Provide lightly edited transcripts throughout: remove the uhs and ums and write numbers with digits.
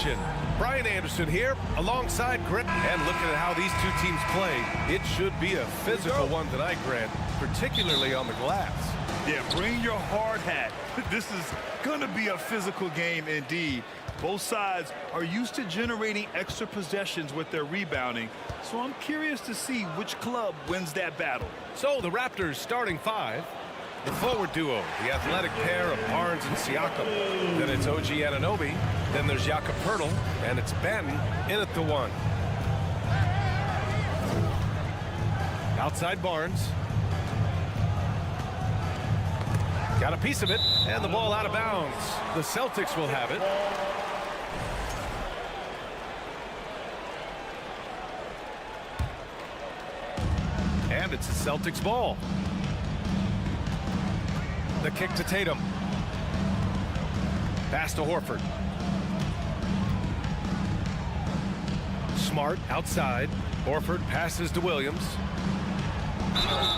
action. Brian Anderson here alongside Grant. And looking at how these two teams play, it should be a physical one tonight, Grant, particularly on the glass. Yeah, bring your hard hat. This is going to be a physical game indeed. Both sides are used to generating extra possessions with their rebounding, so I'm curious to see which club wins that battle. So the Raptors starting five. The forward duo, the athletic pair of Barnes and Siakam. Then it's OG Anunoby. Then there's Jakob Poeltl, and it's Banton in at the one. Outside Barnes. Got a piece of it, and the ball out of bounds. The Celtics will have it. And it's the Celtics ball. The kick to Tatum. Pass to Horford. Smart outside. Horford passes to Williams.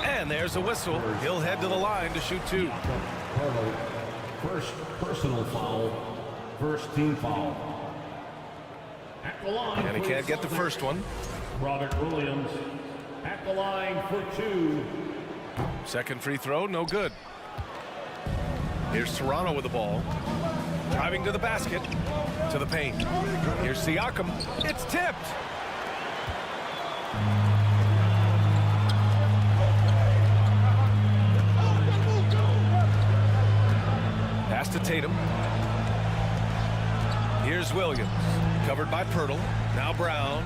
And there's a whistle. He'll head to the line to shoot two. First personal foul. First team foul. At the line. And he can't get the first one. Robert Williams at the line for two. Second free throw, no good. Here's Toronto with the ball. Driving to the basket. To the paint. Here's Siakam. It's tipped. Pass to Tatum. Here's Williams. Covered by Poeltl. Now Brown.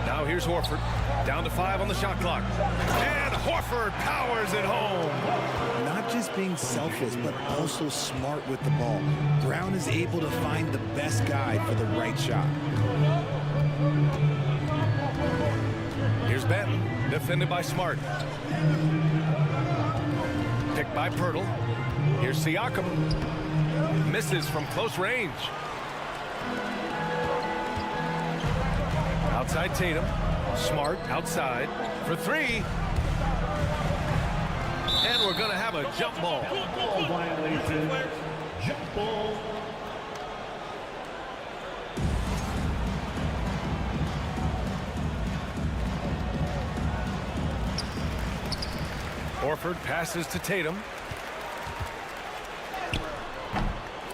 Now here's Horford. Down to 5 on the shot clock. And Horford powers it home. Not just being selfless, but also smart with the ball. Brown is able to find the best guy for the right shot. Here's Banton, defended by Smart. Picked by Poeltl. Here's Siakam. Misses from close range. Outside Tatum. Smart outside for three. And we're going to have a jump ball. Ball violation. Jump ball. Horford passes to Tatum.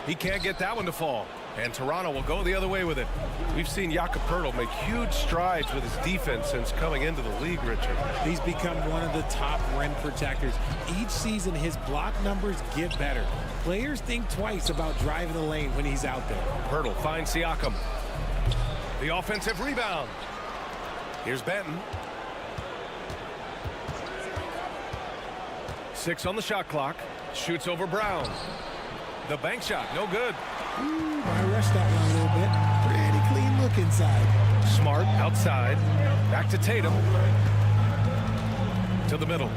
He can't get that one to fall. And Toronto will go the other way with it. We've seen Jakob Poeltl make huge strides with his defense since coming into the league, Richard. He's become one of the top rim protectors. Each season, his block numbers get better. Players think twice about driving the lane when he's out there. Poeltl finds Siakam. The offensive rebound. Here's Banton. 6 on the shot clock. Shoots over Brown. The bank shot, no good. Ooh, I rushed that one a little bit. Pretty clean look inside. Smart outside. Back to Tatum. To the middle.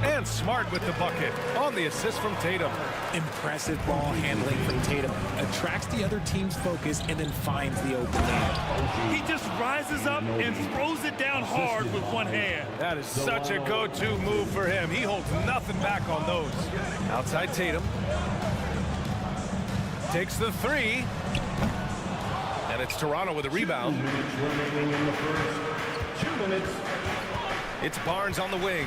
And Smart with the bucket on the assist from Tatum. Impressive ball handling from Tatum. Attracts the other team's focus and then finds the open man. He just rises up and throws it down hard with one hand. That is such a go-to move for him. He holds nothing back on those. Outside Tatum. Takes the three. And it's Toronto with a rebound. 2 minutes remaining in the first. 2 minutes. It's Barnes on the wing.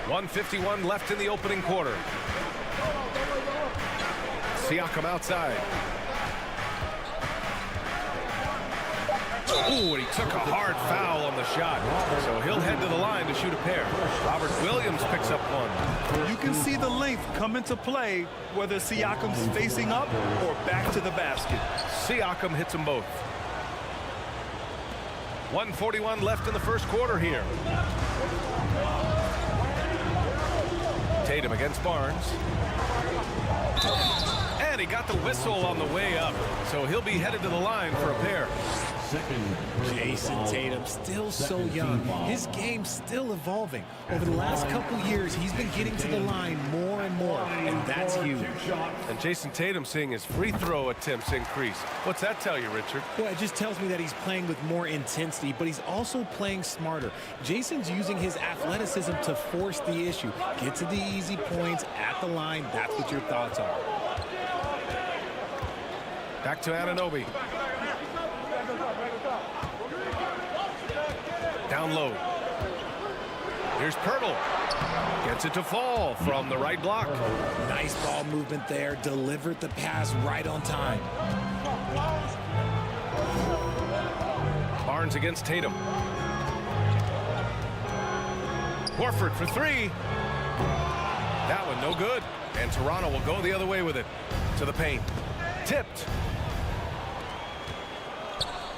1:51 left in the opening quarter. Siakam outside. Ooh, and he took a hard foul on the shot. So he'll head to the line to shoot a pair. Robert Williams picks up one. You can see the length come into play, whether Siakam's facing up or back to the basket. Siakam hits them both. 1:41 left in the first quarter here. Tatum against Barnes. And he got the whistle on the way up. So he'll be headed to the line for a pair. Jason Tatum, still so young. His game's still evolving. Over the last couple years, he's been getting to the line more and more, and that's huge. And Jason Tatum seeing his free throw attempts increase. What's that tell you, Richard? Well, it just tells me that he's playing with more intensity, but he's also playing smarter. Jason's using his athleticism to force the issue. Get to the easy points at the line. That's what your thoughts are. Back to Anunoby. Down low. Here's Pirtle. Gets it to fall from the right block. Nice ball movement there. Delivered the pass right on time. Barnes against Tatum. Horford for three. That one no good. And Toronto will go the other way with it. To the paint. Tipped.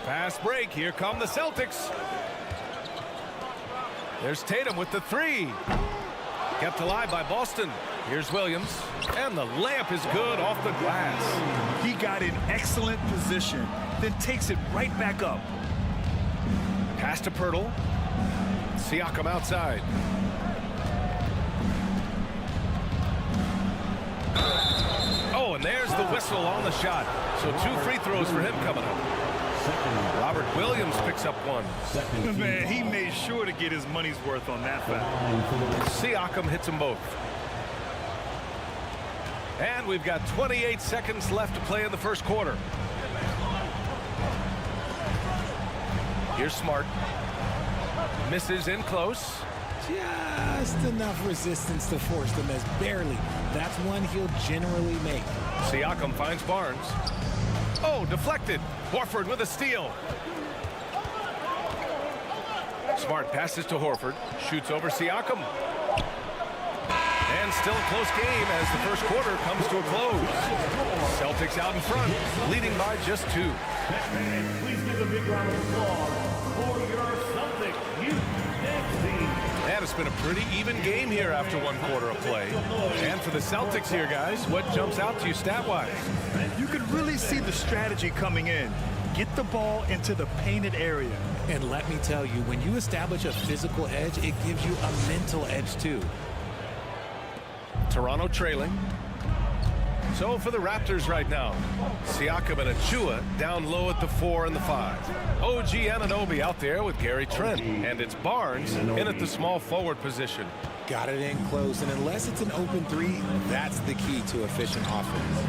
Fast break. Here come the Celtics. There's Tatum with the three. Kept alive by Boston. Here's Williams. And the layup is good off the glass. He got in excellent position, then takes it right back up. Pass to Pirtle. Siakam outside. Oh, and there's the whistle on the shot. So 2 free throws for him coming up. Robert Williams picks up one. Man, he made sure to get his money's worth on that foul. Siakam hits them both. And we've got 28 seconds left to play in the first quarter. Here's Smart. Misses in close. Just enough resistance to force the miss. Barely. That's one he'll generally make. Siakam finds Barnes. Oh, deflected. Horford with a steal. Smart passes to Horford. Shoots over Siakam. And still a close game as the first quarter comes to a close. Celtics out in front, leading by just 2. Please give a big round of applause for your Celtics youth dance team. And it's been a pretty even game here after 1 quarter of play. And for the Celtics here, guys, what jumps out to you stat-wise? You can really see the strategy coming in. Get the ball into the painted area. And let me tell you, when you establish a physical edge, it gives you a mental edge too. Toronto trailing. So for the Raptors right now, Siakam and Achua down low at the 4 and the 5. OG Anunoby out there with Gary Trent. And it's Barnes in at the small forward position. Got it in close, and unless it's an open 3, that's the key to efficient offense.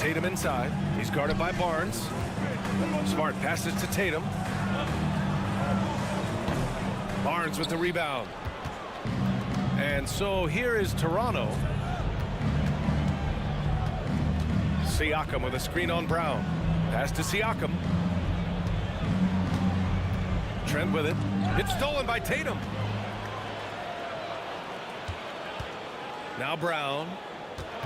Tatum inside. He's guarded by Barnes. Smart passes to Tatum. Barnes with the rebound. And so here is Toronto. Siakam with a screen on Brown. Pass to Siakam. Trent with it. It's stolen by Tatum. Now Brown.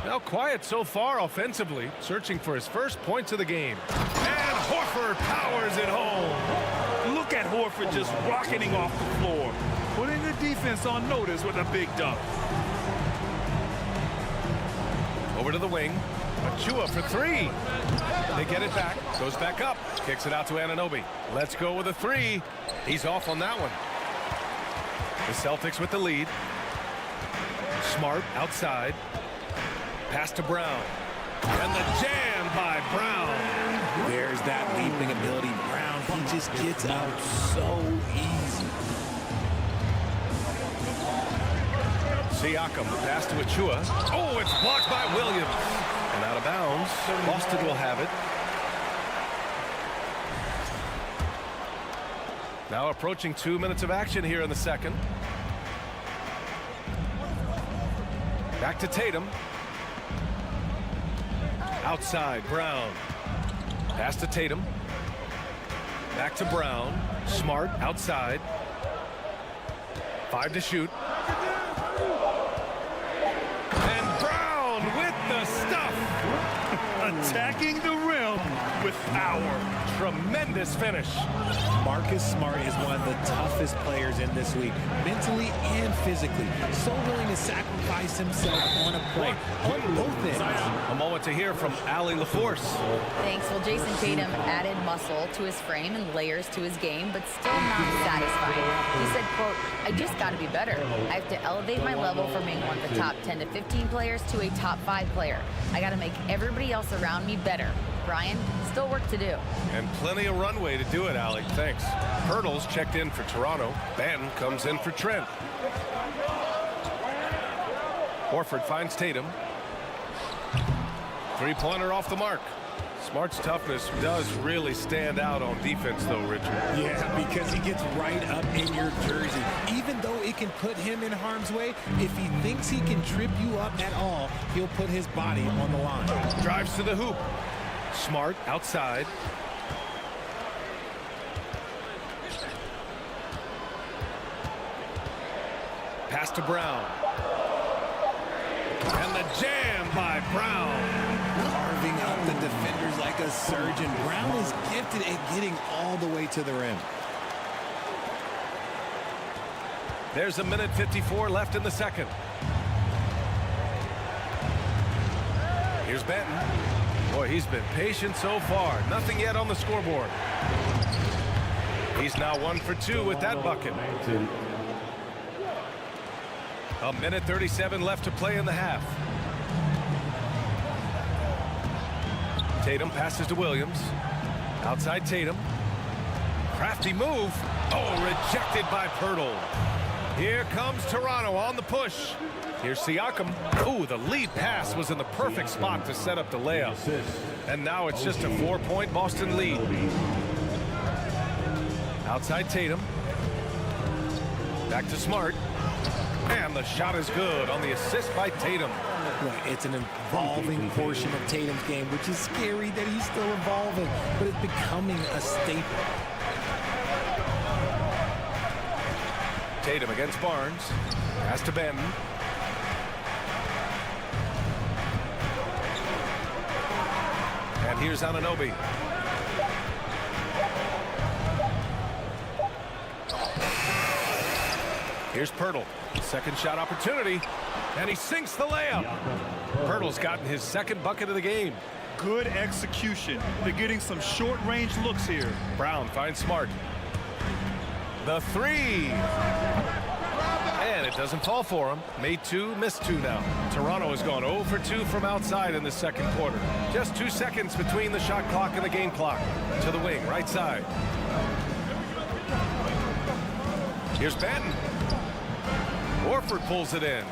Now quiet so far offensively, searching for his first points of the game. And Horford powers it home. Look at Horford just rocketing off the floor, putting the defense on notice with a big dunk. Over to the wing. Achua for 3. They get it back. Goes back up. Kicks it out to Anunoby. Let's go with a 3. He's off on that one. The Celtics with the lead. Smart outside. Pass to Brown. And the jam by Brown. There's that leaping ability. Brown, he just gets out so easy. Siakam, pass to Achua. Oh, it's blocked by Williams. And out of bounds. Boston will have it. Now approaching 2 minutes of action here in the second. Back to Tatum. Outside, Brown. Pass to Tatum. Back to Brown. Smart, outside. 5 to shoot. And Brown with the stuff. Attacking the rim with power. tremendous finish. Marcus Smart is one of the toughest players in this league, mentally and physically. So willing to sacrifice himself on a play, on both ends. A moment to hear from Allie LaForce. Thanks. Well, Jason Tatum added muscle to his frame and layers to his game, but still not satisfied. He said, quote, I just got to be better. I have to elevate my level from being one of the top 10 to 15 players to a top 5 player. I got to make everybody else around me better. Brian, still work to do. And plenty of runway to do it, Allie. Thanks. Hurdles checked in for Toronto. Banton comes in for Trent. Horford finds Tatum. Three-pointer off the mark. Smart's toughness does really stand out on defense, though, Richard. Yeah, because he gets right up in your jersey. Even though it can put him in harm's way, if he thinks he can trip you up at all, he'll put his body on the line. Drives to the hoop. Smart outside. Pass to Brown. And the jam by Brown. Carving up the defenders like a surgeon. Brown is gifted at getting all the way to the rim. There's a minute 54 left in the second. Here's Banton. Boy, he's been patient so far. Nothing yet on the scoreboard. He's now 1 for 2 with that bucket. A minute 37 left to play in the half. Tatum passes to Williams. Outside Tatum. Crafty move. Oh, rejected by Pirtle. Here comes Toronto on the push. Here's Siakam. Ooh, the lead pass was in the perfect spot to set up the layup. And now it's just a 4-point Boston lead. Outside Tatum. Back to Smart. And the shot is good on the assist by Tatum. It's an evolving portion of Tatum's game, which is scary that he's still evolving, but it's becoming a staple. Tatum against Barnes. Pass to Banton. And here's Anunoby. Here's Pirtle. Second shot opportunity. And he sinks the layup. Pirtle's gotten his second bucket of the game. Good execution. They're getting some short-range looks here. Brown finds Smart. The three. And it doesn't fall for him. Made 2, missed 2 now. Toronto has gone 0 for 2 from outside in the second quarter. Just 2 seconds between the shot clock and the game clock. To the wing, right side. Here's Banton. Horford pulls it in.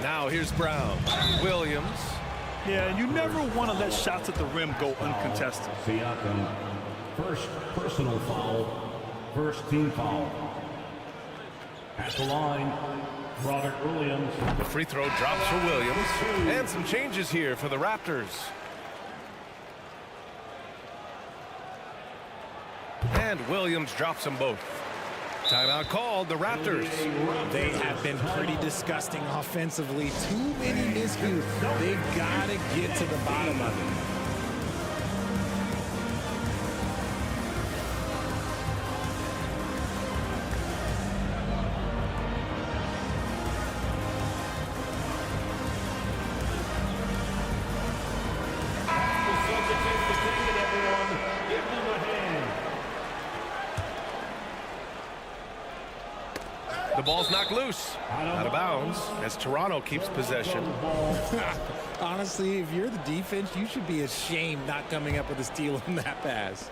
Now here's Brown. Williams. Yeah, and you never want to let shots at the rim go uncontested. Siakam, first personal foul. First team foul. At the line, Robert Williams. The free throw drops for Williams. And some changes here for the Raptors. And Williams drops them both. Timeout called, the Raptors. They have been pretty disgusting offensively. Too many miscues. They've got to get to the bottom of it. The ball's knocked loose. Out of bounds as Toronto keeps possession. Honestly, if you're the defense, you should be ashamed not coming up with a steal on that pass.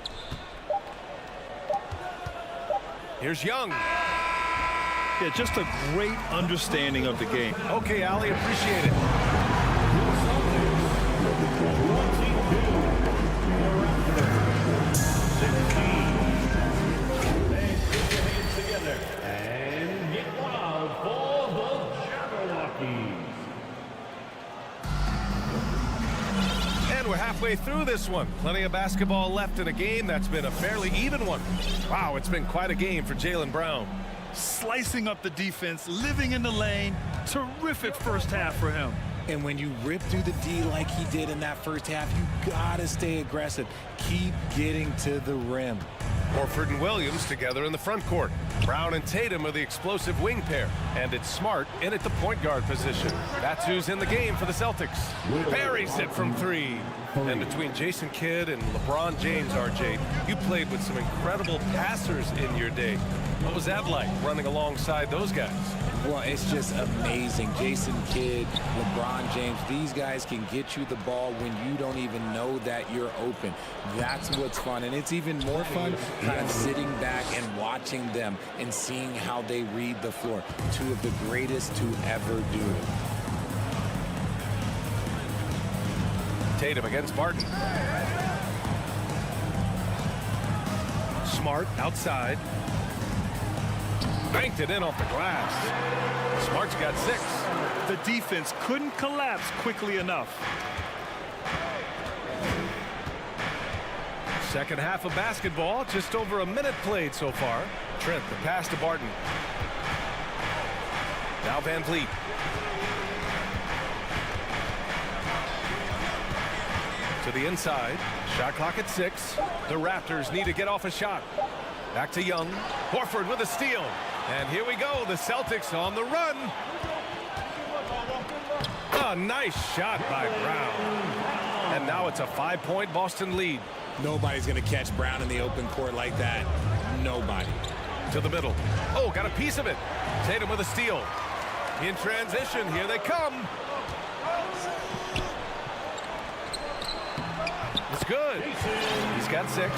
Here's Young. Yeah, just a great understanding of the game. Okay, Allie, appreciate it. And we're halfway through this one. Plenty of basketball left in a game that's been a fairly even one. Wow, it's been quite a game for Jaylen Brown. Slicing up the defense, living in the lane. Terrific first half for him. And when you rip through the D like he did in that first half, you gotta stay aggressive. Keep getting to the rim. Horford and Williams together in the front court. Brown and Tatum are the explosive wing pair. And it's Smart in at the point guard position. That's who's in the game for the Celtics. Buries it from three. And between Jason Kidd and LeBron James, RJ, you played with some incredible passers in your day. What was that like, running alongside those guys? Well, it's just amazing. Jason Kidd, LeBron James, these guys can get you the ball when you don't even know that you're open. That's what's fun. And it's even more fun kind of sitting back and watching them and seeing how they read the floor. Two of the greatest to ever do it. Tatum against Barton. Smart outside. Banked it in off the glass. Smart's got 6. The defense couldn't collapse quickly enough. Second half of basketball, just over a minute played so far. Trent, the pass to Barton. Now Van Vliet. To the inside. Shot clock at 6. The Raptors need to get off a shot. Back to Young. Horford with a steal. And here we go. The Celtics on the run. A nice shot by Brown. And now it's a 5-point Boston lead. Nobody's going to catch Brown in the open court like that. Nobody. To the middle. Oh, got a piece of it. Tatum with a steal. In transition, here they come. It's good. He's got 6.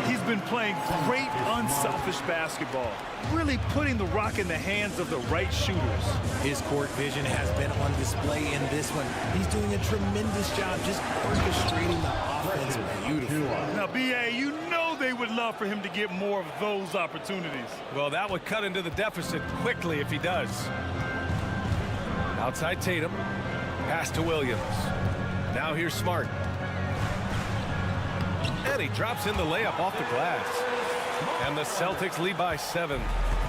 He's been playing great, unselfish basketball, really putting the rock in the hands of the right shooters. His court vision has been on display in this one. He's doing a tremendous job just orchestrating the offense beautifully. Now, BA, you know they would love for him to get more of those opportunities. Well, that would cut into the deficit quickly if he does. Outside Tatum. Pass to Williams. Now here's Smart. And he drops in the layup off the glass. And the Celtics lead by 7.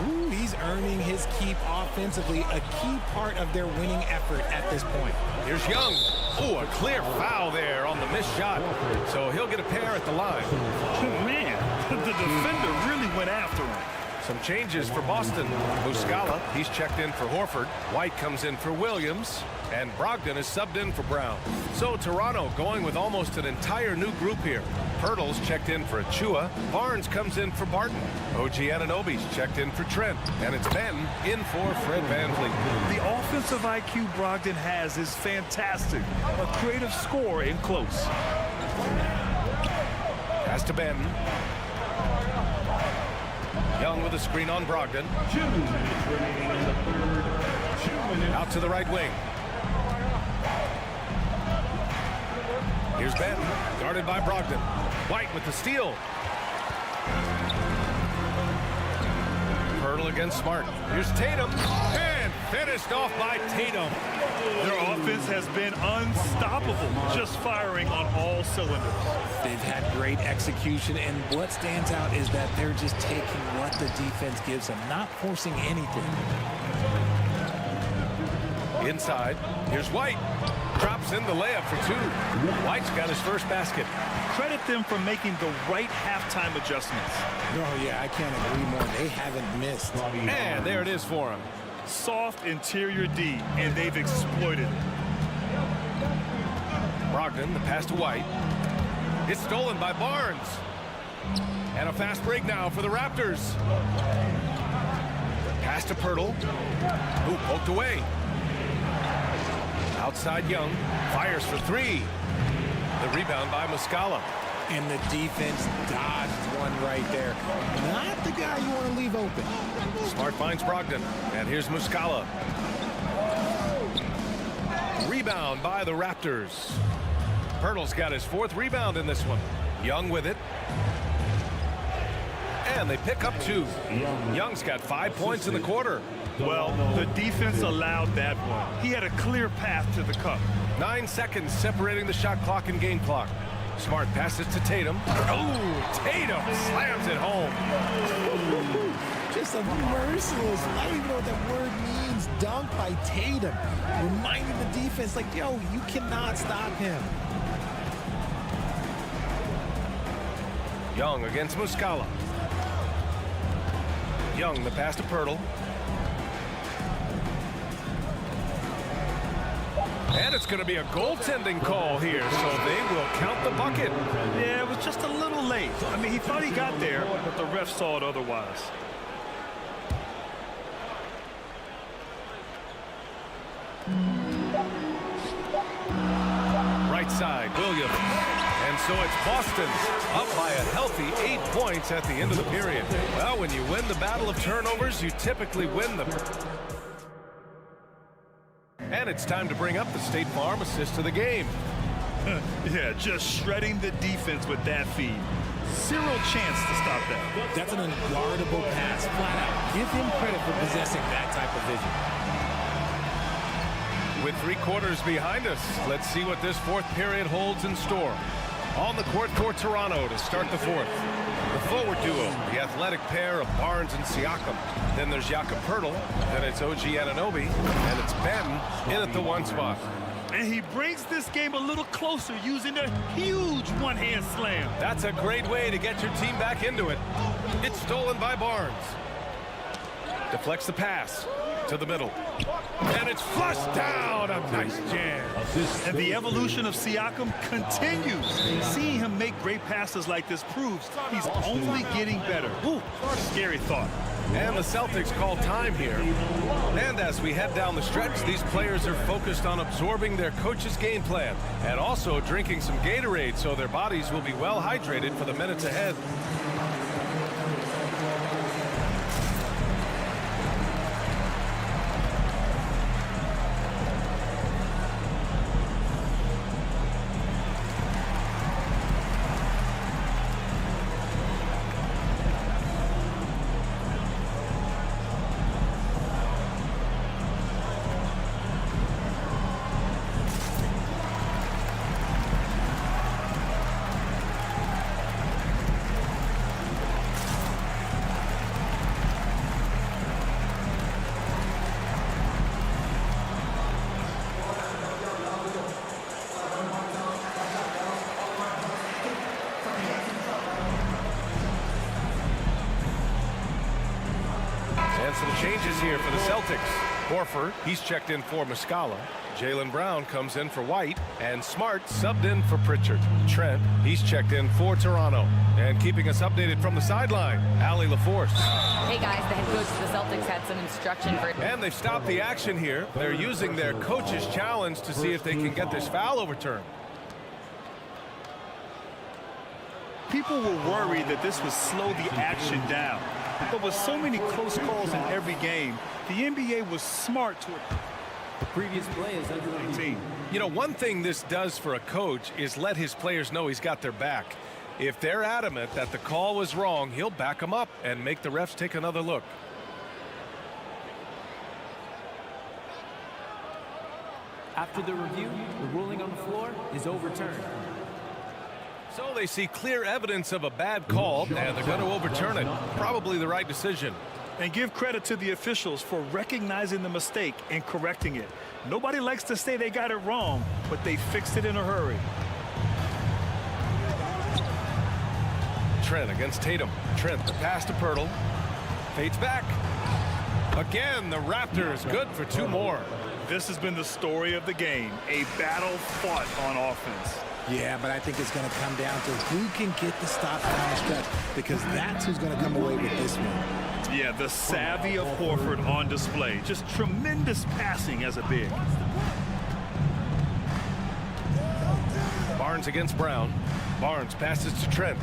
Ooh, he's earning his keep offensively, a key part of their winning effort at this point. Here's Young. Oh, a clear foul there on the missed shot. So he'll get a pair at the line. Man, the defender really went after him. Some changes for Boston. Muscala, he's checked in for Horford. White comes in for Williams. And Brogdon is subbed in for Brown. So Toronto going with almost an entire new group here. Pirtle's checked in for Achua. Barnes comes in for Barton. OG Anunoby's checked in for Trent. And it's Benton in for Fred VanVleet. The offensive IQ Brogdon has is fantastic. A creative scorer in close. Pass to Benton. Young with a screen on Brogdon. 2 minutes remaining in the third. 2 minutes. Out to the right wing. Here's Benton, guarded by Brogdon. White with the steal. Pirtle against Smart. Here's Tatum. And finished off by Tatum. Their offense has been unstoppable, just firing on all cylinders. They've had great execution, and what stands out is that they're just taking what the defense gives them, not forcing anything. Inside, here's White. Drops in the layup for 2. White's got his first basket. Credit them for making the right halftime adjustments. Oh, yeah, I can't agree more. They haven't missed. And there it is for him. Soft interior D, and they've exploited it. Brogdon, the pass to White. It's stolen by Barnes. And a fast break now for the Raptors. Pass to Pirtle. Ooh, poked away. Outside Young. Fires for 3. The rebound by Muscala. And the defense dodged one right there. Not the guy you want to leave open. Smart finds Brogdon. And here's Muscala. Rebound by the Raptors. Pirtle's got his 4th rebound in this one. Young with it. And they pick up 2. Young's got 5 points in the quarter. Well, the defense allowed that one. He had a clear path to the cup. 9 seconds separating the shot clock and game clock. Smart passes to Tatum. Oh, Tatum slams it home. Just a merciless, I don't even know what that word means, dunk by Tatum. Reminding the defense, like, yo, you cannot stop him. Young against Muscala. Young, the pass to Pirtle. And it's going to be a goaltending call here, so they will count the bucket. Yeah, it was just a little late. I mean, he thought he got there, but the ref saw it otherwise. Right side, Williams. And so it's Boston up by a healthy 8 points at the end of the period. Well, when you win the battle of turnovers, you typically win them. And it's time to bring up the State Farm assist to the game. Yeah, just shredding the defense with that feed. Zero chance to stop that. That's an unguardable pass, flat out. Give him credit for possessing that type of vision. With 3 quarters behind us, let's see what this fourth period holds in store. On the court for Toronto to start the fourth. The forward duo, the athletic pair of Barnes and Siakam. Then there's Jakob Poeltl, then it's OG Anunoby, and it's Ben in at the 1 spot. And he brings this game a little closer using a huge one-hand slam. That's a great way to get your team back into it. It's stolen by Barnes. Deflects the pass to the middle. And it's flushed down. A nice jam. And the evolution of Siakam continues. Seeing him make great passes like this proves he's only getting better. Ooh, scary thought. And the Celtics call time here. And as we head down the stretch, these players are focused on absorbing their coach's game plan and also drinking some Gatorade so their bodies will be well hydrated for the minutes ahead. And some changes here for the Celtics. Horford, he's checked in for Muscala. Jaylen Brown comes in for White. And Smart subbed in for Pritchard. Trent, he's checked in for Toronto. And keeping us updated from the sideline, Allie LaForce. Hey guys, the head coach of the Celtics had some instruction for... And they've stopped the action here. They're using their coach's challenge to see if they can get this foul overturned. People were worried that this would slow the action down. But with so many close calls in every game, the NBA was smart to it. The previous play is under 19. You know, one thing this does for a coach is let his players know he's got their back. If they're adamant that the call was wrong, he'll back them up and make the refs take another look. After the review, the ruling on the floor is overturned. So they see clear evidence of a bad call, and they're going to overturn it. Probably the right decision. And give credit to the officials for recognizing the mistake and correcting it. Nobody likes to say they got it wrong, but they fixed it in a hurry. Trent against Tatum. Trent, the pass to Poeltl. Fades back. Again, the Raptors good for 2 more. This has been the story of the game, a battle fought on offense. Yeah, but I think it's going to come down to who can get the stop down the stretch, because that's who's going to come away with this one. Yeah, the savvy of Horford on display. Just tremendous passing as a big. Barnes against Brown. Barnes passes to Trent.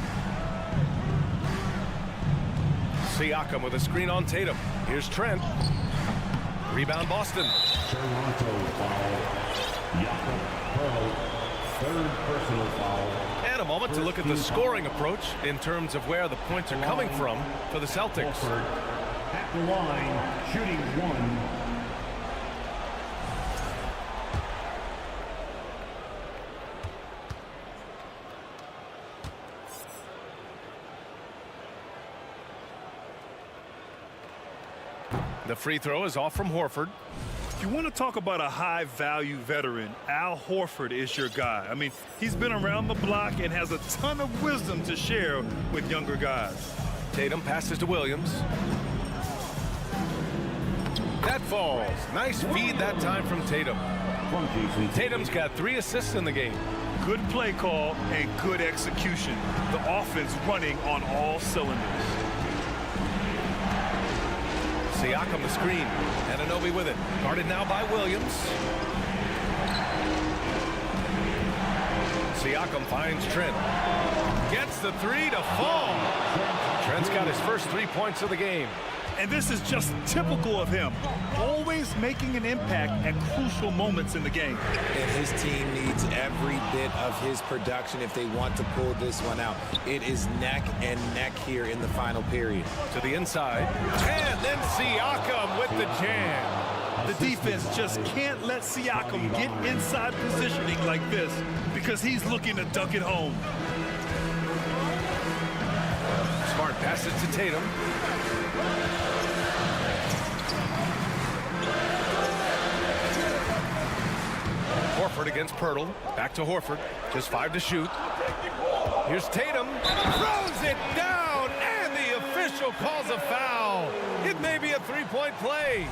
Siakam with a screen on Tatum. Here's Trent. Rebound Boston. Toronto foul. Jakob Poeltl, 3rd personal foul. And a moment to look at the scoring approach in terms of where the points are coming from for the Celtics. Horford at the line, shooting 1. The free throw is off from Horford. If you want to talk about a high-value veteran, Al Horford is your guy. I mean, he's been around the block and has a ton of wisdom to share with younger guys. Tatum passes to Williams. That falls. Nice feed that time from Tatum. Tatum's got 3 assists in the game. Good play call and good execution. The offense running on all cylinders. Siakam the screen. Anunoby with it. Guarded now by Williams. Siakam finds Trent. Gets the 3 to fall. Trent's got his first 3 points of the game. And this is just typical of him. Always making an impact at crucial moments in the game. And his team needs every bit of his production if they want to pull this one out. It is neck and neck here in the final period. To the inside. And then Siakam with the jam. The defense just can't let Siakam get inside positioning like this because he's looking to dunk it home. Smart passes to Tatum. Horford against Pirtle. Back to Horford. Just 5 to shoot. Here's Tatum. Throws it down, and the official calls a foul. It may be a 3-point play.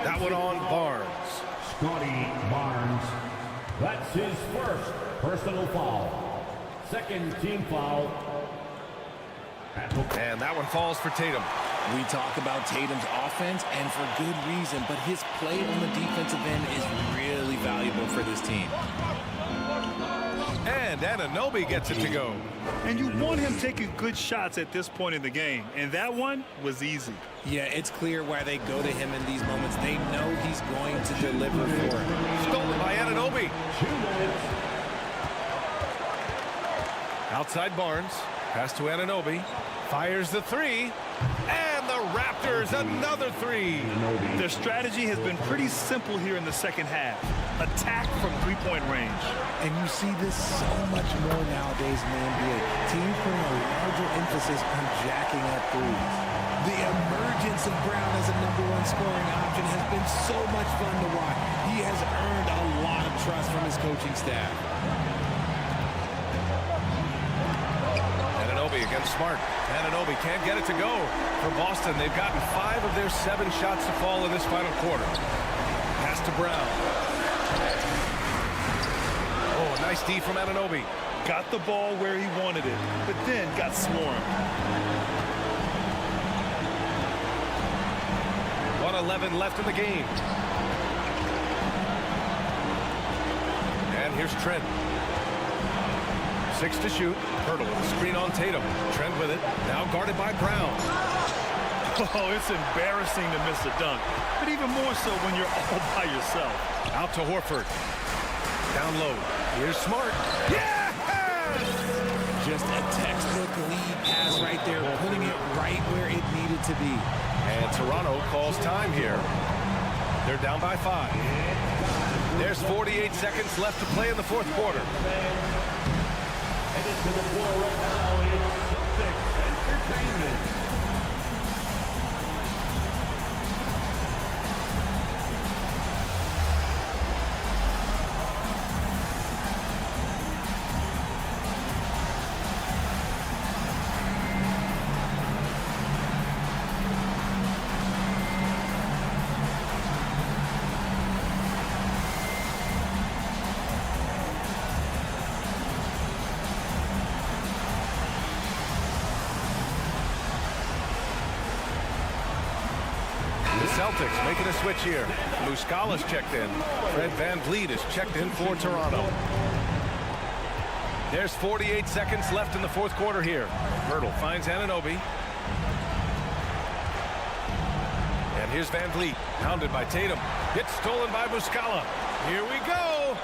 That one on Barnes. Scotty Barnes. That's his first personal foul. Second team foul. And that one falls for Tatum. We talk about Tatum's offense, and for good reason, but his play on the defensive end is really valuable for this team. And Anunoby gets it to go. And you want him taking good shots at this point in the game, and that one was easy. Yeah, it's clear why they go to him in these moments. They know he's going to deliver for him. Stolen by Anunoby. Outside Barnes. Pass to Anunoby. Fires the 3. And the Raptors another 3. Their strategy has been pretty simple here in the second half. Attack from 3-point range. And you see this so much more nowadays in the NBA. Teams putting a larger emphasis on jacking up threes. The emergence of Brown as a #1 scoring option has been so much fun to watch. He has earned a lot of trust from his coaching staff. Anunoby against Smart. Anunoby can't get it to go. For Boston, they've gotten 5 of their 7 shots to fall in this final quarter. Pass to Brown. Oh, a nice D from Anunoby. Got the ball where he wanted it, but then got swarmed. 1:11 left in the game. And here's Trent. 6 to shoot. Pirtle with the screen on Tatum. Trent with it. Now guarded by Brown. Oh, it's embarrassing to miss a dunk, but even more so when you're all by yourself. Out to Horford. Down low. Here's Smart. Yes! Just a textbook lead pass right there, putting it right where it needed to be. And Toronto calls time here. They're down by 5. There's 48 seconds left to play in the 4th quarter. Headed to the floor right now is Celtics Entertainment. Celtics making a switch here. Muscala's checked in. Fred VanVleet is checked in for Toronto. There's 48 seconds left in the 4th quarter here. Pirtle finds Anunoby. And here's VanVleet, hounded by Tatum. Gets stolen by Muscala. Here we go.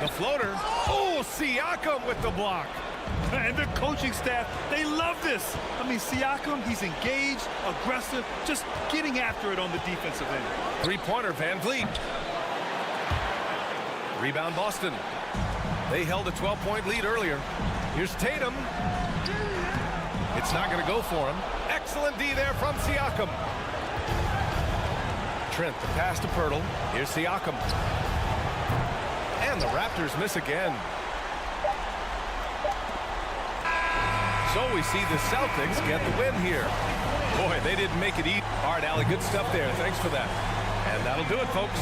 The floater. Oh, Siakam with the block. And the coaching staff, they love this. I mean, Siakam, he's engaged, aggressive, just getting after it on the defensive end. 3-pointer, VanVleet. Rebound, Boston. They held a 12-point lead earlier. Here's Tatum. It's not going to go for him. Excellent D there from Siakam. Trent, the pass to Pirtle. Here's Siakam. And the Raptors miss again. So we see the Celtics get the win here. Boy, they didn't make it easy. All right, Allie, good stuff there. Thanks for that. And that'll do it, folks.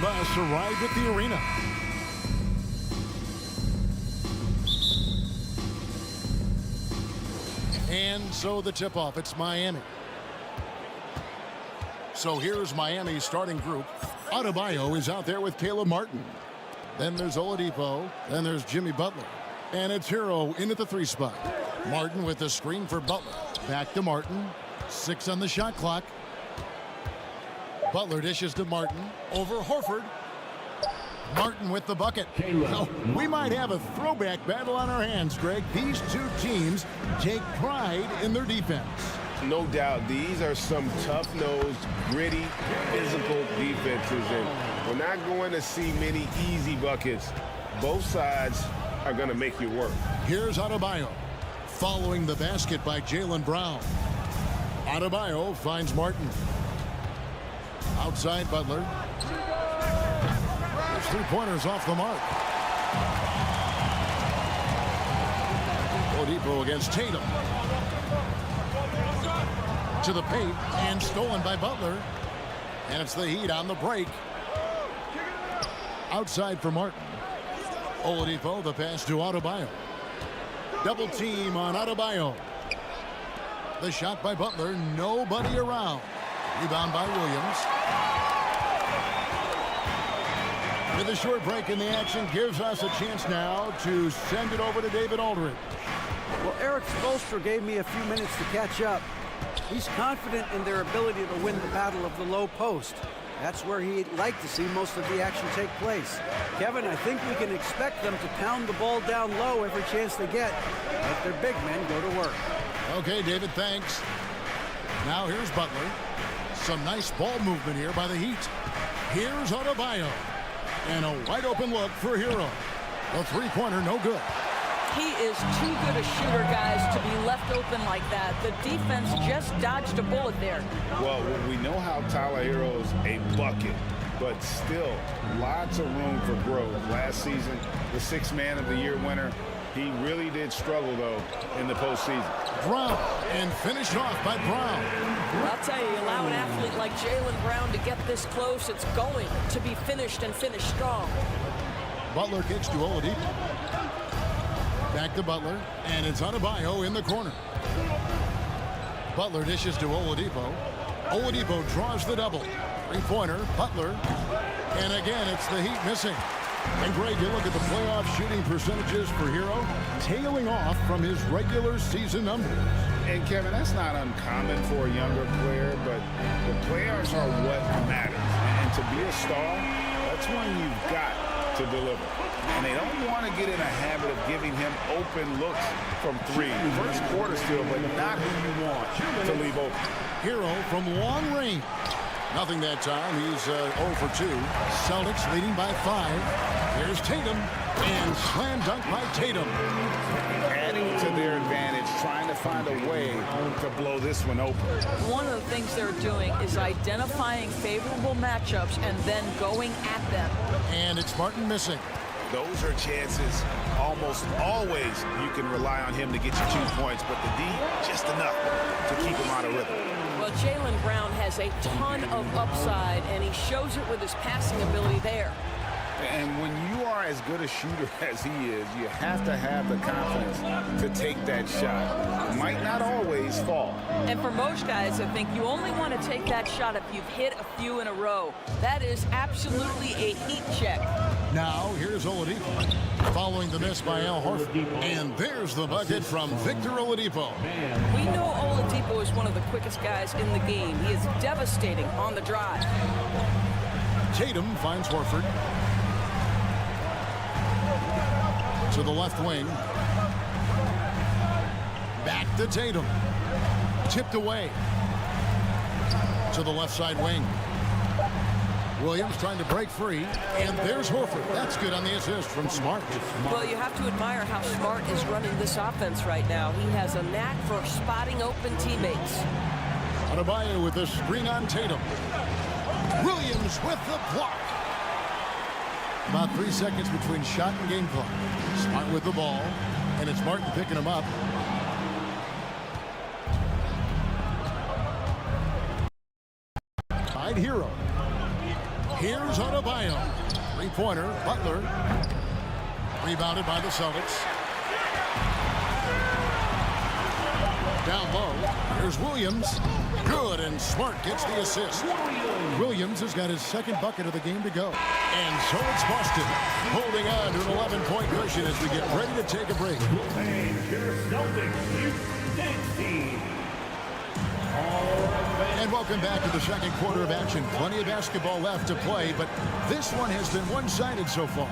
bus arrived at the arena. And so the tip-off, it's Miami. So here's Miami's starting group. Adebayo is out there with Caleb Martin. Then there's Oladipo. Then there's Jimmy Butler. And it's Hero in at the 3 spot. Martin with the screen for Butler. Back to Martin. 6 on the shot clock. Butler dishes to Martin. Over Horford. Martin with the bucket. Oh, we might have a throwback battle on our hands, Greg. These two teams take pride in their defense. No doubt, these are some tough-nosed, gritty, physical defenses, and we're not going to see many easy buckets. Both sides are going to make you work. Here's Adebayo, following the basket by Jaylen Brown. Adebayo finds Martin. Outside Butler. There's 3-pointers off the mark. Oladipo against Tatum. To the paint and stolen by Butler. And it's the Heat on the break. Outside for Martin. Oladipo, the pass to Adebayo. Double team on Adebayo. The shot by Butler, nobody around. Rebound by Williams. With a short break in the action, gives us a chance now to send it over to David Aldridge. Well, Eric Spoelstra gave me a few minutes to catch up. He's confident in their ability to win the battle of the low post. That's where he'd like to see most of the action take place. Kevin, I think we can expect them to pound the ball down low every chance they get. Let their big men go to work. Okay, David, thanks. Now here's Butler. Some nice ball movement here by the Heat. Here's Adebayo. And a wide open look for Hero. The 3-pointer, no good. He is too good a shooter, guys, to be left open like that. The defense just dodged a bullet there. Well, we know how Tyler Hero's a bucket, but still lots of room for growth. Last season, the 6th Man of the Year winner, he really did struggle, though, in the postseason. Brown, and finished off by Brown. I'll tell you, allow an athlete like Jaylen Brown to get this close, it's going to be finished and finished strong. Butler kicks to Oladipo. Back to Butler, and it's Adebayo in the corner. Butler dishes to Oladipo. Oladipo draws the double. 3-pointer, Butler. And again, it's the Heat missing. And Greg, you look at the playoff shooting percentages for Hero, tailing off from his regular season numbers. And Kevin, that's not uncommon for a younger player, but the players are what matters. And to be a star, that's when you've got to deliver. And they don't want to get in a habit of giving him open looks from 3. First quarter still, but not who you want to leave open. Hero from long range. Nothing that time. He's 0 for 2. Celtics leading by 5. Here's Tatum. And slam dunk by Tatum. Adding to their advantage, trying to find a way to blow this one open. One of the things they're doing is identifying favorable matchups and then going at them. And it's Martin missing. Those are chances almost always you can rely on him to get you 2 points, but the D, just enough to keep him out of rhythm. Well, Jaylen Brown has a ton of upside, and he shows it with his passing ability there. And when you are as good a shooter as he is, you have to have the confidence to take that shot. It might not always fall. And for most guys, I think you only want to take that shot if you've hit a few in a row. That is absolutely a Heat check. Now, here's Oladipo. Following the miss by Al Horford. And there's the bucket from Victor Oladipo. We know Oladipo is one of the quickest guys in the game. He is devastating on the drive. Tatum finds Horford. To the left wing. Back to Tatum. Tipped away. To the left side wing. Williams trying to break free. And there's Horford. That's good on the assist from Smart. Well, you have to admire how Smart is running this offense right now. He has a knack for spotting open teammates. Adebayo with the screen on Tatum. Williams with the block. About 3 seconds between shot and game clock. Smart with the ball, and it's Martin picking him up. Side Hero. Here's Adebayo. Three-pointer, Butler. Rebounded by the Celtics. Down low, here's Williams. Good, and Smart gets the assist. Williams has got his second bucket of the game to go. And so it's Boston, holding on to an 11-point cushion as we get ready to take a break. And welcome back to the second quarter of action. Plenty of basketball left to play, but this one has been one-sided so far.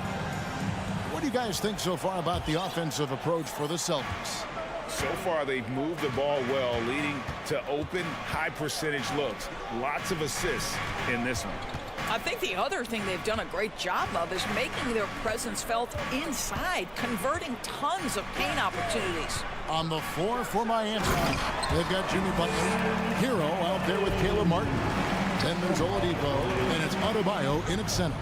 What do you guys think so far about the offensive approach for the Celtics? So far, they've moved the ball well, leading to open, high-percentage looks. Lots of assists in this one. I think the other thing they've done a great job of is making their presence felt inside, converting tons of paint opportunities. On the floor for Miami, they've got Jimmy Butler, Hero out there with Caleb Martin. Then there's Oladipo, and it's Adebayo in its center.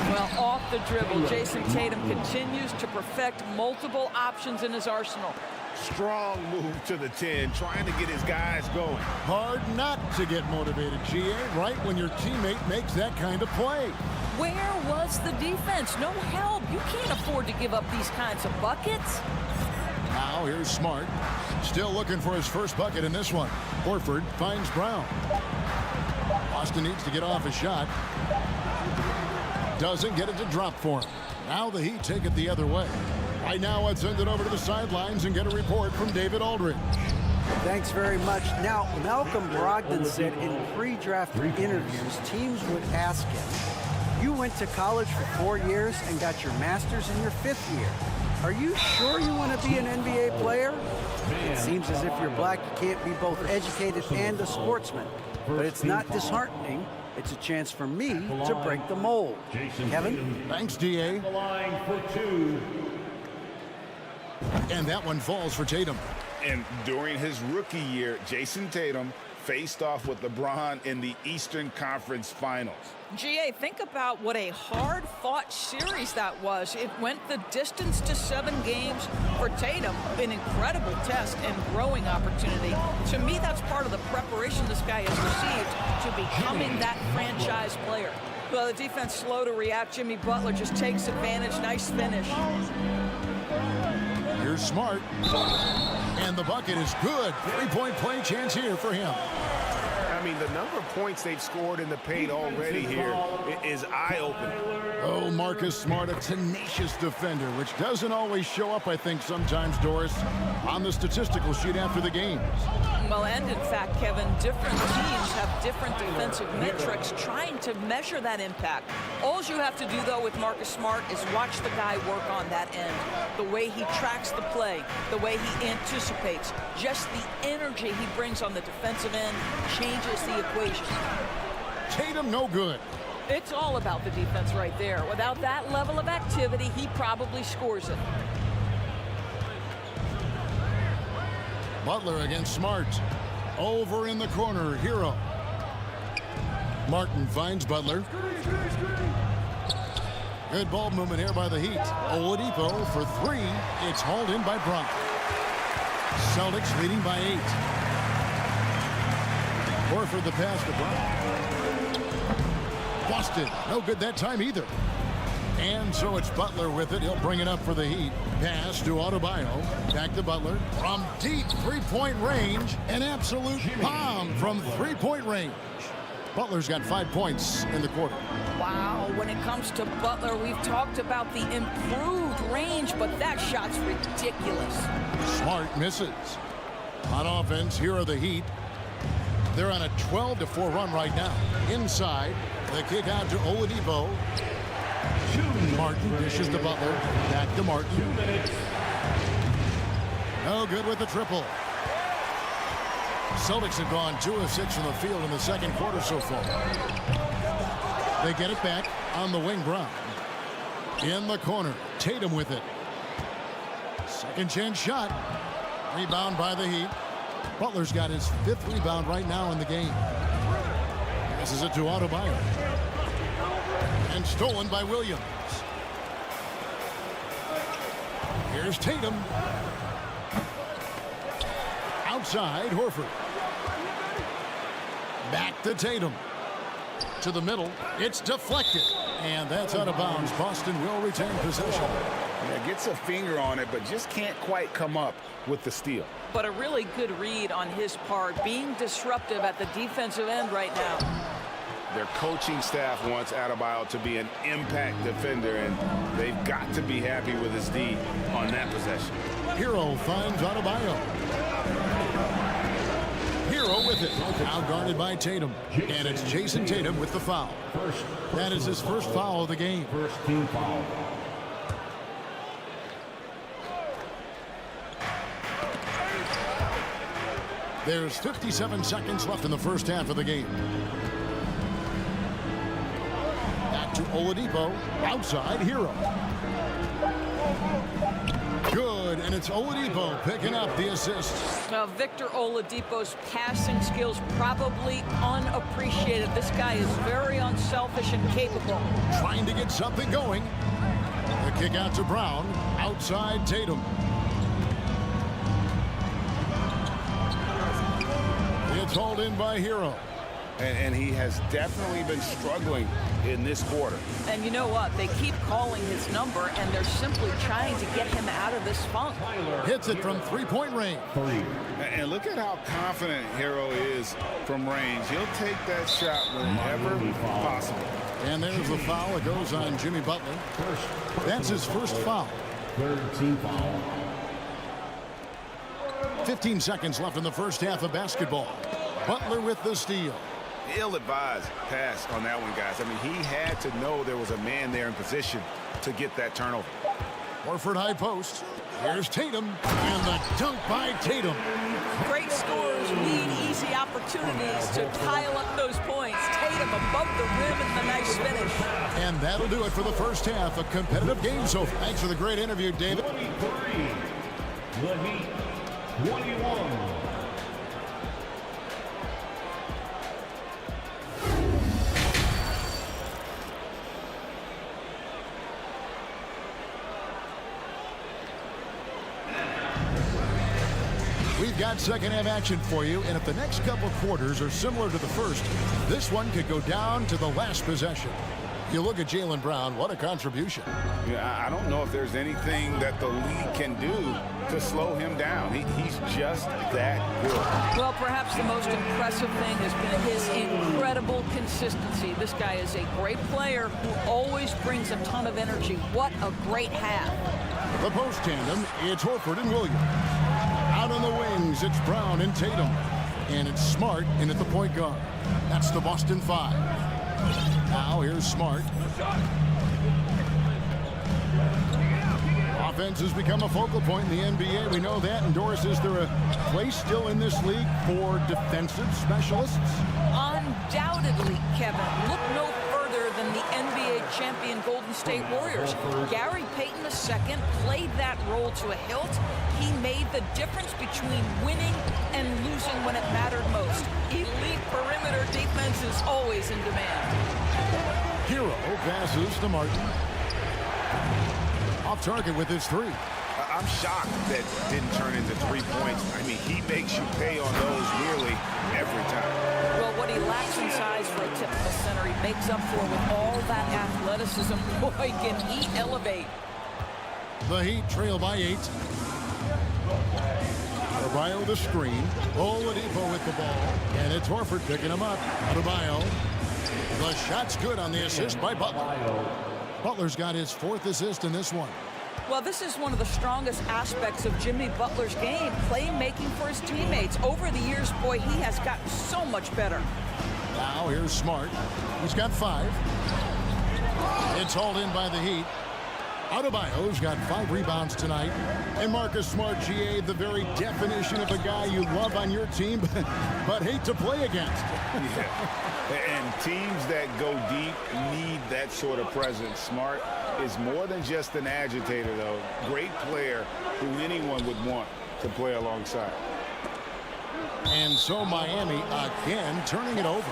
Well, off the dribble, Jason Tatum continues to perfect multiple options in his arsenal. Strong move to the 10, trying to get his guys going. Hard not to get motivated, GA, right when your teammate makes that kind of play. Where was the defense? No help. You can't afford to give up these kinds of buckets. Now here's Smart. Still looking for his first bucket in this one. Horford finds Brown. Boston needs to get off a shot. Doesn't get it to drop for him. Now the Heat take it the other way. Right now, let's send it over to the sidelines and get a report from David Aldridge. Thanks very much. Now, Malcolm Brogdon said in pre-draft interviews, teams would ask him, you went to college for 4 years and got your master's in your 5th year. Are you sure you want to be an NBA player? It seems as if you're black, you can't be both educated and a sportsman. But it's not disheartening. It's a chance for me to break the mold. Kevin? Thanks, DA. And that one falls for Tatum. And during his rookie year, Jason Tatum faced off with LeBron in the Eastern Conference Finals. GA, think about what a hard-fought series that was. It went the distance to 7 games for Tatum, an incredible test and growing opportunity. To me, that's part of the preparation this guy has received to becoming that franchise player. Well, the defense slow to react. Jimmy Butler just takes advantage. Nice finish. Here's Smart. And the bucket is good. 3-point play chance here for him. I mean, the number of points they've scored in the paint already here is eye-opening. Oh, Marcus Smart, a tenacious defender, which doesn't always show up, I think, sometimes, Doris, on the statistical sheet after the games. Well, and in fact, Kevin, different teams have different defensive metrics trying to measure that impact. All you have to do, though, with Marcus Smart is watch the guy work on that end. The way he tracks the play, the way he anticipates, just the energy he brings on the defensive end changes the equation. Tatum, no good. It's all about the defense right there. Without that level of activity, he probably scores it. Butler against Smart. Over in the corner, Hero. Martin finds Butler. Good ball movement here by the Heat. Oladipo for 3. It's hauled in by Brown. Celtics leading by 8. Horford the pass to Brown. Boston, no good that time either. And so it's Butler with it. He'll bring it up for the Heat. Pass to Adebayo. Back to Butler. From deep three-point range. An absolute bomb from three-point range. Butler's got 5 points in the quarter. Wow, when it comes to Butler, we've talked about the improved range, but that shot's ridiculous. Smart misses. On offense, here are the Heat. They're on a 12-4 run right now. Inside, the kick out to Oladipo. Martin dishes to Butler. Back to Martin. No good with the triple. Celtics have gone 2 of 6 from the field in the second quarter so far. They get it back on the wing. Brown. In the corner. Tatum with it. Second chance shot. Rebound by the Heat. Butler's got his 5th rebound right now in the game. Passes it to Adebayo. And stolen by Williams. Here's Tatum. Outside, Horford. Back to Tatum. To the middle. It's deflected. And that's out of bounds. Boston will retain possession. Yeah, gets a finger on it, but just can't quite come up with the steal. But a really good read on his part, being disruptive at the defensive end right now. Their coaching staff wants Adebayo to be an impact defender, and they've got to be happy with his D on that possession. Hero finds Adebayo. Hero with it. Now guarded by Tatum. And it's Jason Tatum with the foul. That is his first foul of the game. First team foul. There's 57 seconds left in the first half of the game. Back to Oladipo. Outside, Hero. Good, and it's Oladipo picking up the assist. Now, Victor Oladipo's passing skills probably unappreciated. This guy is very unselfish and capable. Trying to get something going. The kick out to Brown. Outside, Tatum. It's hauled in by Hero. And he has definitely been struggling in this quarter. And you know what? They keep calling his number, and they're simply trying to get him out of this funk. Hits it from three-point range. And look at how confident Hero is from range. He'll take that shot whenever possible. And there's the foul. It goes on Jimmy Butler. That's his first foul. Third team foul. 15 seconds left in the first half of basketball. Butler with the steal. Ill-advised pass on that one, guys. I mean, he had to know there was a man there in position to get that turnover. Horford high post. Here's Tatum. And the dunk by Tatum. Great scorers need easy opportunities to pile up those points. Tatum above the rim and the nice finish. And that'll do it for the first half. A competitive game so far. Thanks for the great interview, David. 23. The Heat. 21. We've got second half action for you, and if the next couple quarters are similar to the first, this one could go down to the last possession. You look at Jaylen Brown, what a contribution. Yeah, I don't know if there's anything that the league can do to slow him down. He's just that good. Well, perhaps the most impressive thing has been his incredible consistency. This guy is a great player who always brings a ton of energy. What a great half. The post tandem, it's Horford and Williams. Out on the wings, it's Brown and Tatum. And it's Smart in at the point guard. That's the Boston Five. Now here's Smart. Offense has become a focal point in the NBA. We know that. And Doris, is there a place still in this league for defensive specialists? Undoubtedly, Kevin. Look no further than the NBA champion Golden State Warriors. Gary Payton II played that role to a hilt. He made the difference between winning and losing when it mattered most. Elite perimeter defense is always in demand. Hero passes to Martin. Off target with his three. I'm shocked that didn't turn into 3 points. I mean, he makes you pay on those nearly every time. Well, what he lacks in size for a typical center, he makes up for with all that athleticism. Boy, can he elevate. The Heat trail by 8. Adebayo the screen. Oladipo with the ball. And it's Horford picking him up. Adebayo. The shot's good on the assist by Butler. Butler's got his fourth assist in this one. Well, this is one of the strongest aspects of Jimmy Butler's game, playmaking for his teammates. Over the years, boy, he has gotten so much better. Now here's Smart. He's got 5. It's hauled in by the Heat. Adebayo's got 5 rebounds tonight. And Marcus Smart, GA, the very definition of a guy you love on your team, but hate to play against. Yeah. And teams that go deep need that sort of presence. Smart is more than just an agitator, though. Great player who anyone would want to play alongside. And so Miami again turning it over.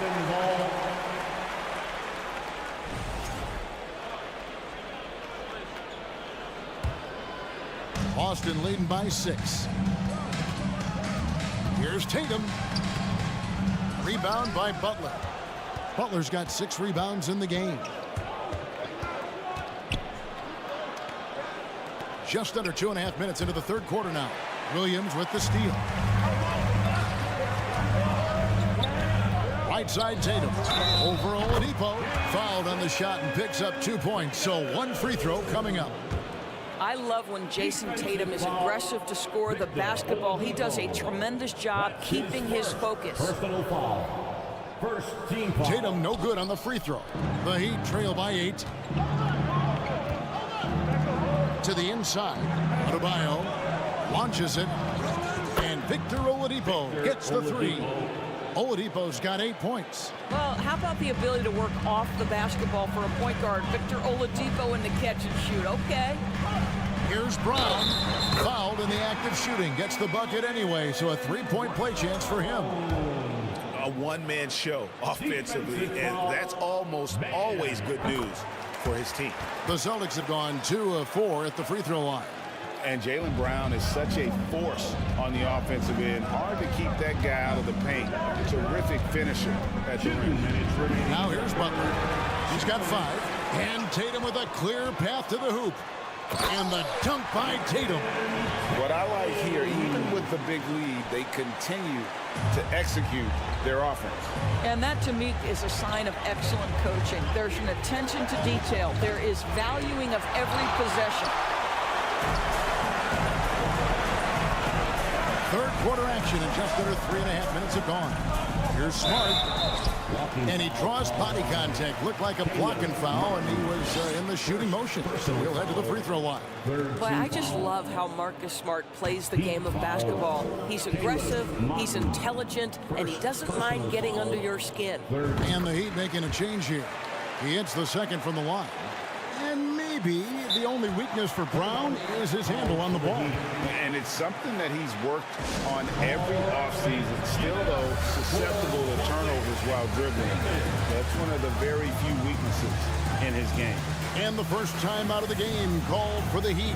Boston leading by 6. Here's Tatum. Rebound by Butler. Butler's got 6 rebounds in the game. Just under 2.5 minutes into the third quarter now. Williams with the steal. Right side Tatum. Over Oladipo. Fouled on the shot and picks up 2 points. So 1 free throw coming up. I love when Jason Tatum is aggressive to score the basketball. He does a tremendous job keeping his focus. Personal foul. First team foul. Tatum no good on the free throw. The Heat trail by 8. To the inside. Adebayo launches it. And Victor Oladipo gets the 3. Oladipo's got 8 points. Well, how about the ability to work off the basketball for a point guard? Victor Oladipo in the catch and shoot. Okay. Here's Brown. Fouled in the act of shooting. Gets the bucket anyway, so a 3-point play chance for him. A one-man show offensively, and that's almost always good news for his team. The Celtics have gone 2 of 4 at the free throw line. And Jaylen Brown is such a force on the offensive end. Hard to keep that guy out of the paint. Terrific finisher at the rim. Now here's Butler. He's got 5. And Tatum with a clear path to the hoop. And the dunk by Tatum. What I like here, even with the big lead, they continue to execute their offense. And that, to me, is a sign of excellent coaching. There's an attention to detail. There is valuing of every possession. Third quarter action and just under 3.5 minutes have gone. Here's Smart. And he draws body contact. Looked like a blocking foul, and he was in the shooting motion. So he'll head to the free throw line. But I just love how Marcus Smart plays the game of basketball. He's aggressive, he's intelligent, and he doesn't mind getting under your skin. And the Heat making a change here. He hits the second from the line. And maybe the only weakness for Brown is his handle on the ball. And it's something that he's worked on every offseason. Still, though, susceptible to turnovers while dribbling. That's one of the very few weaknesses in his game. And the first time out of the game called for the Heat.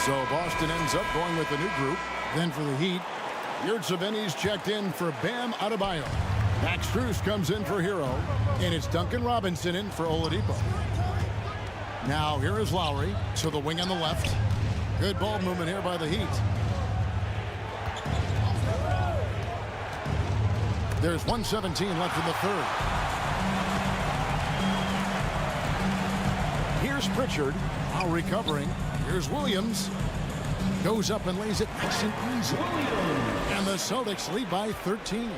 So Boston ends up going with the new group. Then for the Heat, Yurtseven's checked in for Bam Adebayo. Max Strus comes in for Hero. And it's Duncan Robinson in for Oladipo. Now here is Lowry to the wing on the left. Good ball movement here by the Heat. There's 1:17 left in the third. Here's Pritchard, now recovering. Here's Williams. Goes up and lays it nice and easy. And the Celtics lead by 13.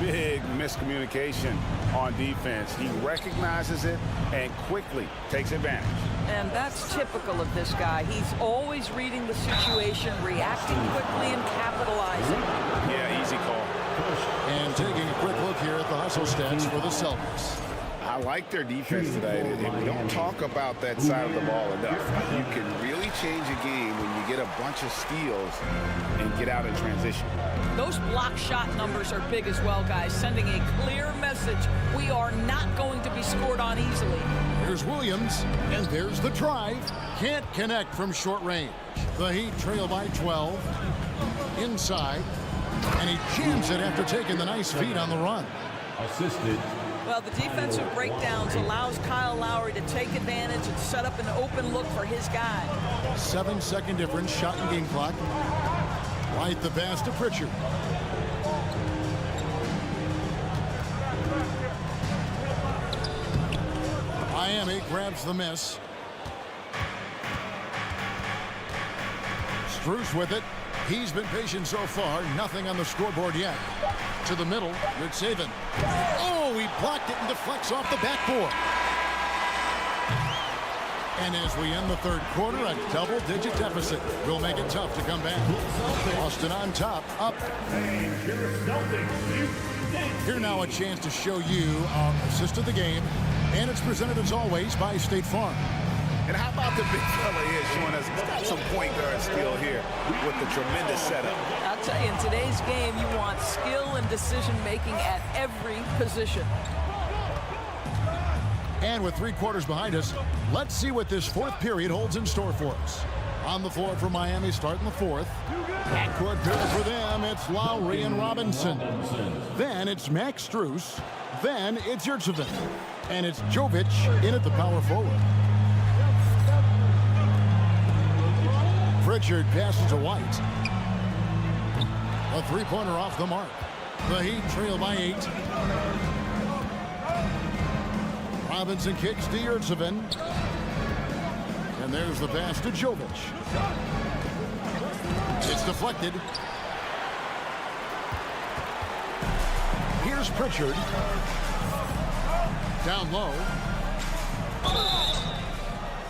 Big miscommunication on defense. He recognizes it and quickly takes advantage. And that's typical of this guy. He's always reading the situation, reacting quickly, and capitalizing. Yeah, easy call. And taking a quick look here at the hustle stats for the Celtics. I like their defense today. And we don't talk about that side of the ball enough. You can really change a game when you get a bunch of steals and get out in transition. Those block shot numbers are big as well, guys, sending a clear message. We are not going to be scored on easily. Here's Williams, and there's the drive. Can't connect from short range. The Heat trail by 12. Inside, and he jams it after taking the nice feed on the run. Assisted. Well, the defensive breakdowns allows Kyle Lowry to take advantage and set up an open look for his guy. 7-second difference, shot and game clock. Right the pass to Pritchard. Miami grabs the miss. Strus with it. He's been patient so far. Nothing on the scoreboard yet. To the middle. Yurtseven. Oh, he blocked it and deflects off the backboard. And as we end the third quarter, a double-digit deficit will make it tough to come back. Boston on top, up. Here now a chance to show you our assist of the game. And it's presented as always by State Farm. And how about the big fella here showing us he's got some point guard skill here with the tremendous setup. I'll tell you, in today's game, you want skill and decision-making at every position. And with 3 quarters behind us, let's see what this fourth period holds in store for us. On the floor for Miami, starting the fourth. Backcourt pair for them, it's Lowry and Robinson. Then it's Max Strus. Then it's Yurtseven. And it's Jovic in at the power forward. Pritchard passes to White. A three-pointer off the mark. The Heat trail by 8. Robinson kicks to Yurtseven. And there's the pass to Jovic. It's deflected. Here's Pritchard. Down low.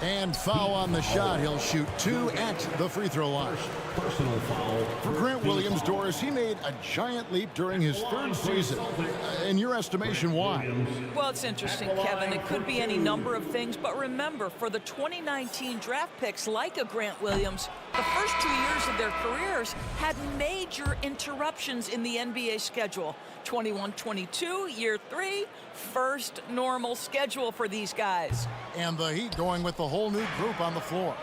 And foul on the shot. He'll shoot 2 at the free throw line. Personal foul. For Grant Williams, Doris, he made a giant leap during his third season. In your estimation, why? Well, it's interesting, Kevin. It could be any number of things, but remember, for the 2019 draft picks like a Grant Williams, the first 2 years of their careers had major interruptions in the NBA schedule. 21-22, year 3, first normal schedule for these guys. And the Heat going with the whole new group on the floor.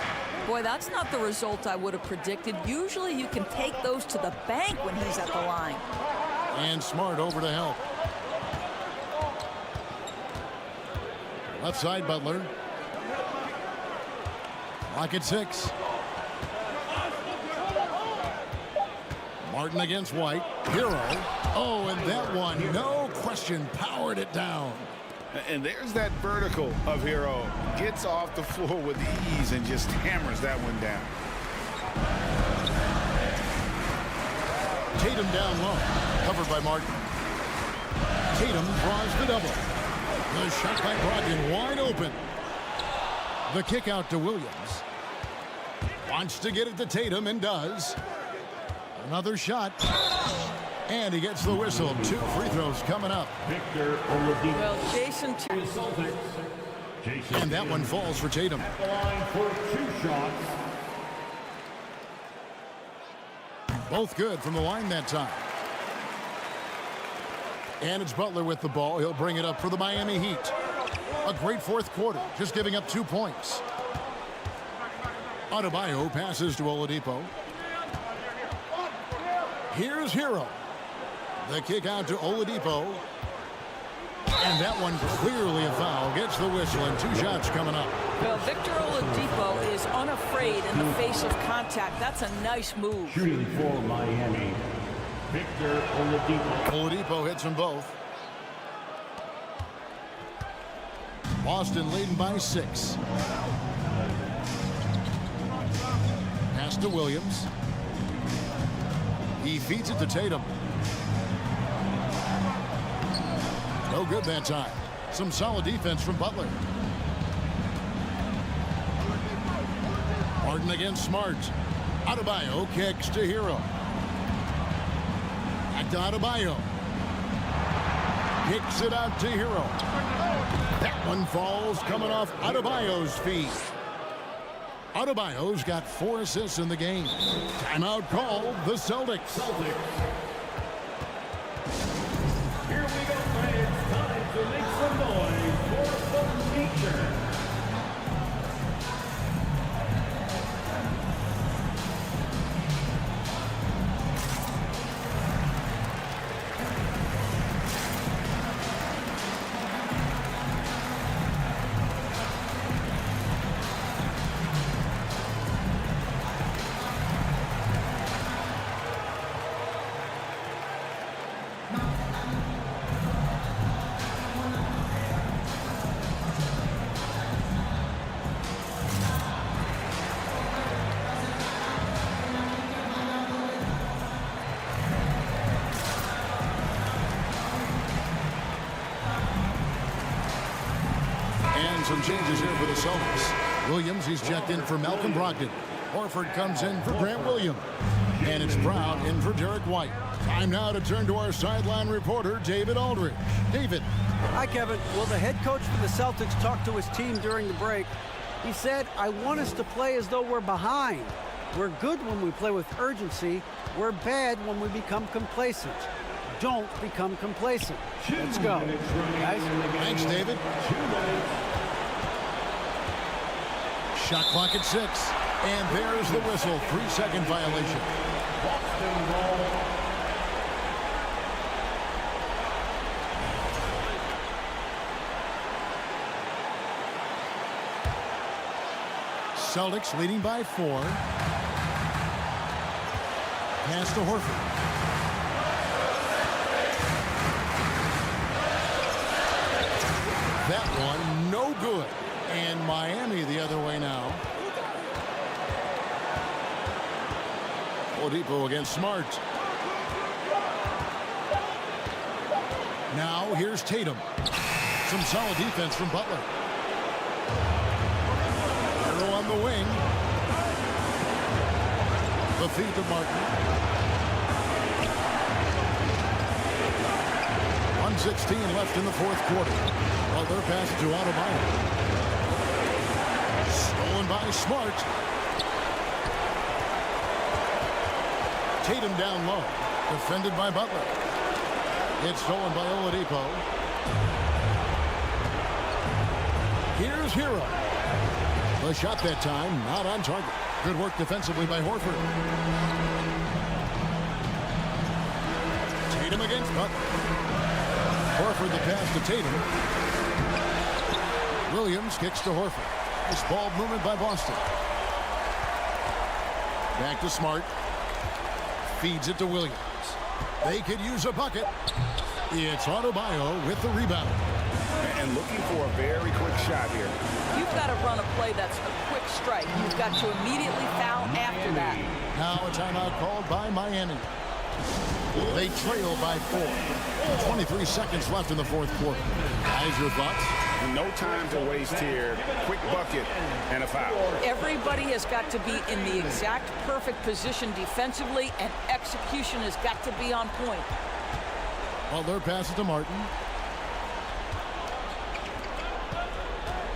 Boy, that's not the result I would have predicted. Usually you can take those to the bank when he's at the line. And Smart over to help. Left side, Butler. Lock at 6. Martin against White. Hero. Oh, and that one, no question, powered it down. And there's that vertical of Hero. Gets off the floor with ease and just hammers that one down. Tatum down low. Covered by Martin. Tatum draws the double. The shot by Brogdon wide open. The kick out to Williams. Wants to get it to Tatum and does. Another shot. And he gets the whistle. 2 free throws coming up. Victor Oladipo. Well, Jason. And that one falls for Tatum. At the line for 2 shots. Both good from the line that time. And it's Butler with the ball. He'll bring it up for the Miami Heat. A great fourth quarter, just giving up 2 points. Adebayo passes to Oladipo. Here's Hero. The kick out to Oladipo. And that one clearly a foul. Gets the whistle and 2 shots coming up. Well, Victor Oladipo is unafraid in the face of contact. That's a nice move. Shooting for Miami. Victor Oladipo. Oladipo hits them both. Boston leading by 6. Pass to Williams. He feeds it to Tatum. No good that time. Some solid defense from Butler. Martin against Smart. Adebayo kicks to Hero. Back to Adebayo. Kicks it out to Hero. That one falls coming off Adebayo's feet. Adebayo's got 4 assists in the game. Timeout called the Celtics. Here we go, fans. Time to make some noise for the feature. some changes here for the Celtics. Williams, he's checked in for Malcolm Brogdon. Horford comes in for Grant Williams. And it's Brown in for Derek White. Time now to turn to our sideline reporter, David Aldridge. David. Hi, Kevin. Well, the head coach for the Celtics talked to his team during the break. He said, I want us to play as though we're behind. We're good when we play with urgency. We're bad when we become complacent. Don't become complacent. Let's go. Guys? Thanks, David. Shot clock at 6. And there's the whistle. 3-second violation. Celtics leading by 4. Pass to Horford. That one, no good. And Miami the other way now. Oladipo against Smart. Now here's Tatum. Some solid defense from Butler. Arrow on the wing. The feet of Martin. 1:16 left in the fourth quarter. Well, their pass to Adebayo. Stolen by Smart. Tatum down low. Defended by Butler. It's stolen by Oladipo. Here's Hero. The shot that time, not on target. Good work defensively by Horford. Tatum against Butler. Horford the pass to Tatum. Williams kicks to Horford. Nice ball movement by Boston. Back to Smart. Feeds it to Williams. They could use a bucket. It's Adebayo with the rebound. And looking for a very quick shot here. You've got to run a play that's a quick strike. You've got to immediately foul after that. Now a timeout called by Miami. They trail by 4. 23 seconds left in the fourth quarter. Guys, your thoughts? No time to waste here. Quick bucket and a foul. Everybody has got to be in the exact perfect position defensively, and execution has got to be on point. Well, their pass it to Martin.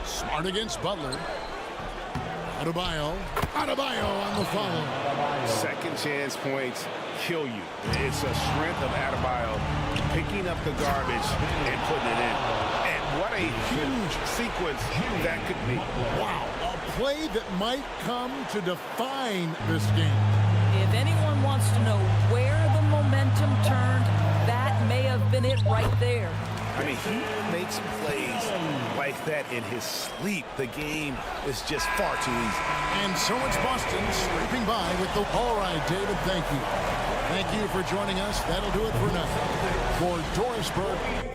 Smart against Butler. Adebayo on the follow. Second chance points kill you. It's a strength of Adebayo picking up the garbage and putting it in. And what a huge sequence that could be. Wow, a play that might come to define this game. If anyone wants to know where the momentum turned, that may have been it right there. I mean, he makes plays like that in his sleep. The game is just far too easy. And so it's Boston scraping by with the... All right, David, thank you. Thank you for joining us. That'll do it for now. For Doris Burke.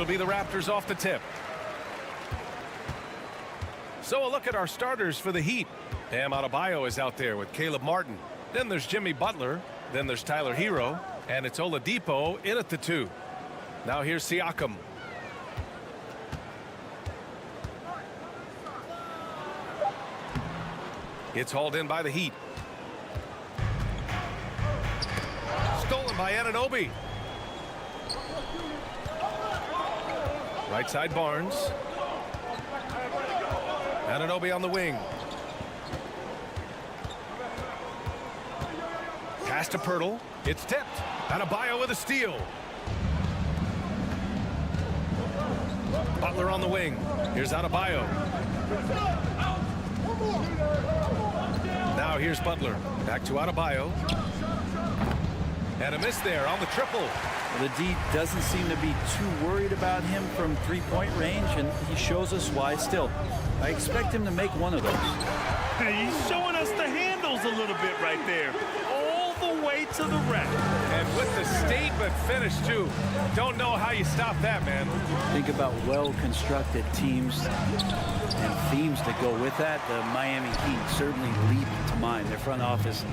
It'll be the Raptors off the tip. So a look at our starters for the Heat. Bam Adebayo is out there with Caleb Martin. Then there's Jimmy Butler. Then there's Tyler Hero. And it's Oladipo in at the 2. Now here's Siakam. It's hauled in by the Heat. Stolen by Anunoby. Right side Barnes. Anunoby on the wing. Pass to Pirtle. It's tipped. Adebayo with a steal. Butler on the wing. Here's Adebayo. Now here's Butler. Back to Adebayo. And a miss there on the triple. Well, the D doesn't seem to be too worried about him from three-point range, and he shows us why still. I expect him to make one of those. He's showing us the handles a little bit right there. All the way to the rack. And with the statement finish, too. Don't know how you stop that, man. Think about well-constructed teams and themes that go with that. The Miami Heat certainly leap to mind. Their front office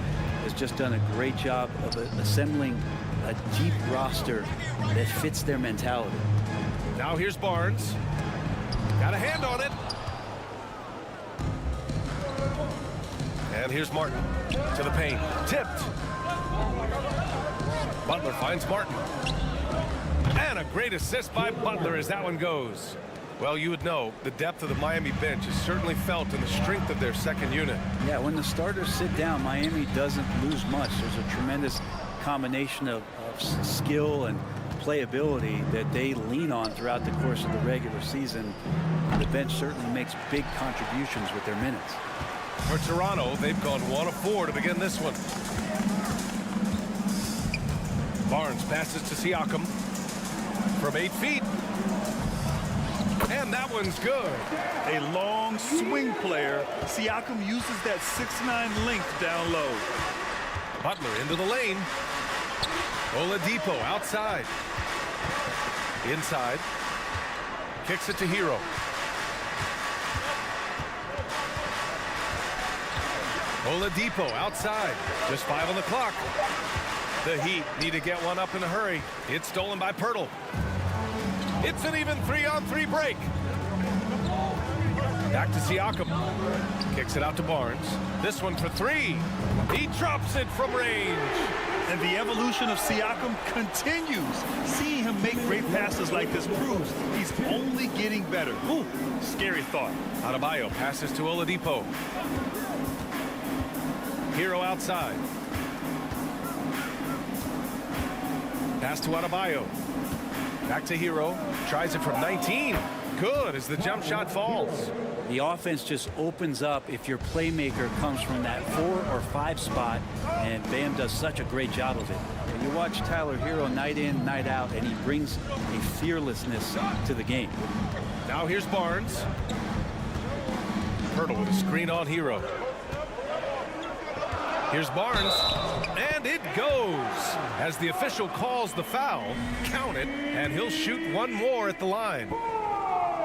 has just done a great job of assembling a deep roster that fits their mentality. Now here's Barnes. Got a hand on it. And here's Martin to the paint. Tipped. Butler finds Martin. And a great assist by Butler as that one goes. Well, you would know the depth of the Miami bench is certainly felt in the strength of their second unit. Yeah, when the starters sit down, Miami doesn't lose much. There's a tremendous combination of skill and playability that they lean on throughout the course of the regular season. The bench certainly makes big contributions with their minutes. For Toronto, they've gone 1 of 4 to begin this one. Barnes passes to Siakam from 8 feet. And that one's good. A long swing player. Siakam uses that 6'9" length down low. Butler into the lane. Oladipo outside. Inside. Kicks it to Hero. Oladipo outside. Just 5 on the clock. The Heat need to get one up in a hurry. It's stolen by Pirtle. It's an even 3-on-3 break. Back to Siakam. Kicks it out to Barnes. This one for 3. He drops it from range. And the evolution of Siakam continues. Seeing him make great passes like this proves he's only getting better. Ooh, scary thought. Adebayo passes to Oladipo. Hero outside. Pass to Adebayo. Back to Hero. Tries it from 19. Good as the jump shot falls. The offense just opens up if your playmaker comes from that 4 or 5 spot, and Bam does such a great job of it. You watch Tyler Hero night in, night out, and he brings a fearlessness to the game. Now here's Barnes. Pirtle with a screen on Hero. Here's Barnes, and it goes. As the official calls the foul, count it, and he'll shoot one more at the line.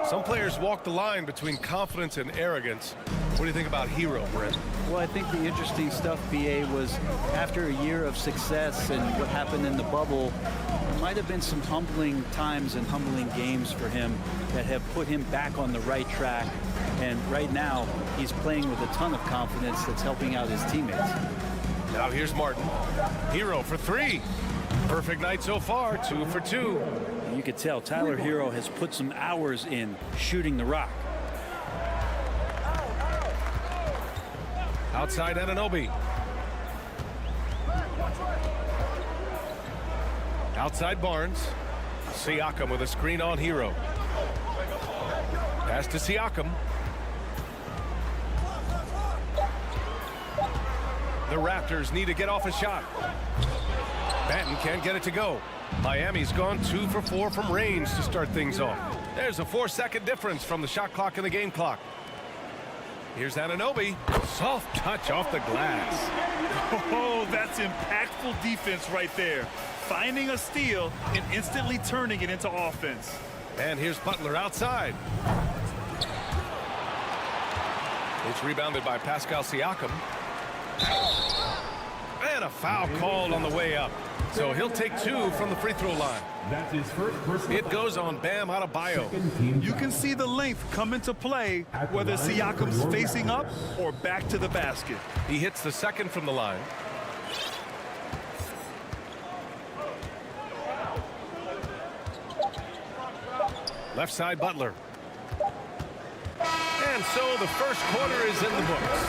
Some players walk the line between confidence and arrogance. What do you think about Hero, Brent? Well, I think the interesting stuff, BA, was after a year of success and what happened in the bubble, there might have been some humbling times and humbling games for him that have put him back on the right track. And right now, he's playing with a ton of confidence that's helping out his teammates. Now here's Martin. Hero for 3. Perfect night so far, 2 for 2. You could tell Tyler Hero has put some hours in shooting the rock. Outside Anunoby. Outside Barnes. Siakam with a screen on Hero. Pass to Siakam. The Raptors need to get off a shot. Banton can't get it to go. Miami's gone 2 for 4 from range to start things off. There's a 4-second difference from the shot clock and the game clock. Here's Anunoby. Soft touch off the glass. Oh, that's impactful defense right there. Finding a steal and instantly turning it into offense. And here's Butler outside. It's rebounded by Pascal Siakam. And a foul called on the way up. So he'll take 2 from the free throw line. That's his first personal. It goes on Bam Adebayo. You can see the length come into play, whether Siakam's facing up or back to the basket. He hits the second from the line. Left side Butler. And so the first quarter is in the books.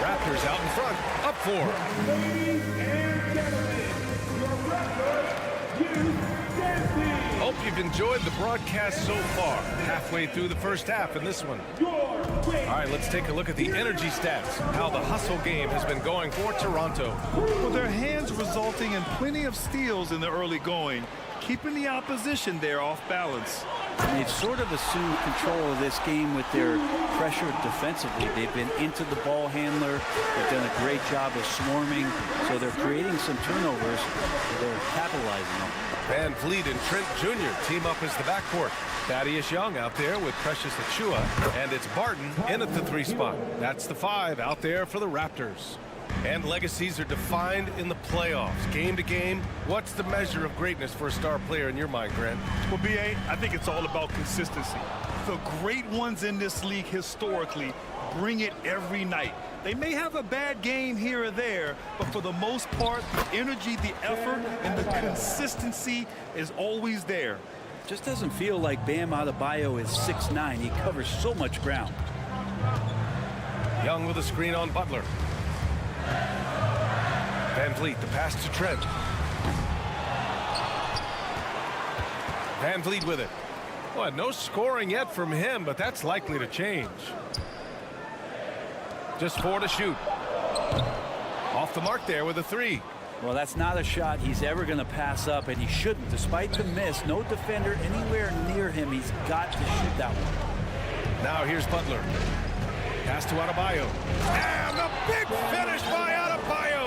Raptors out in front, up 4. Ladies and gentlemen, your Raptors, Hope you've enjoyed the broadcast so far. Halfway through the first half in this one. All right, let's take a look at the energy stats. How the hustle game has been going for Toronto. Well, their hands resulting in plenty of steals in the early going, keeping the opposition there off balance. They've sort of assumed control of this game with their pressure defensively. They've been into the ball handler. They've done a great job of swarming. So they're creating some turnovers. They're capitalizing on. Van Vliet and Trent Jr. team up as the backcourt. Thaddeus Young out there with Precious Achiuwa. And it's Barton in at the 3 spot. That's the 5 out there for the Raptors. And legacies are defined in the playoffs. Game to game, what's the measure of greatness for a star player in your mind, Grant? Well, B.A., I think it's all about consistency. The great ones in this league historically bring it every night. They may have a bad game here or there, but for the most part, the energy, the effort, and the consistency is always there. Just doesn't feel like Bam Adebayo is 6'9". He covers so much ground. Young with a screen on Butler. Van Vliet, the pass to Trent. Van Vliet with it. Well, no scoring yet from him, but that's likely to change. Just 4 to shoot. Off the mark there with a 3. Well, that's not a shot he's ever going to pass up, and he shouldn't. Despite the miss, no defender anywhere near him. He's got to shoot that one. Now here's Butler. Pass to Adebayo. And the big finish by Adebayo.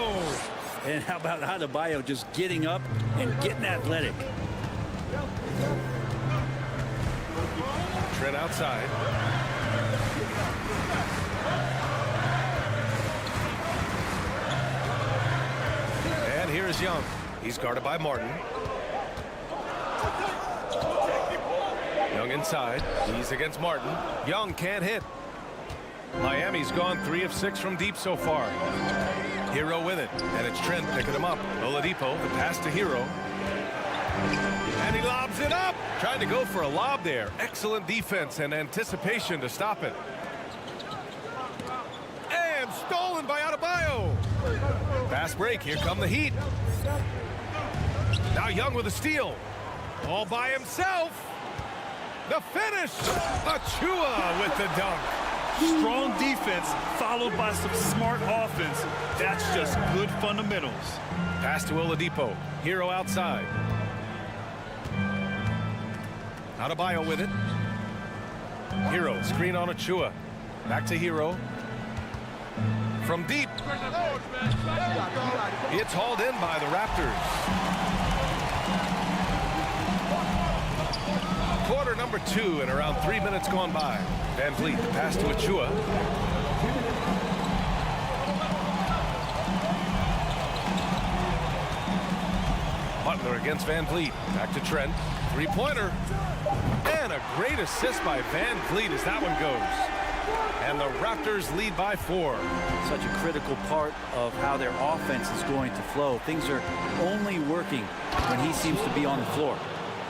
And how about Adebayo just getting up and getting athletic? Trent outside. And here is Young. He's guarded by Martin. Young inside. He's against Martin. Young can't hit. Miami's gone 3 of 6 from deep so far. Hero with it, and it's Trent picking him up. Oladipo, the pass to Hero. And he lobs it up. Trying to go for a lob there. Excellent defense and anticipation to stop it. And stolen by Adebayo. Fast break. Here come the Heat. Now Young with a steal. All by himself. The finish. Achiuwa with the dunk. Strong defense followed by some smart offense. That's just good fundamentals. Pass to Oladipo. Hero outside. Adebayo with it. Hero, screen on Achiuwa. Back to Hero. From deep. It's hauled in by the Raptors. Quarter number 2 and around 3 minutes gone by. Van Vliet, the pass to Achiuwa. Butler against Van Vliet. Back to Trent. 3-pointer. And a great assist by Van Vliet as that one goes. And the Raptors lead by 4. Such a critical part of how their offense is going to flow. Things are only working when he seems to be on the floor.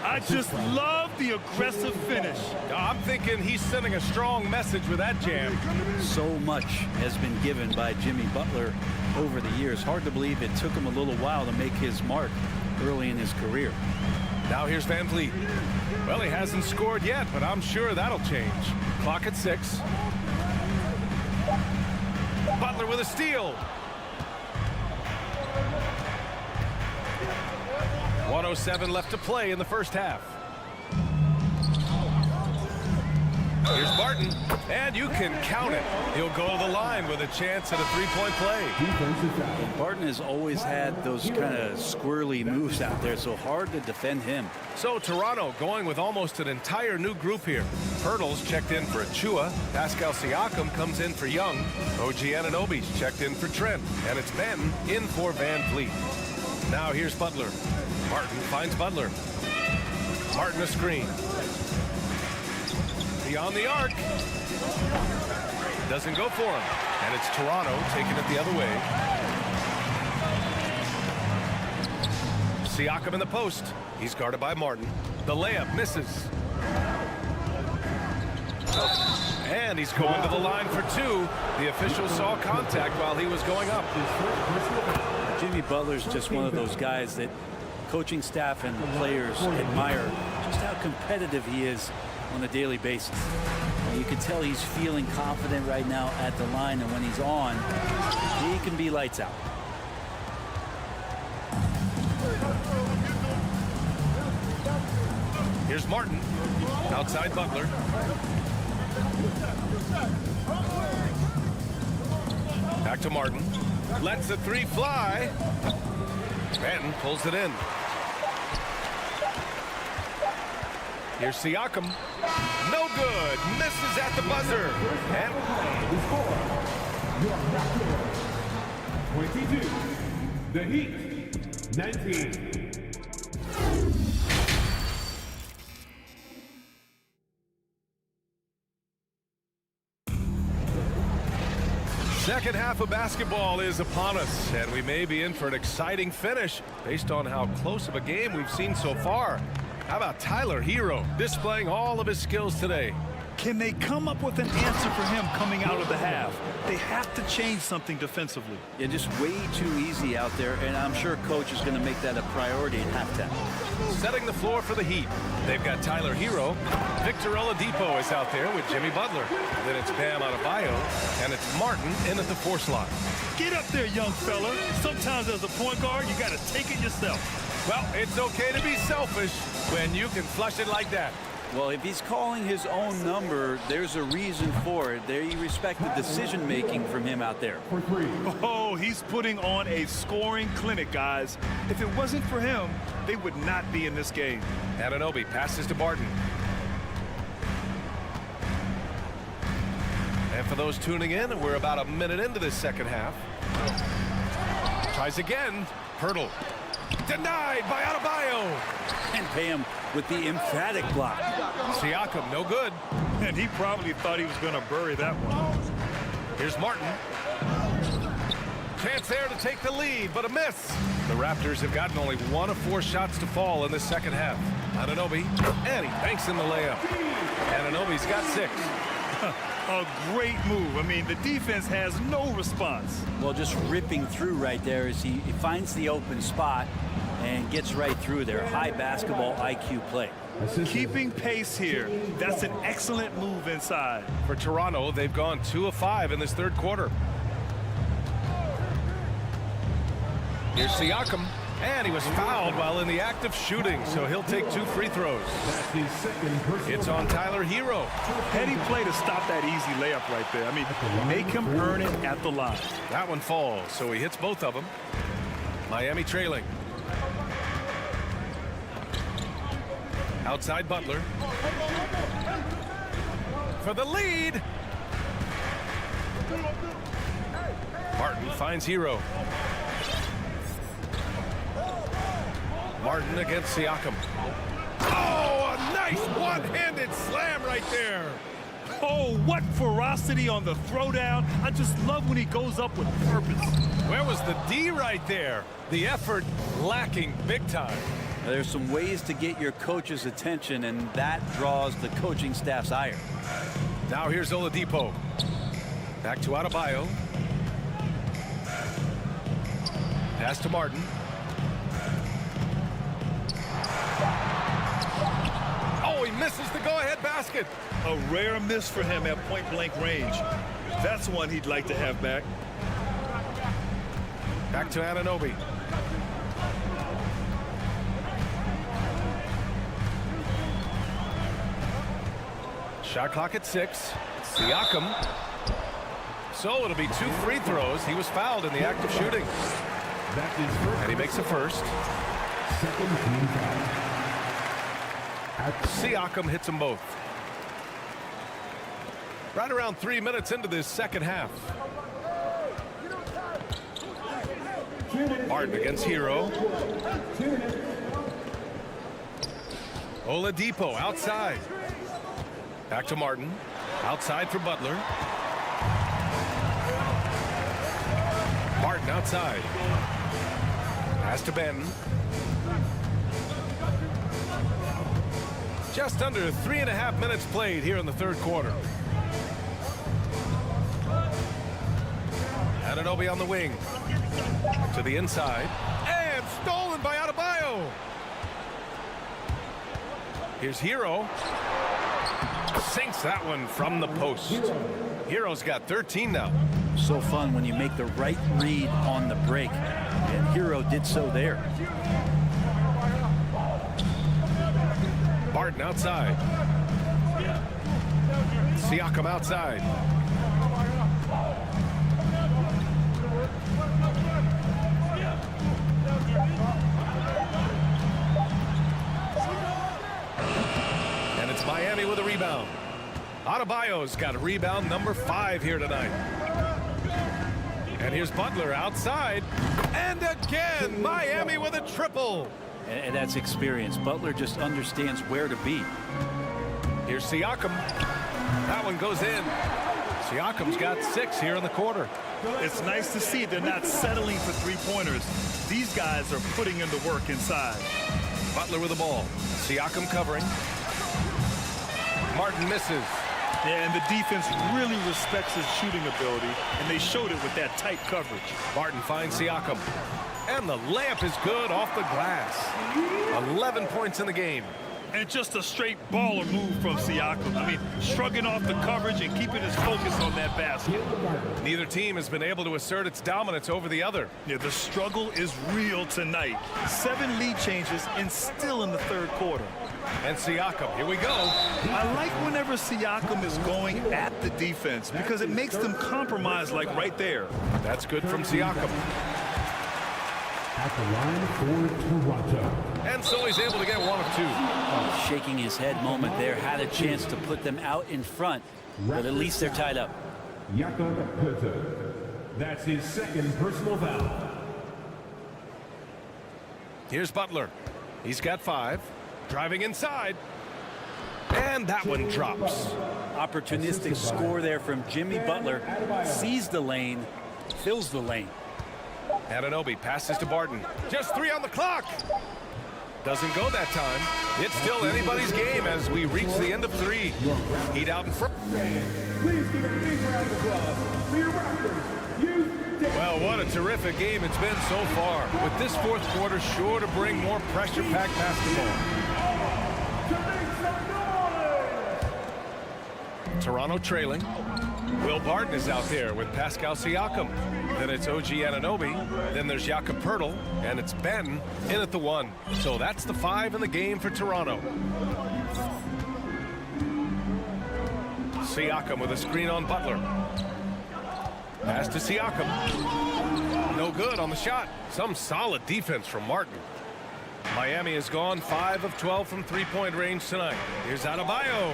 I just love the aggressive finish. I'm thinking he's sending a strong message with that jam. So much has been given by Jimmy Butler over the years. Hard to believe it took him a little while to make his mark early in his career. Now here's Van Vliet. Well, he hasn't scored yet, but I'm sure that'll change. Clock at 6. Butler with a steal. 1:07 left to play in the first half. Here's Barton, and you can count it. He'll go to the line with a chance at a three-point play. Barton has always had those kind of squirrely moves out there, so hard to defend him. So Toronto going with almost an entire new group here. Hurdles checked in for Achua. Pascal Siakam comes in for Young. OG Anunoby's checked in for Trent. And it's Ben in for Van Vliet. Now here's Butler. Martin finds Butler. Martin a screen. Beyond the arc. Doesn't go for him. And it's Toronto taking it the other way. Siakam in the post. He's guarded by Martin. The layup misses. And he's going to the line for two. The official saw contact while he was going up. Jimmy Butler's just one of those guys that coaching staff and players admire just how competitive he is on a daily basis. You can tell he's feeling confident right now at the line, and when he's on, he can be lights out. Here's Martin. Outside Butler. Back to Martin. Lets the three fly. Manton pulls it in. Here's Siakam. No good. Misses at the buzzer. And 22. The Heat. 19. second half of basketball is upon us, and we may be in for an exciting finish based on how close of a game we've seen so far. How about Tyler Hero displaying all of his skills today? Can they come up with an answer for him coming out of the half? They have to change something defensively. Yeah, just way too easy out there, and I'm sure coach is going to make that a priority at halftime. Setting the floor for the Heat. They've got Tyler Hero. Victor Oladipo is out there with Jimmy Butler. Then it's Bam Adebayo, and it's Martin in at the 4 slot. Get up there, young fella. Sometimes as a point guard, you got to take it yourself. Well, it's okay to be selfish when you can flush it like that. Well, if he's calling his own number, there's a reason for it. There you respect the decision-making from him out there. Oh, he's putting on a scoring clinic, guys. If it wasn't for him, they would not be in this game. Anunoby passes to Barton. And for those tuning in, we're about a minute into this second half. Tries again. Hurdle. Denied by Adebayo. And Bam with the emphatic block. Siakam, no good. And he probably thought he was going to bury that one. Here's Martin. Chance there to take the lead, but a miss. The Raptors have gotten only 1 of 4 shots to fall in the second half. Anunoby, and he banks in the layup. Anunoby's got 6. A great move. I mean, the defense has no response. Well, just ripping through right there as he finds the open spot and gets right through there. High basketball IQ play. Keeping pace here. That's an excellent move inside. For Toronto, they've gone 2 of 5 in this third quarter. Here's Siakam, and he was fouled while in the act of shooting, so he'll take 2 free throws. It's on Tyler Hero. Heady play to stop that easy layup right there. I mean, make him earn it at the line. That one falls, so he hits both of them. Miami trailing. Outside Butler. For the lead. Martin finds Hero. Martin against Siakam. Oh, a nice one-handed slam right there. Oh, what ferocity on the throwdown. I just love when he goes up with purpose. Where was the D right there? The effort lacking big time. There's some ways to get your coach's attention, and that draws the coaching staff's ire. Now here's Oladipo. Back to Adebayo. Pass to Martin. Oh, he misses the go-ahead basket. A rare miss for him at point-blank range. That's one he'd like to have back. Back to Anunoby. Shot clock at 6. Siakam. So it'll be 2 free throws. He was fouled in the act of shooting. And he makes a first. Siakam hits them both. Right around 3 minutes into this second half. Martin against Hero. Oladipo outside. Back to Martin. Outside for Butler. Martin outside. Pass to Ben. Just under 3.5 minutes played here in the third quarter. Anunoby on the wing. To the inside. And stolen by Adebayo. Here's Hero. Sinks that one from the post. Hero's got 13 now. So fun when you make the right read on the break. And Hero did so there. Martin outside. Siakam outside. And it's Miami with a rebound. Adebayo's got a rebound number 5 here tonight. And here's Butler outside. And again, Miami with a triple. And that's experience. Butler just understands where to be. Here's Siakam. That one goes in. Siakam's got 6 here in the quarter. It's nice to see they're not settling for three-pointers. These guys are putting in the work inside. Butler with the ball. Siakam covering. Martin misses. Yeah, and the defense really respects his shooting ability, and they showed it with that tight coverage. Martin finds Siakam. And the layup is good off the glass. 11 points in the game. And just a straight baller move from Siakam. I mean, shrugging off the coverage and keeping his focus on that basket. Neither team has been able to assert its dominance over the other. Yeah, the struggle is real tonight. 7 lead changes and still in the third quarter. And Siakam, here we go. I like whenever Siakam is going at the defense because it makes them compromise like right there. That's good from Siakam. At the line for Toronto. And so he's able to get 1 of 2. Oh, shaking his head moment there. Had a chance to put them out in front, but at least they're tied up. Jakob Poeltl. That's his 2nd personal foul. Here's Butler. He's got 5. Driving inside. And that one drops. Opportunistic score there from Jimmy Butler. Sees the lane, fills the lane. Anunoby passes to Barton. Just 3 on the clock. Doesn't go that time. It's still anybody's game as we reach the end of 3. Heat out in front. Please give a big round of applause for your Raptors. Well, what a terrific game it's been so far. With this fourth quarter sure to bring more pressure-packed basketball. Toronto trailing. Will Barton is out there with Pascal Siakam. Then it's OG Anunoby. Then there's Jakob Poeltl. And it's Ben in at the 1. So that's the 5 in the game for Toronto. Siakam with a screen on Butler. Pass to Siakam. No good on the shot. Some solid defense from Martin. Miami has gone 5 of 12 from three-point range tonight. Here's Adebayo.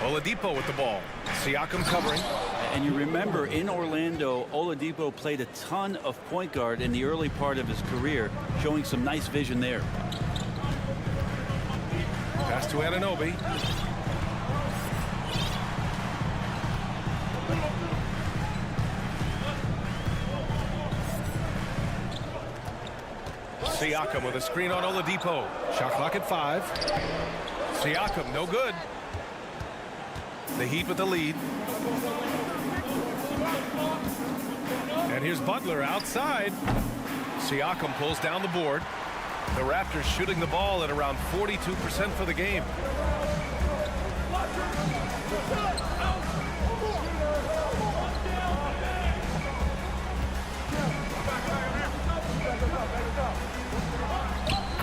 Oladipo with the ball. Siakam covering. And you remember in Orlando, Oladipo played a ton of point guard in the early part of his career, showing some nice vision there. Pass to Anunoby. Siakam with a screen on Oladipo. Shot clock at 5. Siakam, no good. The Heat with the lead. And here's Butler outside. Siakam pulls down the board. The Raptors shooting the ball at around 42% for the game.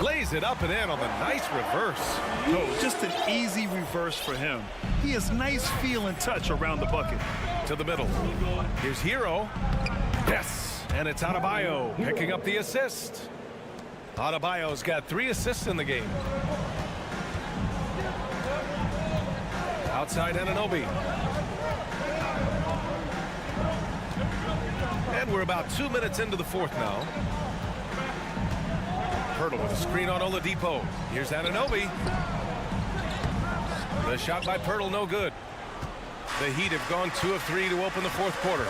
Lays it up and in on the nice reverse. No, just an easy reverse for him. He has nice feel and touch around the bucket. To the middle. Here's Hero. Yes, and it's Adebayo picking up the assist. Adebayo's got 3 assists in the game. Outside Anunoby. And we're about 2 minutes into the fourth now. Pirtle with a screen on Oladipo. Here's Anunoby. The shot by Pirtle, no good. The Heat have gone 2 of 3 to open the fourth quarter.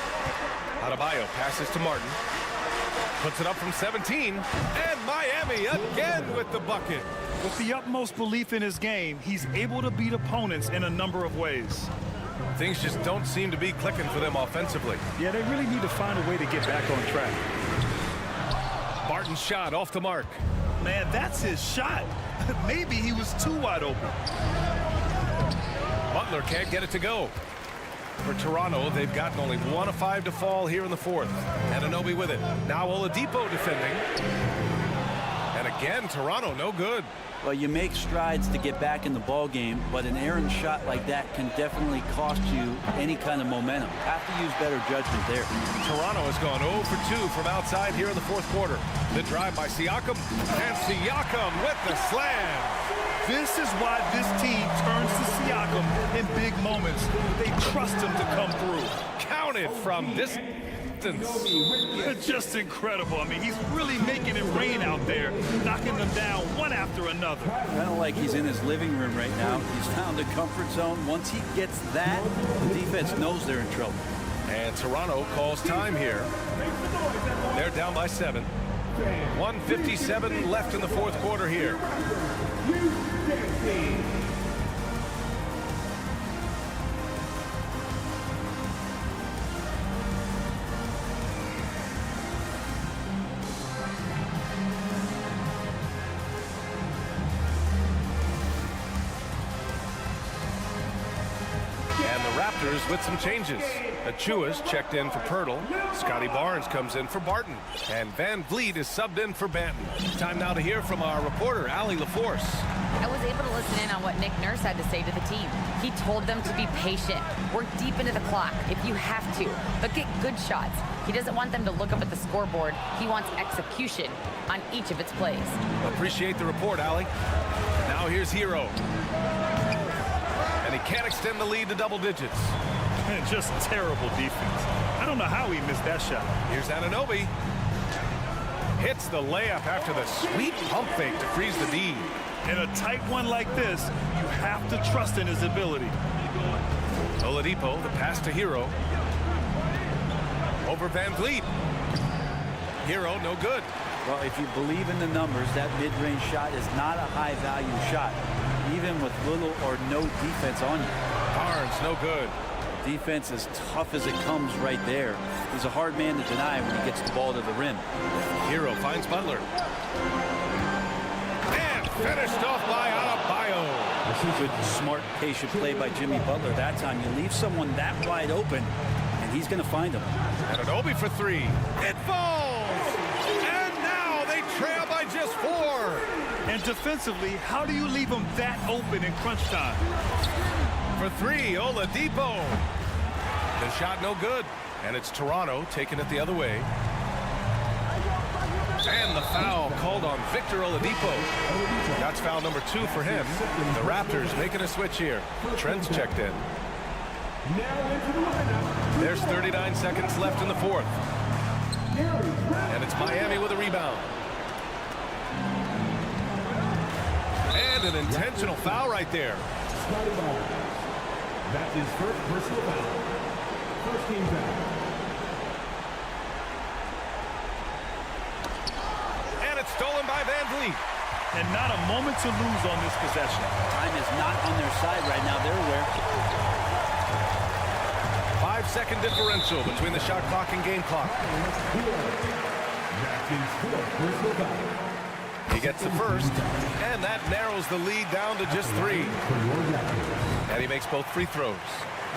Adebayo passes to Martin. Puts it up from 17. And Miami again with the bucket. With the utmost belief in his game, he's able to beat opponents in a number of ways. Things just don't seem to be clicking for them offensively. Yeah, they really need to find a way to get back on track. Barton's shot off the mark. Man, that's his shot. Maybe he was too wide open. Butler can't get it to go. For Toronto, they've gotten only 1 of 5 to fall here in the fourth. Anunoby with it. Now Oladipo defending. And again, Toronto no good. Well, you make strides to get back in the ball game, but an errant shot like that can definitely cost you any kind of momentum. Have to use better judgment there. Toronto has gone 0 for 2 from outside here in the fourth quarter. The drive by Siakam, and Siakam with the slam. This is why this team turns to Siakam in big moments. They trust him to come through. Counted from distance. Just incredible. I mean, he's really making it rain out there, knocking them down one after another. Kind of like he's in his living room right now. He's found a comfort zone. Once he gets that, the defense knows they're in trouble. And Toronto calls time here. They're down by 7. 1:57 left in the fourth quarter here. And the Raptors with some changes. Achua's checked in for Pirtle. Scotty Barnes comes in for Barton. And Van Vliet is subbed in for Banton. Time now to hear from our reporter, Allie LaForce. I was able to listen in on what Nick Nurse had to say to the team. He told them to be patient, work deep into the clock if you have to, but get good shots. He doesn't want them to look up at the scoreboard. He wants execution on each of its plays. Appreciate the report, Allie. Now here's Hero. And he can't extend the lead to double digits. Just terrible defense. I don't know how he missed that shot. Here's Anunoby. Hits the layup after the sweet pump fake to freeze the D. In a tight one like this, you have to trust in his ability. Oladipo, the pass to Hero. Over Van Vliet. Hero, no good. Well, if you believe in the numbers, that mid-range shot is not a high-value shot, even with little or no defense on you. Barnes, no good. Defense as tough as it comes right there. He's a hard man to deny when he gets the ball to the rim. Hero finds Butler. And finished off by Adebayo. Good, smart, patient play by Jimmy Butler. That time you leave someone that wide open, and he's going to find him. Anunoby for 3. It falls! And now they trail by just 4. And defensively, how do you leave them that open in crunch time? For 3, Oladipo. The shot no good. And it's Toronto taking it the other way. And the foul called on Victor Oladipo. That's foul number 2 for him. The Raptors making a switch here. Trent's checked in. There's 39 seconds left in the fourth. And it's Miami with a rebound. And an intentional foul right there. That's his first personal foul. First team foul. And it's stolen by Van Vliet. And not a moment to lose on this possession. Time is not on their side right now. They're aware. 5-second differential between the shot clock and game clock. That's his fourth personal foul. He gets the first, and that narrows the lead down to just 3. And he makes both free throws.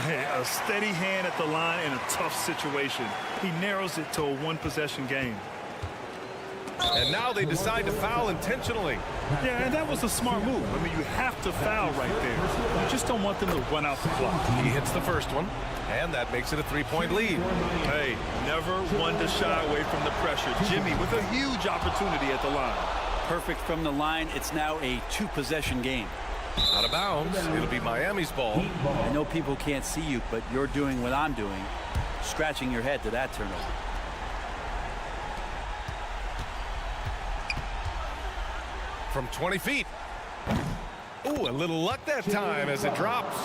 Hey, a steady hand at the line in a tough situation. He narrows it to a one-possession game. And now they decide to foul intentionally. Yeah, and that was a smart move. I mean, you have to foul right there. You just don't want them to run out the clock. He hits the first one, and that makes it a 3-point lead. Hey, never one to shy away from the pressure. Jimmy with a huge opportunity at the line. Perfect from the line. It's now a 2-possession game. Out of bounds. It'll be Miami's ball. I know people can't see you, but you're doing what I'm doing, scratching your head to that turnover. From 20 feet. Ooh, a little luck that time as it drops.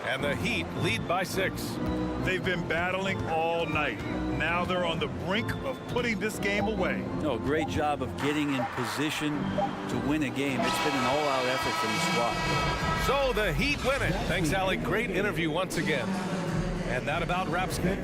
And the Heat lead by 6. They've been battling all night. Now they're on the brink of putting this game away. No, great job of getting in position to win a game. It's been an all-out effort from the squad. So the Heat win it. Thanks, Alec. Great interview once again. And that about wraps it.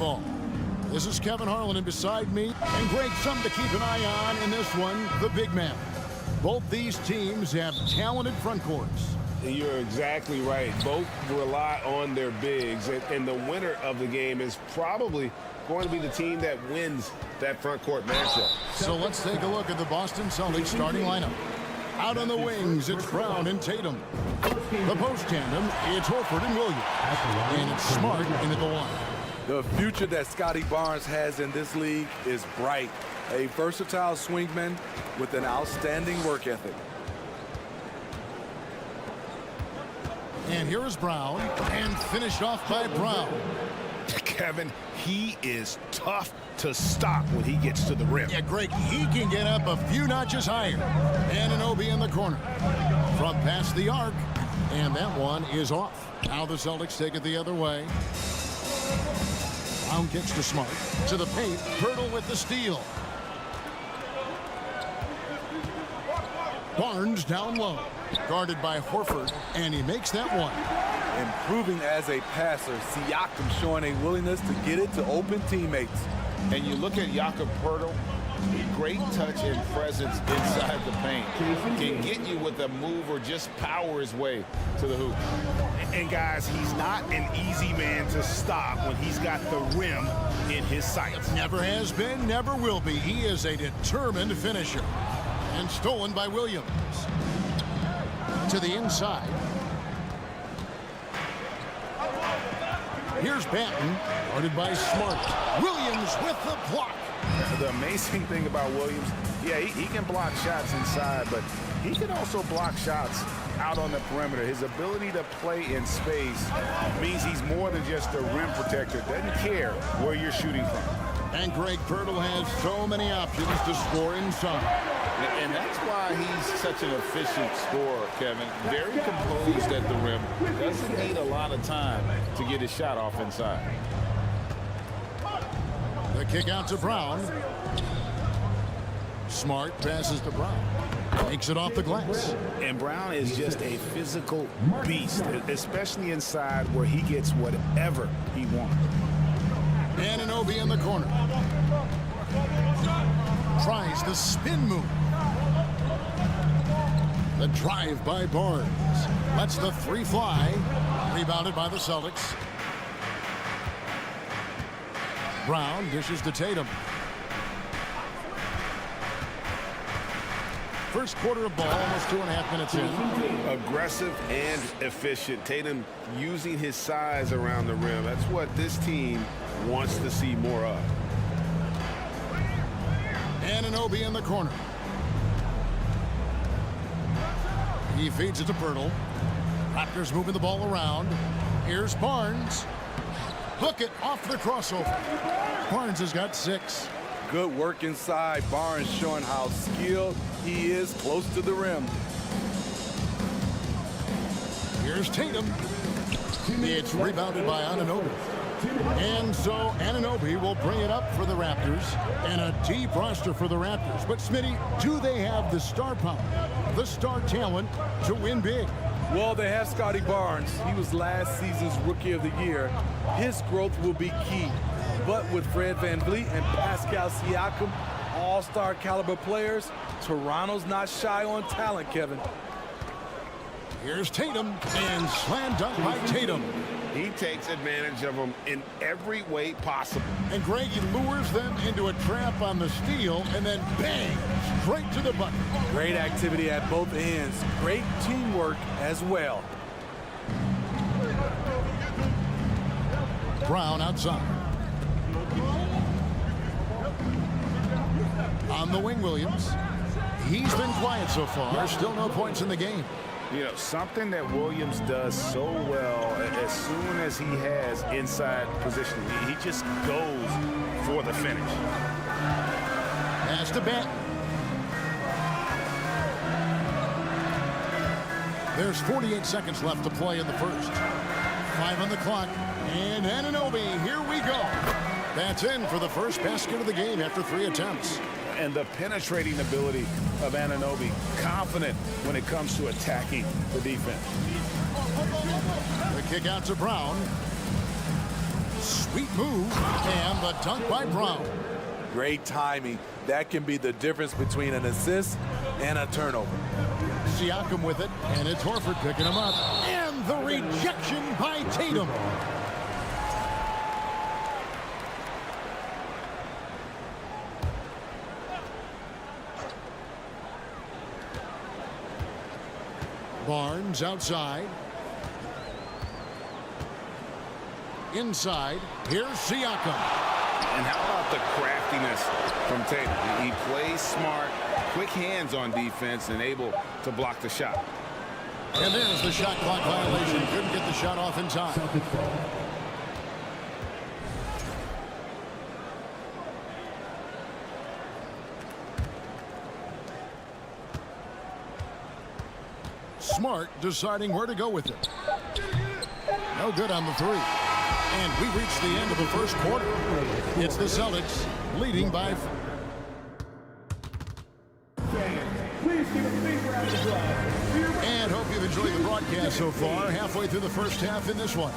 ball. This is Kevin Harlan, and beside me, and Greg, something to keep an eye on in this one, the big man. Both these teams have talented front courts. You're exactly right. Both rely on their bigs, and the winner of the game is probably going to be the team that wins that front court matchup. So let's take a look at the Boston Celtics starting lineup. Out on the wings, it's Brown and Tatum. The post tandem, it's Horford and Williams. And it's Smart into the line. The future that Scotty Barnes has in this league is bright. A versatile swingman with an outstanding work ethic. And here is Brown, and finished off by Brown. Kevin, he is tough to stop when he gets to the rim. Yeah, Greg, he can get up a few notches higher. Anunoby in the corner. From past the arc, and that one is off. Now the Celtics take it the other way. Brown kicks to Smart. To the paint, Pirtle with the steal. Barnes down low. Guarded by Horford, and he makes that one. Improving as a passer, Siakam showing a willingness to get it to open teammates. And you look at Jakob Poeltl, great touch and presence inside the paint. Can get you with a move or just power his way to the hoop. And guys, he's not an easy man to stop when he's got the rim in his sights. Never has been, never will be. He is a determined finisher. And stolen by Williams. To the inside. Here's Banton, guarded by Smart. Williams with the block. The amazing thing about Williams, yeah, he can block shots inside, but he can also block shots out on the perimeter. His ability to play in space means he's more than just a rim protector. Doesn't care where you're shooting from. And Greg Pirtle has so many options to score inside. And that's why he's such an efficient scorer, Kevin. Very composed at the rim. Doesn't need a lot of time to get his shot off inside. The kick out to Brown. Smart passes to Brown. Takes it off the glass. And Brown is just a physical beast, especially inside where he gets whatever he wants. Anunoby in the corner. Tries the spin move. The drive by Barnes. Lets the three fly. Rebounded by the Celtics. Brown dishes to Tatum. First quarter of ball, almost 2.5 minutes in. Aggressive and efficient. Tatum using his size around the rim. That's what this team wants to see more of. Anunoby in the corner. He feeds it to Pirtle. Raptors moving the ball around. Here's Barnes. Hook it off the crossover. Barnes has got 6. Good work inside. Barnes showing how skilled he is close to the rim. Here's Tatum. It's rebounded by Anunoby. And so Anunoby will bring it up for the Raptors, and a deep roster for the Raptors. But Smitty, do they have the star power, the star talent to win big? Well, they have Scotty Barnes. He was last season's Rookie of the Year. His growth will be key. But with Fred VanVleet and Pascal Siakam, all-star caliber players, Toronto's not shy on talent, Kevin. Here's Tatum, and slam dunk by Tatum. He takes advantage of them in every way possible. And Greg, he lures them into a trap on the steal, and then bang, straight to the bucket. Great activity at both ends. Great teamwork as well. Brown outside. On the wing, Williams. He's been quiet so far. Still no points in the game. You know, something that Williams does so well, as soon as he has inside positioning, he just goes for the finish. Pass to Banton. There's 48 seconds left to play in the first. 5 on the clock. And Anunoby, here we go. That's in for the first basket of the game after 3 attempts. And the penetrating ability of Anunoby, confident when it comes to attacking the defense. The kick out to Brown. Sweet move, and the dunk by Brown. Great timing. That can be the difference between an assist and a turnover. Siakam with it, and it's Horford picking him up. And the rejection by Tatum. Barnes outside. Inside, here's Siakam. And how about the craftiness from Tatum? He plays smart, quick hands on defense, and able to block the shot. And there's the shot clock violation. Couldn't get the shot off in time. Smart deciding where to go with it. No good on the three. And we reach the end of the first quarter. It's the Celtics leading by... And hope you've enjoyed the broadcast so far. Halfway through the first half in this one.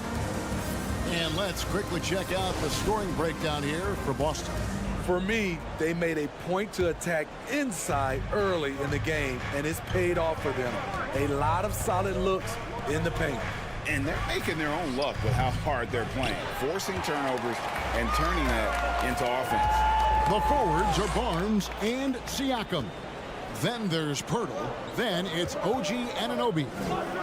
And let's quickly check out the scoring breakdown here for Boston. For me, they made a point to attack inside early in the game, and it's paid off for them. A lot of solid looks in the paint. And they're making their own luck with how hard they're playing, forcing turnovers and turning that into offense. The forwards are Barnes and Siakam. Then there's Pirtle. Then it's OG Anunoby.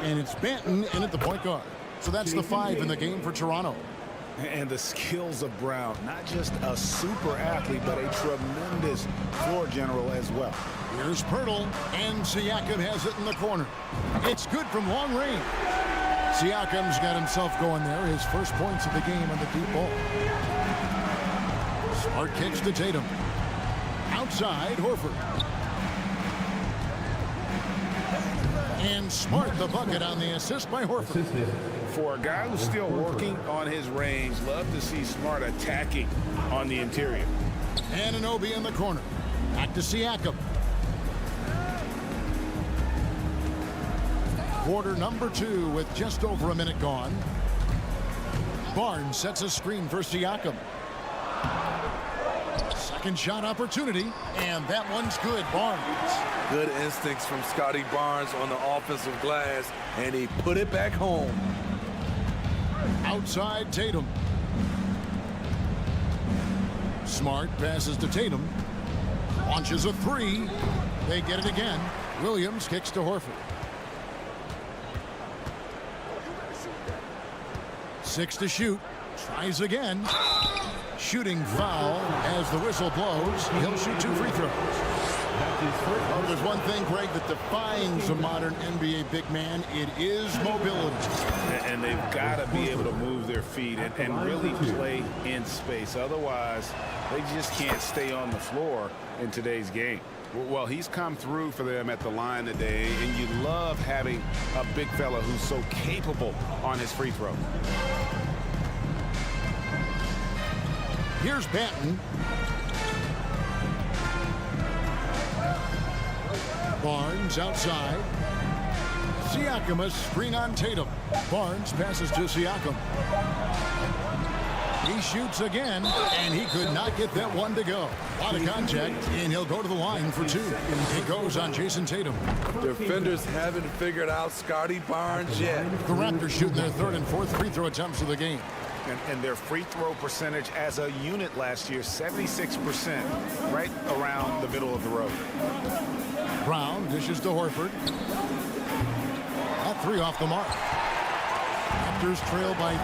And it's Banton in at the point guard. So that's the 5 in the game for Toronto. And the skills of Brown, not just a super athlete, but a tremendous floor general as well. Here's Pirtle, and Siakam has it in the corner. It's good from long range. Siakam's got himself going there. His first points of the game on the deep ball. Smart kicks to Tatum. Outside, Horford. And Smart the bucket on the assist by Horford. For a guy who's still working on his range, love to see Smart attacking on the interior. Anunoby in the corner. Back to Siakam. Quarter number 2 with just over a minute gone. Barnes sets a screen for Siakam. Second shot opportunity, and that one's good. Barnes. Good instincts from Scotty Barnes on the offensive glass, and he put it back home. Outside Tatum. Smart passes to Tatum. Launches a 3. They get it again. Williams kicks to Horford. 6 to shoot. Tries again. Shooting foul as the whistle blows. He'll shoot 2 free throws. Well, there's one thing, Greg, that defines a modern NBA big man. It is mobility. And they've got to be able to move their feet and really play in space. Otherwise, they just can't stay on the floor in today's game. Well, he's come through for them at the line today, and you love having a big fella who's so capable on his free throw. Here's Banton. Barnes outside. Siakam a screen on Tatum. Barnes passes to Siakam. He shoots again, and he could not get that one to go. A lot of contact, and he'll go to the line for 2. It goes on Jason Tatum. Defenders haven't figured out Scotty Barnes yet. The Raptors shooting their 3rd and 4th free throw attempts of the game. And their free throw percentage as a unit last year, 76%, right around the middle of the road. Brown dishes to Horford. That 3 off the mark. Raptors trail by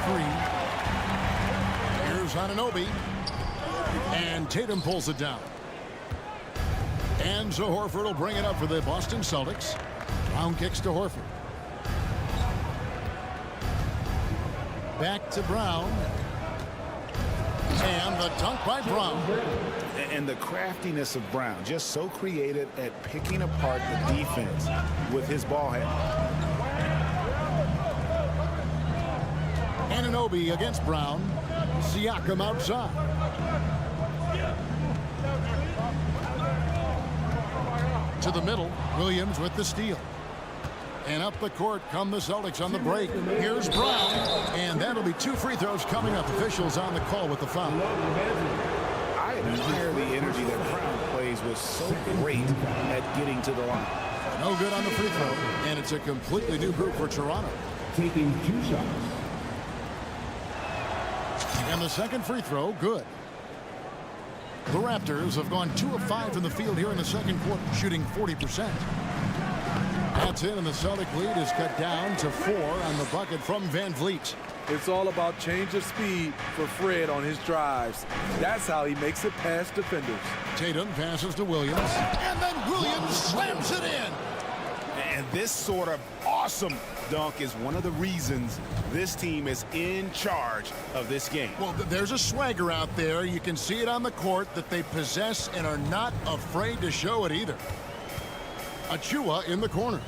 3. Here's Anunoby. And Tatum pulls it down. And so Horford will bring it up for the Boston Celtics. Brown kicks to Horford. Back to Brown. And the dunk by Brown. And the craftiness of Brown, just so creative at picking apart the defense with his ball handle. Anunoby against Brown. Siakam outside. To the middle. Williams with the steal. And up the court come the Celtics on the break. Here's Brown. And that'll be 2 free throws coming up. Officials on the call with the foul. I admire the energy that Brown plays with, so great at getting to the line. No good on the free throw. And it's a completely new group for Toronto. Taking 2 shots. And the second free throw, good. The Raptors have gone 2 of 5 from the field here in the second quarter, shooting 40%. That's it, and the Celtic lead is cut down to 4 on the bucket from Van Vliet. It's all about change of speed for Fred on his drives. That's how he makes it past defenders. Tatum passes to Williams, and then Williams slams it in. And this sort of awesome dunk is one of the reasons this team is in charge of this game. Well, there's a swagger out there. You can see it on the court that they possess and are not afraid to show it either. Achua in the corner.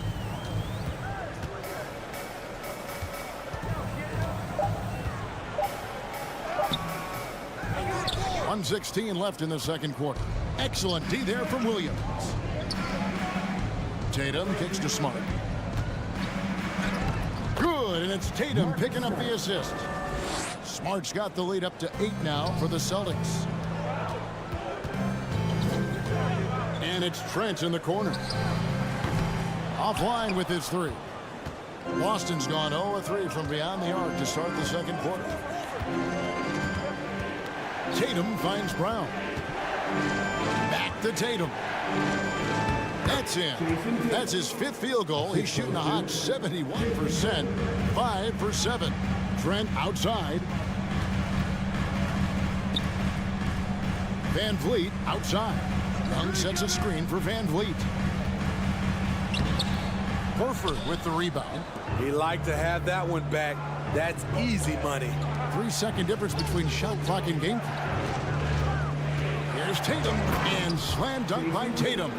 .116 left in the second quarter. Excellent D there from Williams. Tatum kicks to Smart. Good, and it's Tatum picking up the assist. Smart's got the lead up to 8 now for the Celtics. And it's Trent in the corner. Offline with his 3. Boston's gone 0-3 from beyond the arc to start the second quarter. Tatum finds Brown. Back to Tatum. That's in. That's his 5th field goal. He's shooting a hot 71%. 5 for 7. Trent outside. Van Vliet outside. Young sets a screen for Van Vliet. Horford with the rebound. He liked to have that one back. That's easy money. 3-second difference between shot clock and game clock. Here's Tatum, and slam dunk by Tatum.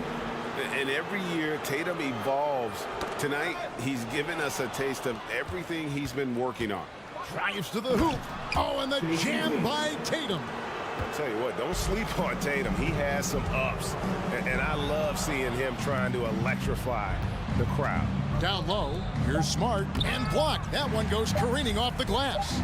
And every year, Tatum evolves. Tonight, he's given us a taste of everything he's been working on. Drives to the hoop. Oh, and the jam by Tatum. I'll tell you what, don't sleep on Tatum. He has some ups. And I love seeing him trying to electrify the crowd. Down low, here's Smart, and blocked. That one goes careening off the glass.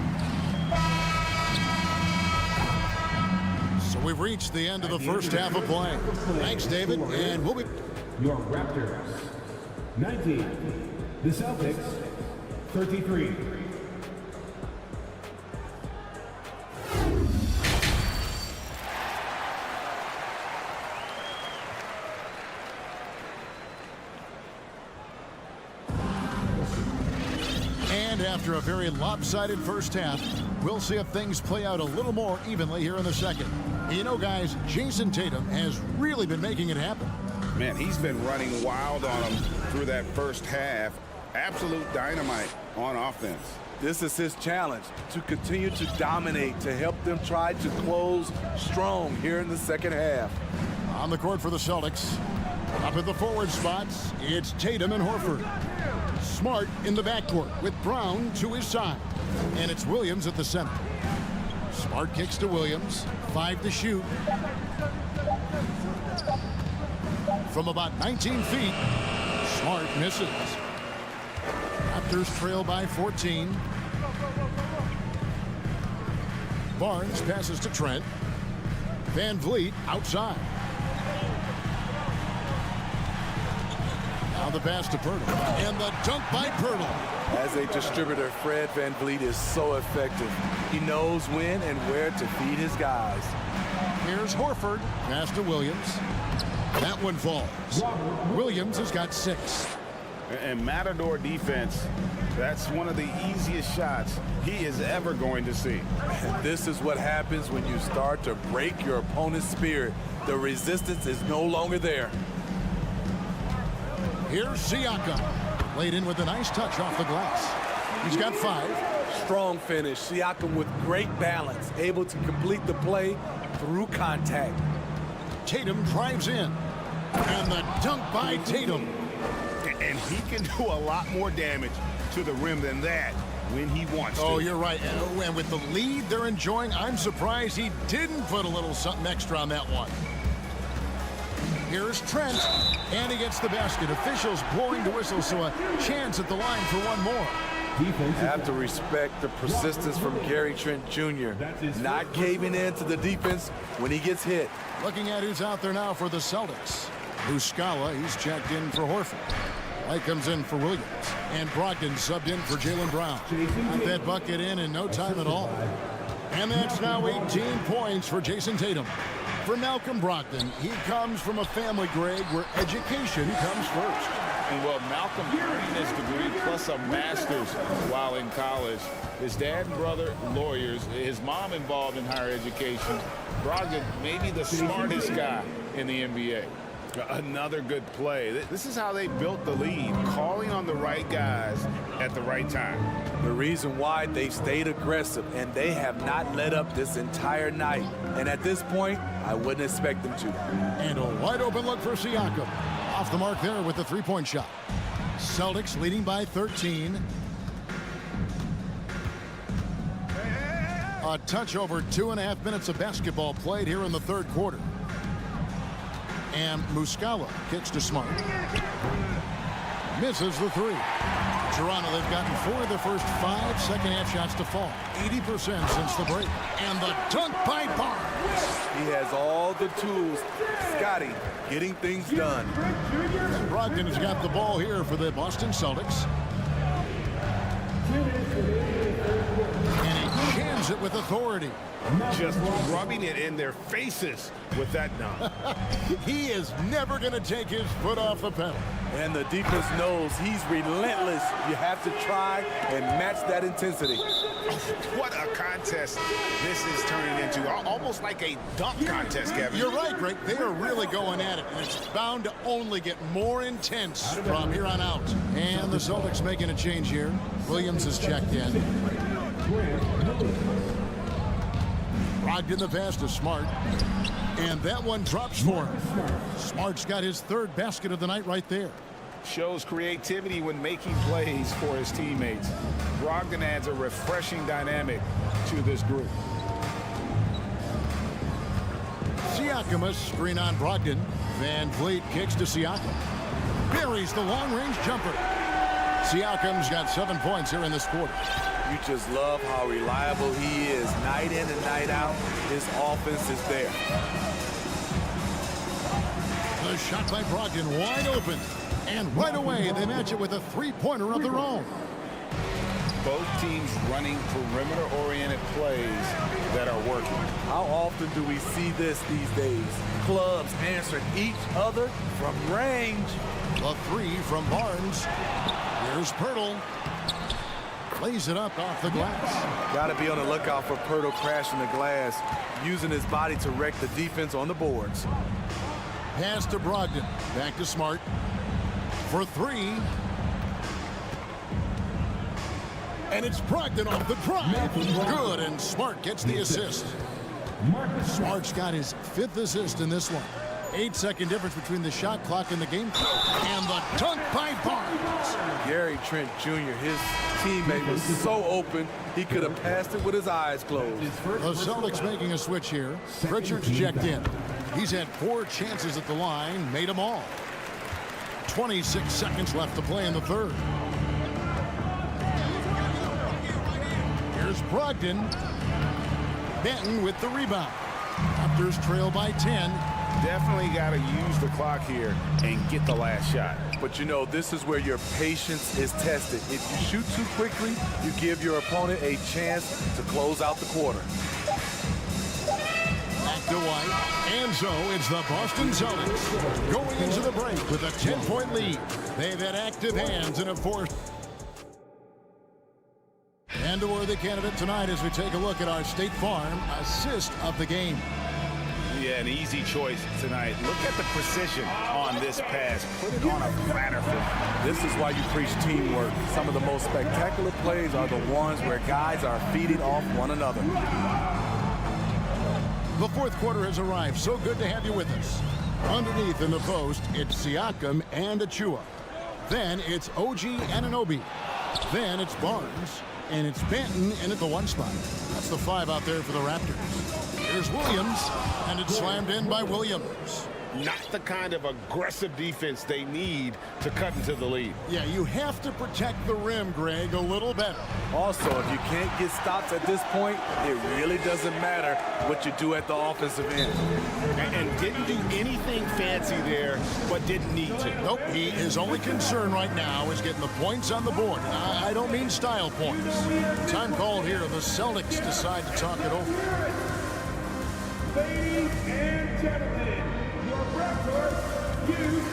So we've reached the end of the first half of play. Thanks, David, and we'll be... Your Raptors, 19. The Celtics, 33. And after a very lopsided first half, we'll see if things play out a little more evenly here in the second. You know, guys, Jason Tatum has really been making it happen. Man, he's been running wild on him through that first half. Absolute dynamite on offense. This is his challenge, to continue to dominate, to help them try to close strong here in the second half. On the court for the Celtics, up at the forward spots, it's Tatum and Horford. Smart in the backcourt with Brown to his side. And it's Williams at the center. Smart kicks to Williams. 5 to shoot. From about 19 feet, Smart misses. Raptors trail by 14. Barnes passes to Trent. Van Vliet outside. Now the pass to Pirtle. And the dunk by Pirtle. As a distributor, Fred Van Vliet is so effective. He knows when and where to feed his guys. Here's Horford. Pass to Williams. That one falls. Williams has got 6. And Matador defense, that's one of the easiest shots he is ever going to see. This is what happens when you start to break your opponent's spirit. The resistance is no longer there. Here's Siakam. Laid in with a nice touch off the glass. He's got 5. Strong finish. Siakam with great balance, able to complete the play through contact. Tatum drives in. And the dunk by Tatum. And he can do a lot more damage to the rim than that when he wants to. Oh, you're right. And with the lead they're enjoying, I'm surprised he didn't put a little something extra on that one. Here's Trent, and he gets the basket. Officials blowing the whistle, so a chance at the line for one more. Have to respect the persistence from Gary Trent Jr. Not caving in to the defense when he gets hit. Looking at who's out there now for the Celtics. Muscala, he's checked in for Horford. White comes in for Williams. And Brogdon subbed in for Jaylen Brown. Got that bucket in no time at all. And that's now 18 points for Jason Tatum. For Malcolm Brogdon, he comes from a family, Greg, where education comes first. And well, Malcolm earning his degree plus a master's while in college. His dad and brother, lawyers. His mom involved in higher education. Brogdon, maybe the smartest guy in the NBA. Another good play. This is how they built the lead, calling on the right guys at the right time. The reason why they stayed aggressive, and they have not let up this entire night. And at this point, I wouldn't expect them to. And a wide open look for Siakam. Off the mark there with the three-point shot. Celtics leading by 13. A touch over 2.5 minutes of basketball played here in the third quarter. And Muscala kicks to Smart. Misses the three. Toronto, they've gotten 4 of the first 5 second-half shots to fall. 80% since the break. And the dunk by Barnes. He has all the tools. Scotty getting things done. And Brogdon has got the ball here for the Boston Celtics. And he jams it with authority. Just rubbing it in their faces with that dunk. He is never going to take his foot off the pedal. And the defense knows he's relentless. You have to try and match that intensity. What a contest this is turning into. Almost like a dunk contest, Kevin. You're right, Greg. They are really going at it, and it's bound to only get more intense from here on out. And the Celtics making a change here. Williams is checked in. Brogdon the pass to Smart. And that one drops for him. Smart's got his 3rd basket of the night right there. Shows creativity when making plays for his teammates. Brogdon adds a refreshing dynamic to this group. Siakam, a screen on Brogdon. Van Vliet kicks to Siakam. Buries the long-range jumper. Siakam's got 7 points here in this quarter. You just love how reliable he is. Night in and night out, his offense is there. The shot by Brogdon wide open. And right away, they match it with a three-pointer of their own. Both teams running perimeter-oriented plays that are working. How often do we see this these days? Clubs answering each other from range. A 3 from Barnes. Here's Pirtle. Plays it up off the glass. Got to be on the lookout for Pirtle crashing the glass, using his body to wreck the defense on the boards. Pass to Brogdon. Back to Smart. For 3. And it's Brogdon off the drive. Good, and Smart gets the assist. Smart's got his 5th assist in this one. 8-second difference between the shot clock and the game clock. And the dunk by Barnes. Gary Trent Jr., his teammate, was so open, he could have passed it with his eyes closed. The Celtics making a switch here. Pritchard's checked in. He's had 4 chances at the line, made them all. 26 seconds left to play in the third. Here's Brogdon. Benton with the rebound. Raptors trail by 10. Definitely got to use the clock here and get the last shot. But you know, this is where your patience is tested. If you shoot too quickly, you give your opponent a chance to close out the quarter. Back to White. And so it's the Boston Celtics going into the break with a 10-point lead. They've had active hands and have forced. And a worthy candidate tonight as we take a look at our State Farm assist of the game. Yeah, an easy choice tonight. Look at the precision on this pass. Put it on a platter for him. This is why you preach teamwork. Some of the most spectacular plays are the ones where guys are feeding off one another. The fourth quarter has arrived. So good to have you with us. Underneath in the post, it's Siakam and Achua. Then it's OG Anunoby. Then it's Barnes. And it's Benton in at the 1 spot. That's the 5 out there for the Raptors. Here's Williams, and it's slammed in by Williams. not the kind of aggressive defense they need to cut into the lead. Yeah, you have to protect the rim, Greg, a little better. Also, if you can't get stops at this point, it really doesn't matter what you do at the offensive end. And didn't do anything fancy there, but didn't need to. Nope, his only concern right now is getting the points on the board. I don't mean style points. Time called here. The Celtics decide to talk it over. Ladies and gentlemen, your Raptors, U.S.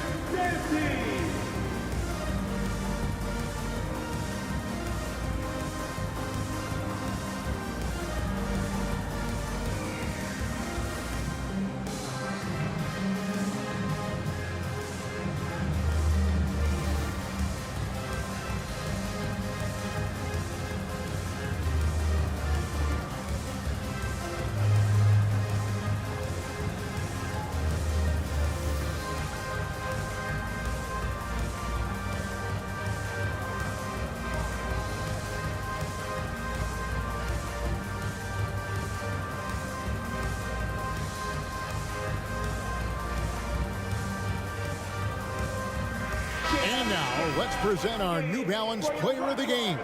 And now, let's present our New Balance Player of the Game,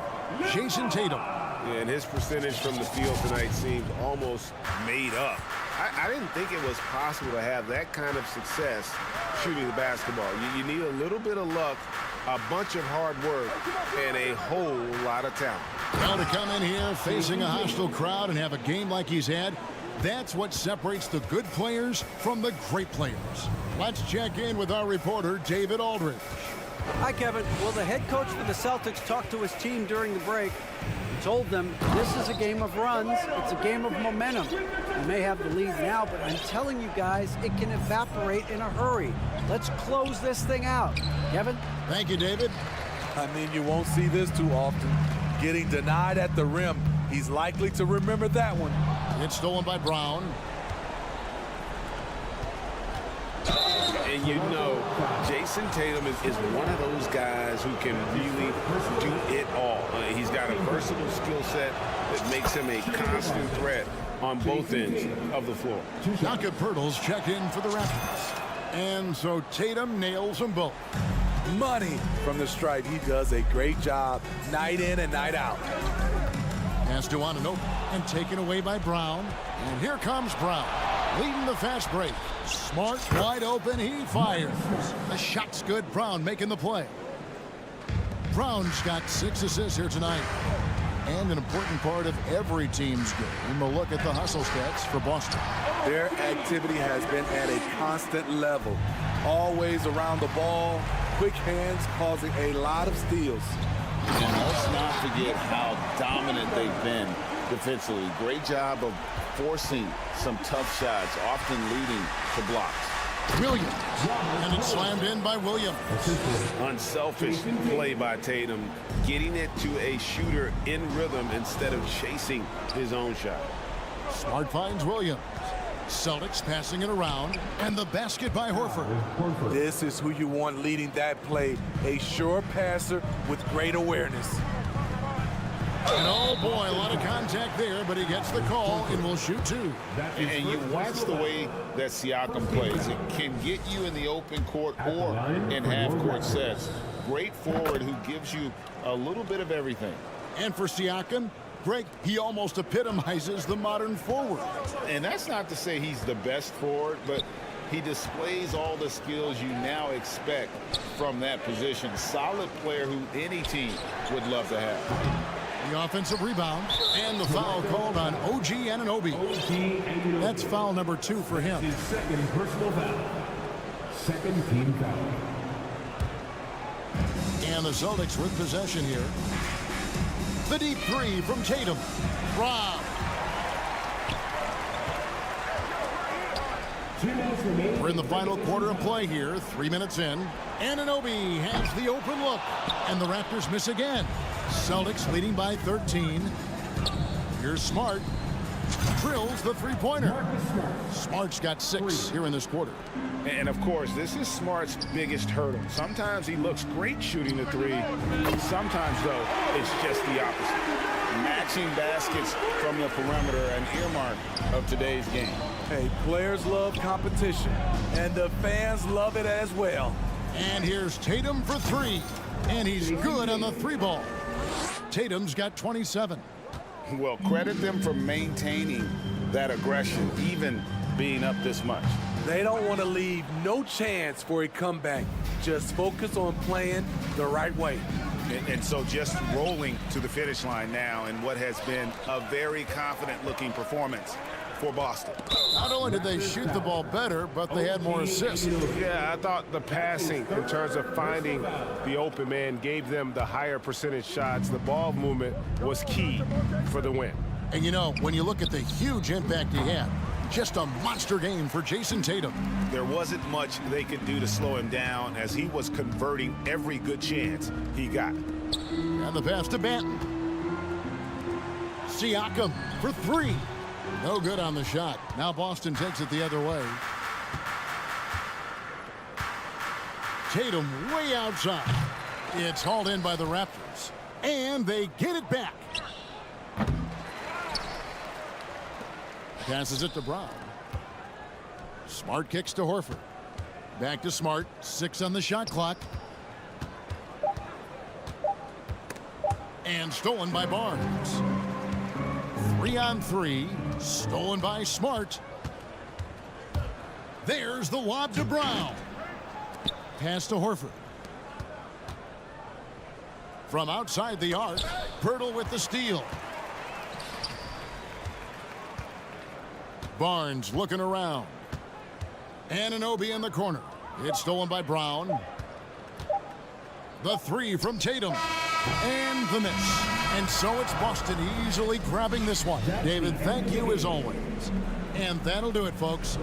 Jason Tatum. And his percentage from the field tonight seemed almost made up. I didn't think it was possible to have that kind of success shooting the basketball. You need a little bit of luck, a bunch of hard work, and a whole lot of talent. Well, to come in here facing a hostile crowd and have a game like he's had, that's what separates the good players from the great players. Let's check in with our reporter, David Aldridge. Hi, Kevin. Well, the head coach for the Celtics talked to his team during the break. He told them this is a game of runs. It's a game of momentum. We may have the lead now, but I'm telling you guys, it can evaporate in a hurry. Let's close this thing out. Kevin? Thank you, David. I mean, you won't see this too often. Getting denied at the rim. He's likely to remember that one. It's stolen by Brown. And you know, Jason Tatum is one of those guys who can really do it all. He's got a versatile skill set that makes him a constant threat on both ends of the floor. Jakob Poeltl's check in for the Raptors. And so Tatum nails them both. Money from the stripe. He does a great job night in and night out. Pass to Ananobi and taken away by Brown. And here comes Brown, leading the fast break. Smart, wide open, he fires. The shot's good. Brown making the play. Brown's got 6 assists here tonight. And an important part of every team's game. We'll look at the hustle stats for Boston. Their activity has been at a constant level. Always around the ball, quick hands causing a lot of steals. And let's not forget how dominant they've been defensively. Great job of forcing some tough shots, often leading to blocks. Williams, and it's slammed in by Williams. Unselfish play by Tatum, getting it to a shooter in rhythm instead of chasing his own shot. Smart finds Williams. Celtics passing it around, and the basket by Horford. This is who you want leading that play. A sure passer with great awareness. And oh boy, a lot of contact there, but he gets the call and will shoot 2. And you watch the way that Siakam plays. It can get you in the open court or in half-court sets. Great forward who gives you a little bit of everything. And for Siakam, Greg, he almost epitomizes the modern forward. And that's not to say he's the best forward, but he displays all the skills you now expect from that position. Solid player who any team would love to have. The offensive rebound and the foul called on OG Anunoby. That's foul number 2 for him. His second personal foul. Second team foul. And the Celtics with possession here. The deep 3 from Tatum. Rob. We're in the final quarter of play here. 3 minutes in. Anunoby has the open look. And the Raptors miss again. Celtics leading by 13. Here's Smart. drills the three-pointer. Smart's got 6 here in this quarter. And of course, this is Smart's biggest hurdle. Sometimes he looks great shooting the three. Sometimes, though, it's just the opposite. Matching baskets from the perimeter, an earmark of today's game. Hey, players love competition, and the fans love it as well. And here's Tatum for 3. And he's good on the 3-ball. Tatum's got 27. Well, credit them for maintaining that aggression, even being up this much. They don't want to leave no chance for a comeback. Just focus on playing the right way. And so just rolling to the finish line now in what has been a very confident-looking performance for Boston. Not only did they shoot the ball better, but they had more assists. Yeah, I thought the passing in terms of finding the open man gave them the higher percentage shots. The ball movement was key for the win. And you know, when you look at the huge impact he had, just a monster game for Jason Tatum. There wasn't much they could do to slow him down as he was converting every good chance he got. And the pass to Banton. Siakam for 3. No good on the shot. Now Boston takes it the other way. Tatum way outside. It's hauled in by the Raptors. And they get it back. Passes it to Brown. Smart kicks to Horford. Back to Smart. 6 on the shot clock. And stolen by Barnes. 3-on-3. Stolen by Smart. There's the lob to Brown. Pass to Horford. From outside the arc, Pirtle with the steal. Barnes looking around. Anunoby in the corner. It's stolen by Brown. The 3 from Tatum. And the miss. And so it's Boston easily grabbing this one. David, thank you as always. And that'll do it, folks.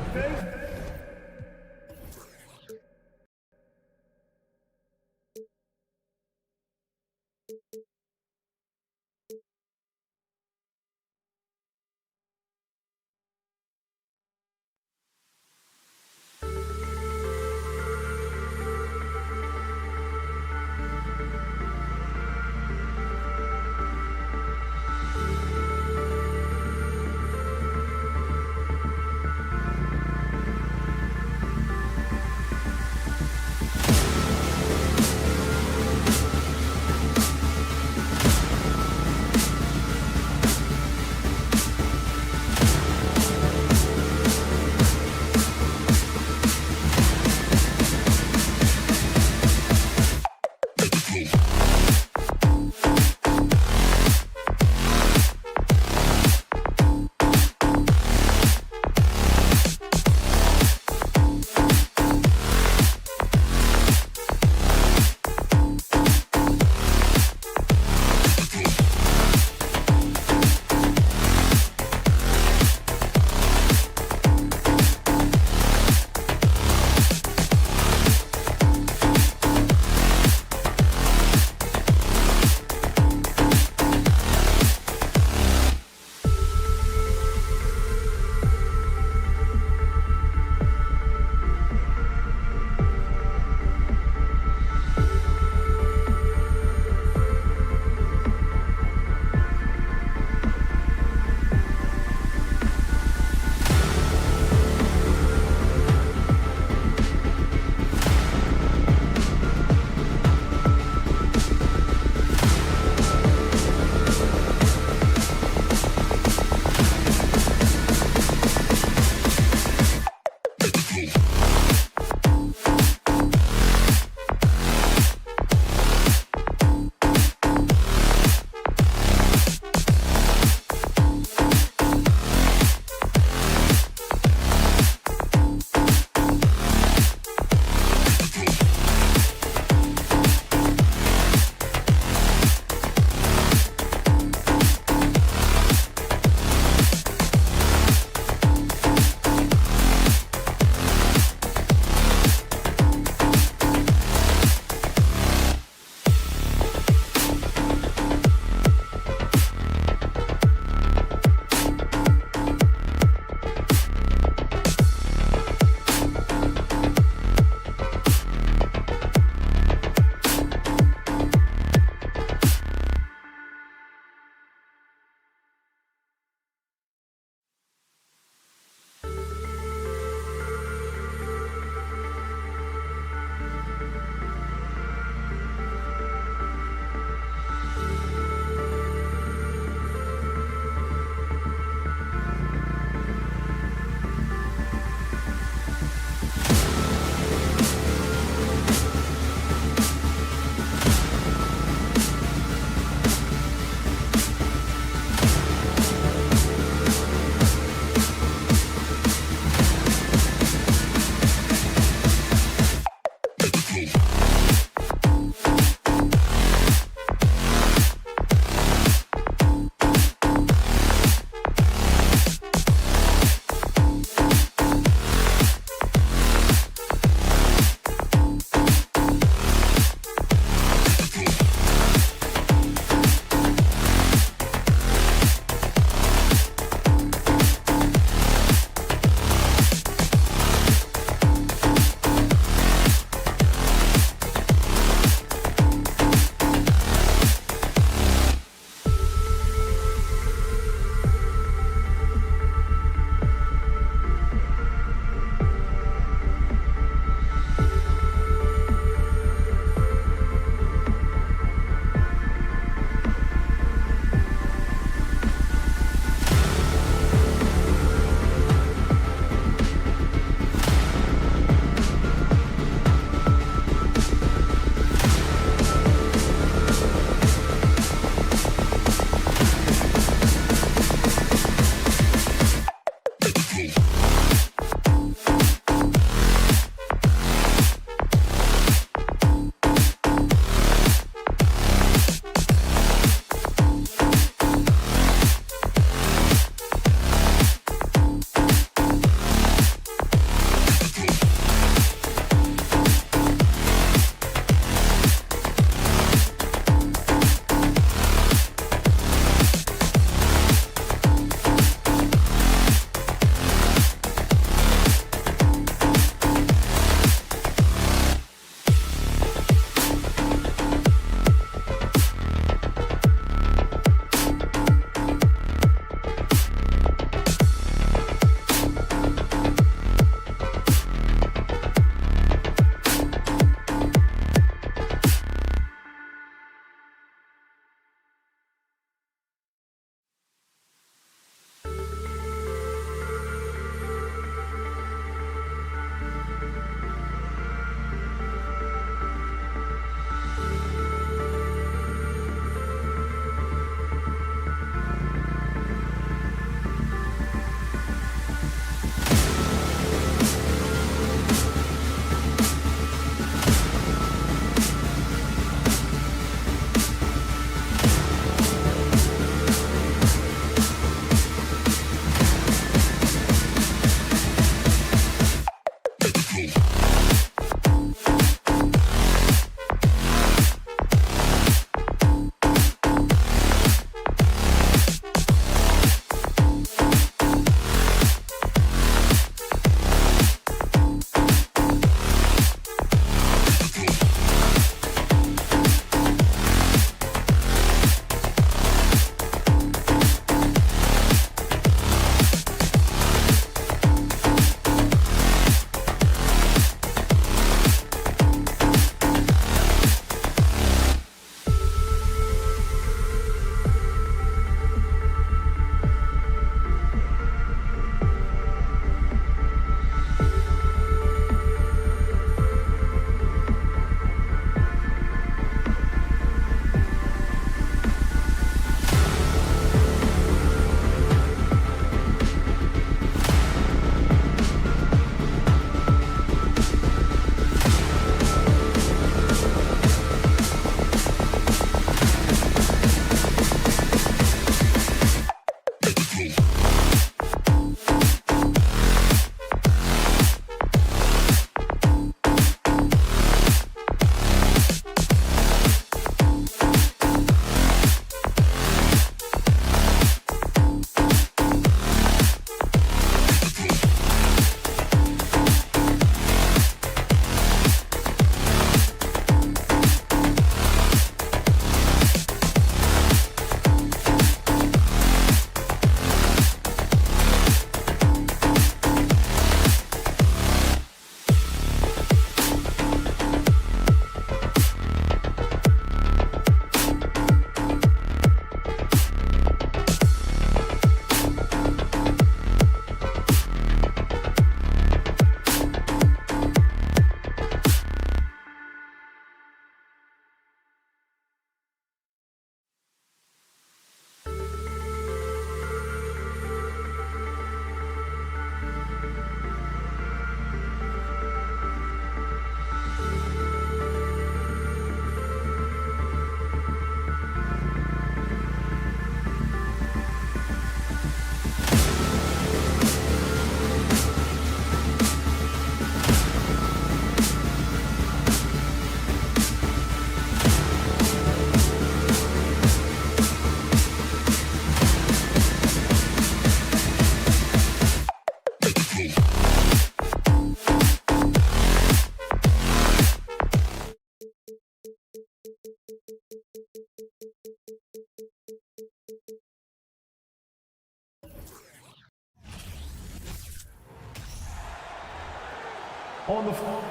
On the floor.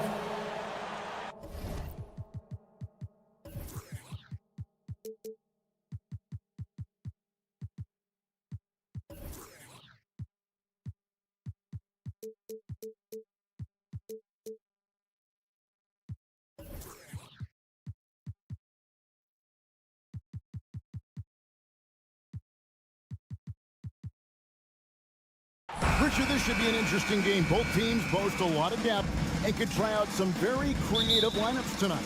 Richard, this should be an interesting game. Both teams boast a lot of depth and could try out some very creative lineups tonight.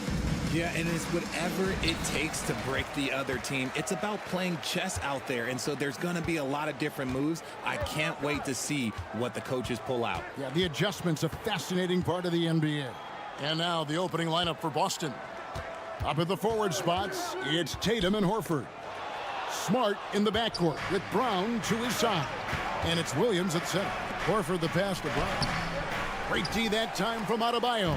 Yeah, and it's whatever it takes to break the other team. It's about playing chess out there, and so there's going to be a lot of different moves. I can't wait to see what the coaches pull out. Yeah, the adjustment's a fascinating part of the NBA. And now the opening lineup for Boston. Up at the forward spots, it's Tatum and Horford. Smart in the backcourt with Brown to his side. And it's Williams at center. Horford the pass to Brown. Great D that time from Adebayo.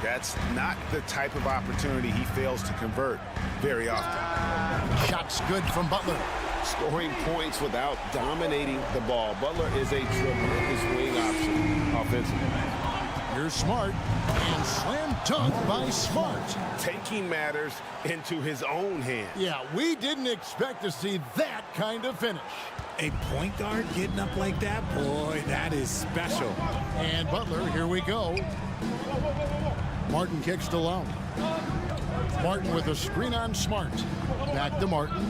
That's not the type of opportunity he fails to convert very often. Shots good from Butler. Scoring points without dominating the ball. Butler is a tremendous wing option offensively. Here's Smart, and slam dunk by Smart. Taking matters into his own hands. Yeah, we didn't expect to see that kind of finish. A point guard getting up like that? Boy, that is special. And Butler, here we go. Martin kicks to Lowry. Martin with a screen on Smart. Back to Martin.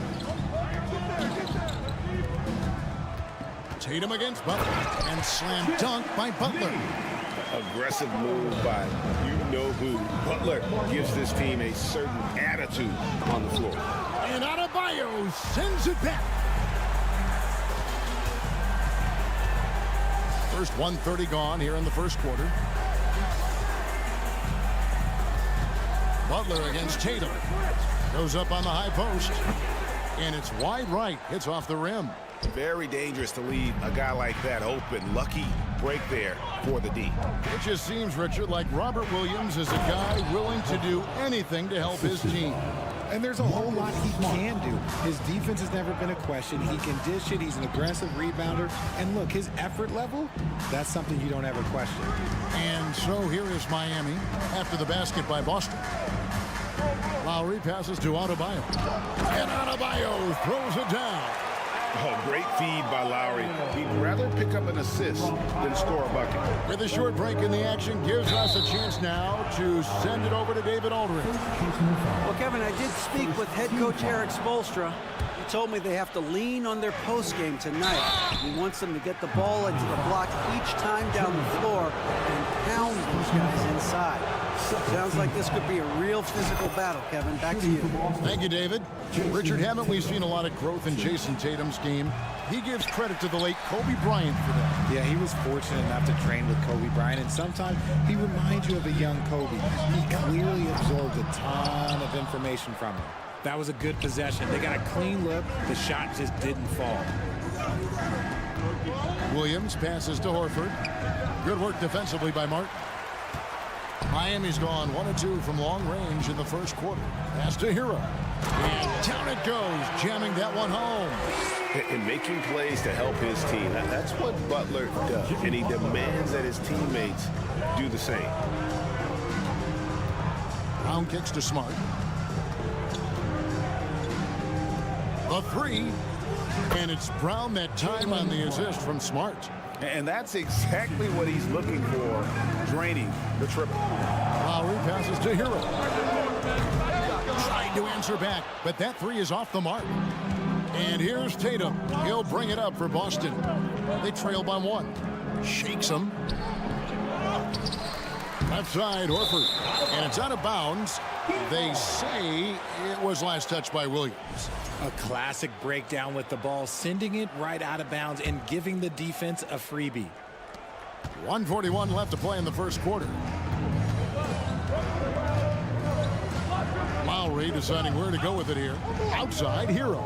Tatum against Butler. And slam dunk by Butler. Aggressive move by you-know-who. Butler gives this team a certain attitude on the floor. And Adebayo sends it back. First 1:30 gone here in the first quarter. Butler against Tatum. Goes up on the high post. And it's wide right. Hits off the rim. Very dangerous to leave a guy like that open. Lucky break there for the D. It just seems, Richard, like Robert Williams is a guy willing to do anything to help his team. And there's a whole lot he can do. His defense has never been a question. He can dish it. He's an aggressive rebounder. And look, his effort level, that's something you don't ever question. And so here is Miami after the basket by Boston. Lowry passes to Adebayo. And Adebayo throws it down. Oh, great feed by Lowry. He'd rather pick up an assist than score a bucket. With a short break in the action, gives us a chance now to send it over to David Aldridge. Well, Kevin, I did speak with head coach Eric Spoelstra. He told me they have to lean on their post game tonight. He wants them to get the ball into the block each time down the floor and pound those guys inside. Sounds like this could be a real physical battle, Kevin. Back to you. Thank you, David. Richard, haven't we seen a lot of growth in Jason Tatum's game? He gives credit to the late Kobe Bryant for that. Yeah, he was fortunate enough to train with Kobe Bryant, and sometimes he reminds you of a young Kobe. He clearly absorbed a ton of information from him. That was a good possession. They got a clean look. The shot just didn't fall. Williams passes to Horford. Good work defensively by Martin. Miami's gone 1 of 2 from long range in the first quarter. Pass to Hero. And down it goes, jamming that one home. And making plays to help his team. That's what Butler does. And he demands that his teammates do the same. Brown kicks to Smart. The three. And it's Brown that time on the assist from Smart. And that's exactly what he's looking for, draining the triple. Lowry passes to Hero. Trying to answer back, but that three is off the mark. And here's Tatum. He'll bring it up for Boston. They trail by 1. Shakes him. Left side, Horford. And it's out of bounds. They say it was last touched by Williams. A classic breakdown with the ball, sending it right out of bounds and giving the defense a freebie. 1:41 left to play in the first quarter. Lowry deciding where to go with it here. Outside, Hero.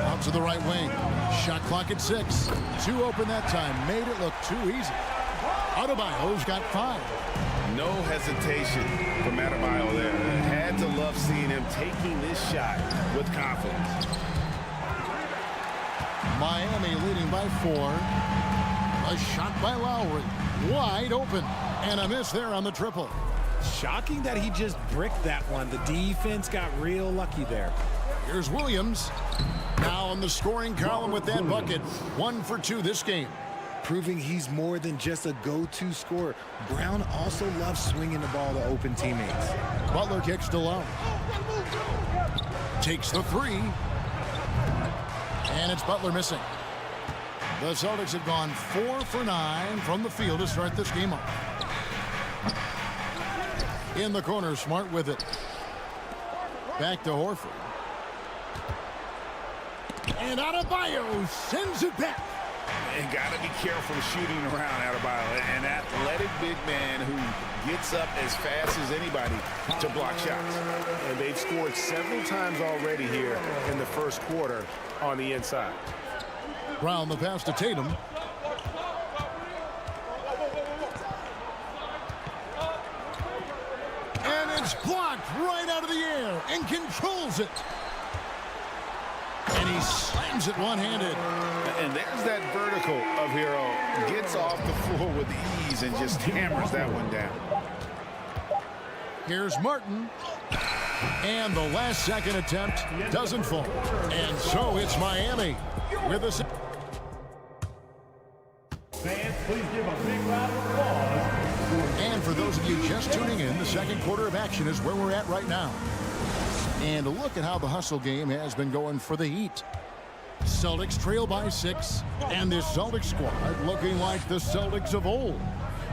Out to the right wing. Shot clock at 6. 2 open that time. Made it look too easy. Adebayo's got 5. No hesitation from Adebayo there. Had to love seeing him taking this shot with confidence. Miami leading by 4. A shot by Lowry. Wide open. And a miss there on the triple. Shocking that he just bricked that one. The defense got real lucky there. Here's Williams. Now on the scoring column with that bucket. 1 for 2 this game. Proving he's more than just a go-to scorer. Brown also loves swinging the ball to open teammates. Butler kicks to Lowe. Takes the 3. And it's Butler missing. The Celtics have gone 4 for 9 from the field to start this game off. In the corner, Smart with it. Back to Horford. And Adebayo sends it back. And got to be careful shooting around Adebayo. An athletic big man who gets up as fast as anybody to block shots. And they've scored several times already here in the first quarter on the inside. Brown the pass to Tatum. And it's blocked right out of the air and controls it. And he slams it one-handed. And there's that vertical of Hero. Gets off the floor with ease and just hammers that one down. Here's Martin. And the last second attempt doesn't fall. And so it's Miami with a... Fans, please give a big round of applause. And for those of you just tuning in, the second quarter of action is where we're at right now. And look at how the hustle game has been going for the Heat. Celtics trail by 6, and this Celtics squad looking like the Celtics of old.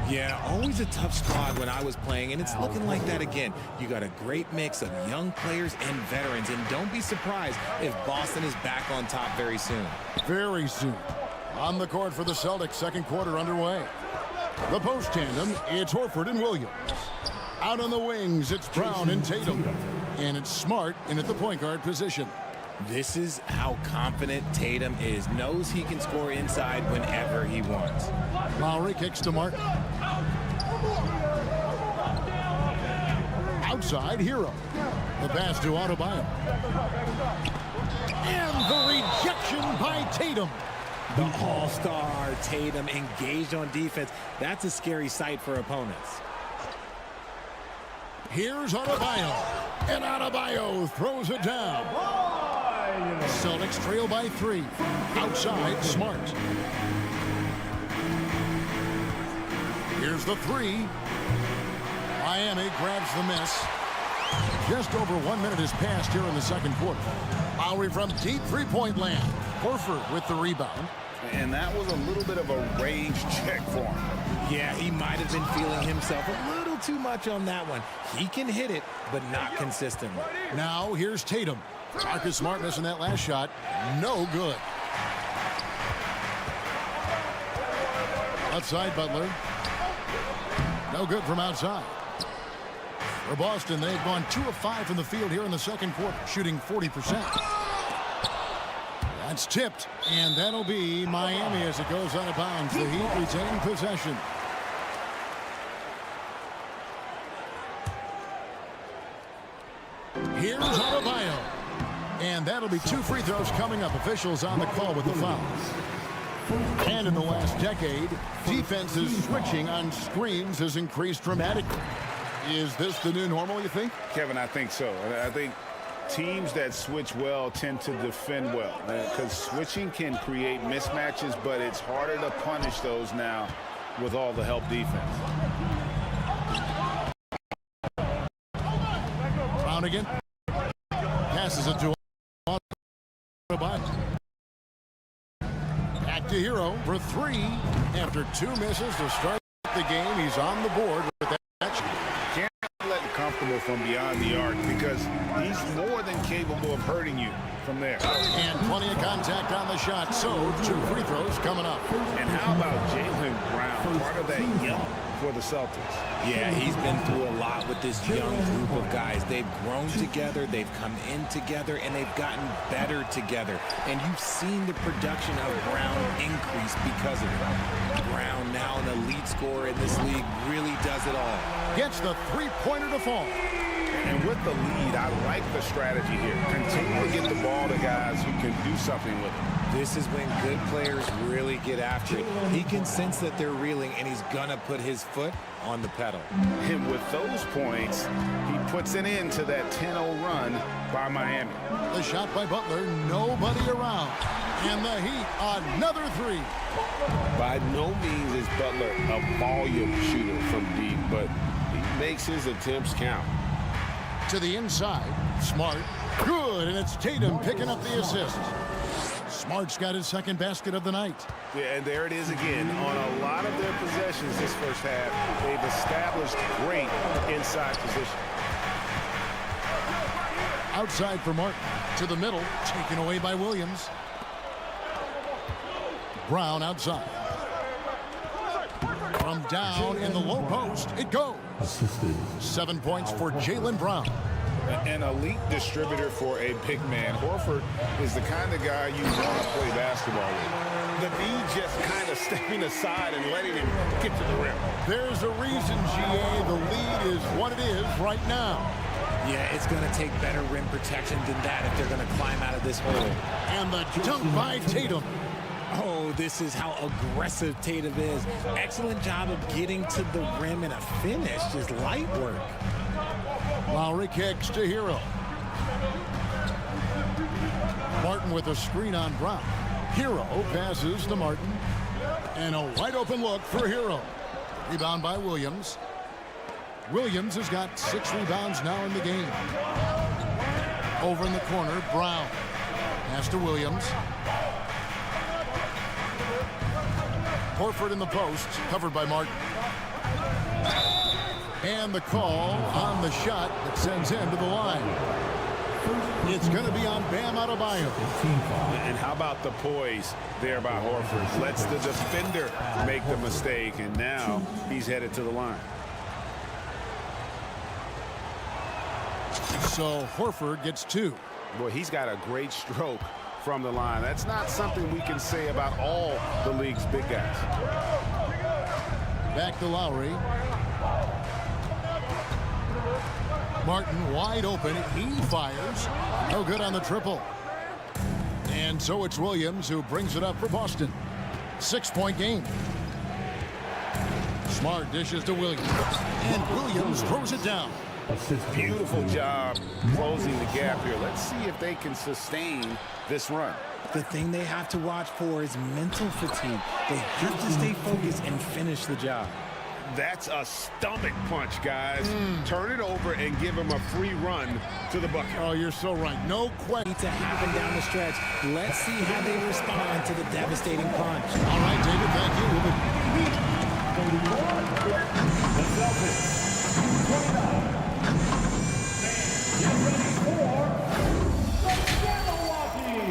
Yeah, always a tough squad when I was playing, and it's looking like that again. You got a great mix of young players and veterans, and don't be surprised if Boston is back on top very soon. Very soon. On the court for the Celtics, second quarter underway. The post tandem, it's Horford and Williams. Out on the wings, it's Brown and Tatum. And it's Smart in at the point guard position. This is how confident Tatum is. Knows he can score inside whenever he wants. Lowry kicks to Martin. Outside, Hero. The pass to Adebayo. And the rejection by Tatum. The all-star Tatum engaged on defense. That's a scary sight for opponents. Here's Adebayo. And Adebayo throws it down. Celtics trail by 3. Outside, Smart. Here's the 3. Miami grabs the miss. Just over 1 minute has passed here in the second quarter. Lowry from deep three-point land. Horford with the rebound. And that was a little bit of a range check for him. Yeah, he might have been feeling himself a little too much on that one. He can hit it, but not consistently. Now here's Tatum. Marcus Smart missing that last shot. No good. Outside Butler. No good from outside. For Boston, they've gone 2 of 5 from the field here in the second quarter, shooting 40%. That's tipped, and that'll be Miami as it goes out of bounds. The Heat retain possession. Here's Adebayo. And that'll be 2 free throws coming up. Officials on the call with the fouls. And in the last decade, defenses switching on screens has increased dramatically. Is this the new normal, you think? Kevin, I think so. I think teams that switch well tend to defend well, because switching can create mismatches, but it's harder to punish those now with all the help defense. Brown again. Passes it to Adebayo. Back to Hero for 3. After 2 misses to start the game, he's on the board with that. Can't let it comfortable from beyond the arc, because he's more than capable of hurting you from there. And plenty of contact on the shot, so 2 free throws coming up. And how about Jaylen Brown, part of that young for the Celtics? Yeah, he's been through a lot with this young group of guys. They've grown together, they've come in together, and they've gotten better together. And you've seen the production of Brown increase because of it. Brown, now an elite scorer in this league, really does it all. Gets the three-pointer to fall. And with the lead, I like the strategy here. Continue to get the ball to guys who can do something with it. This is when good players really get after it. He can sense that they're reeling, and he's going to put his foot on the pedal. And with those points, he puts an end to that 10-0 run by Miami. The shot by Butler, nobody around. And the Heat, another three. By no means is Butler a volume shooter from deep, but he makes his attempts count. To the inside, Smart, good, and it's Tatum picking up the assist. Smart's got his second basket of the night. Yeah, and there it is again. On a lot of their possessions this first half, they've established great inside position. Outside for Martin, to the middle, taken away by Williams. Brown outside. From down in the low post, it goes. 7 points for Jaylen Brown. An elite distributor for a big man. Horford is the kind of guy you want to play basketball with. The D just kind of stepping aside and letting him get to the rim. There's a reason, GA, the lead is what it is right now. Yeah, it's going to take better rim protection than that if they're going to climb out of this hole. And the dunk by Tatum. Oh, this is how aggressive Tatum is. Excellent job of getting to the rim and a finish. Just light work. Lowry kicks to Hero. Martin with a screen on Brown. Hero passes to Martin. And a wide open look for Hero. Rebound by Williams. Williams has got 6 rebounds now in the game. Over in the corner, Brown. Pass to Williams. Horford in the post, covered by Martin. And the call on the shot that sends him to the line. It's going to be on Bam Adebayo. And how about the poise there by Horford? Lets the defender make the mistake, and now he's headed to the line. So Horford gets 2. Boy, he's got a great stroke from the line. That's not something we can say about all the league's big guys. Back to Lowry. Martin wide open. He fires. No good on the triple. And so it's Williams who brings it up for Boston. 6-point game. Smart dishes to Williams. And Williams throws it down. Beautiful job closing the gap here. Let's see if they can sustain this run. The thing they have to watch for is mental fatigue. They have to stay focused and finish the job. That's a stomach punch, guys. Turn it over and give him a free run to the bucket. Oh, you're so right. No question. To happen down the stretch. Let's see how they respond to the devastating punch. All right, David, thank you. The Celtics, 29. Get ready for the Milwaukee.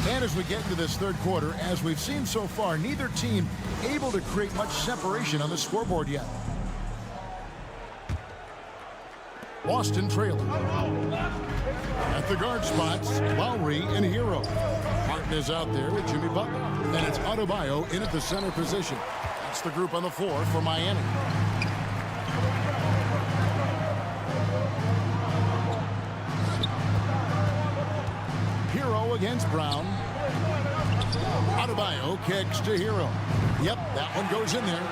And as we get into this third quarter, as we've seen so far, neither team able to create much separation on the scoreboard yet. Boston trailing. At the guard spots, Lowry and Hero. Martin is out there with Jimmy Butler. And it's Adebayo in at the center position. That's the group on the floor for Miami. Hero against Brown. Adebayo kicks to Hero. Yep, that one goes in there.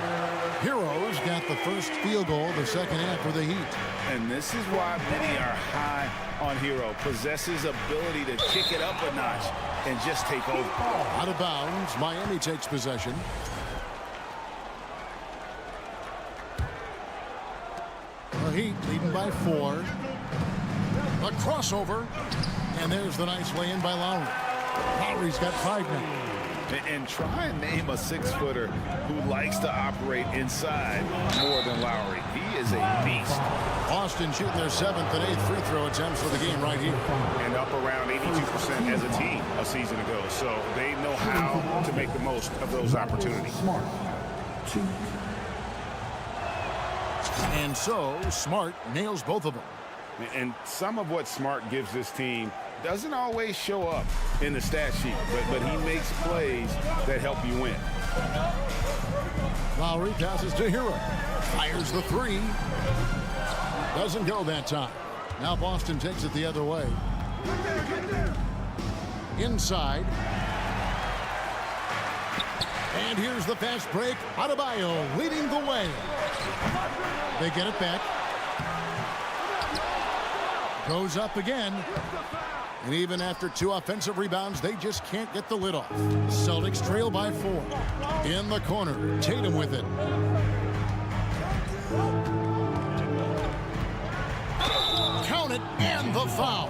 Hero's got the first field goal of the second half for the Heat. And this is why many are high on Hero. Possesses ability to kick it up a notch and just take over. Out of bounds, Miami takes possession. The Heat leading by 4. A crossover. And there's the nice lay-in by Lowry. Lowry's got 5 now. And try and name a 6-footer who likes to operate inside more than Lowry. He is a beast. Boston shooting their 7th and 8th free throw attempts for the game right here. And up around 82% as a team a season ago. So they know how to make the most of those opportunities. Smart. 2. And so Smart nails both of them. And some of what Smart gives this team doesn't always show up in the stat sheet, but he makes plays that help you win. Lowry passes to Hero. Fires the three. Doesn't go that time. Now Boston takes it the other way. Inside. And here's the fast break. Adebayo leading the way. They get it back. Goes up again. And even after 2 offensive rebounds, they just can't get the lid off. Celtics trail by 4. In the corner, Tatum with it. Count it, and the foul.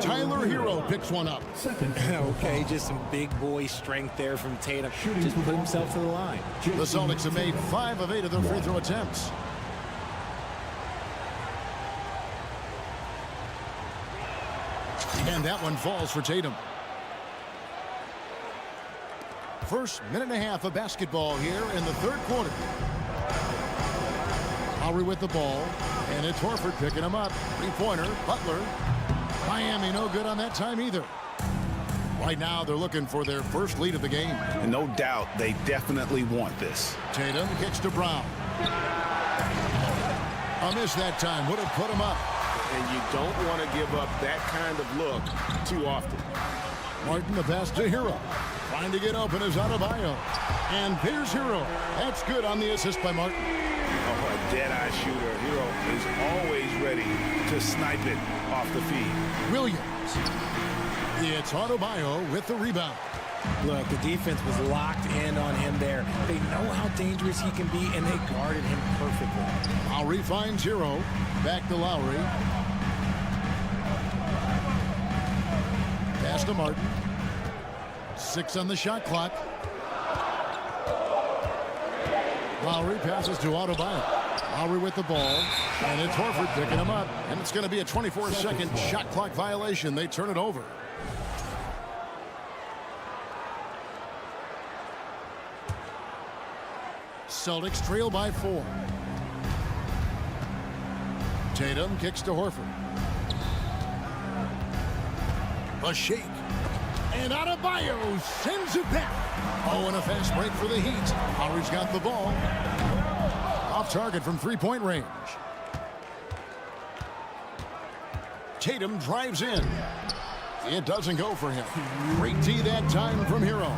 Tyler Hero picks one up. Okay, just some big boy strength there from Tatum. Just put himself to the line. The Celtics have made 5 of 8 of their free throw attempts. And that one falls for Tatum. First minute and a half of basketball here in the third quarter. Lowry with the ball, and it's Horford picking him up. Three-pointer, Butler. Miami no good on that time either. Right now, they're looking for their first lead of the game. And no doubt, they definitely want this. Tatum kicks to Brown. A miss that time would have put him up. And you don't want to give up that kind of look too often. Martin the pass to Hero. Trying to get open is Adebayo. And here's Hero. That's good on the assist by Martin. Oh, a dead-eye shooter. Hero is always ready to snipe it off the feed. Williams. It's Adebayo with the rebound. Look, the defense was locked in on him there. They know how dangerous he can be, and they guarded him perfectly. Lowry finds Hero. Back to Lowry. Pass to Martin. 6 on the shot clock. Lowry passes to Adebayo. Lowry with the ball. And it's Horford picking him up. And it's going to be a 24-second shot clock violation. They turn it over. Celtics trail by 4. Tatum kicks to Horford. A shake. And Adebayo sends it back. Oh, and a fast break for the Heat. Lowry's got the ball. Off target from three-point range. Tatum drives in. It doesn't go for him. Great D that time from Hero.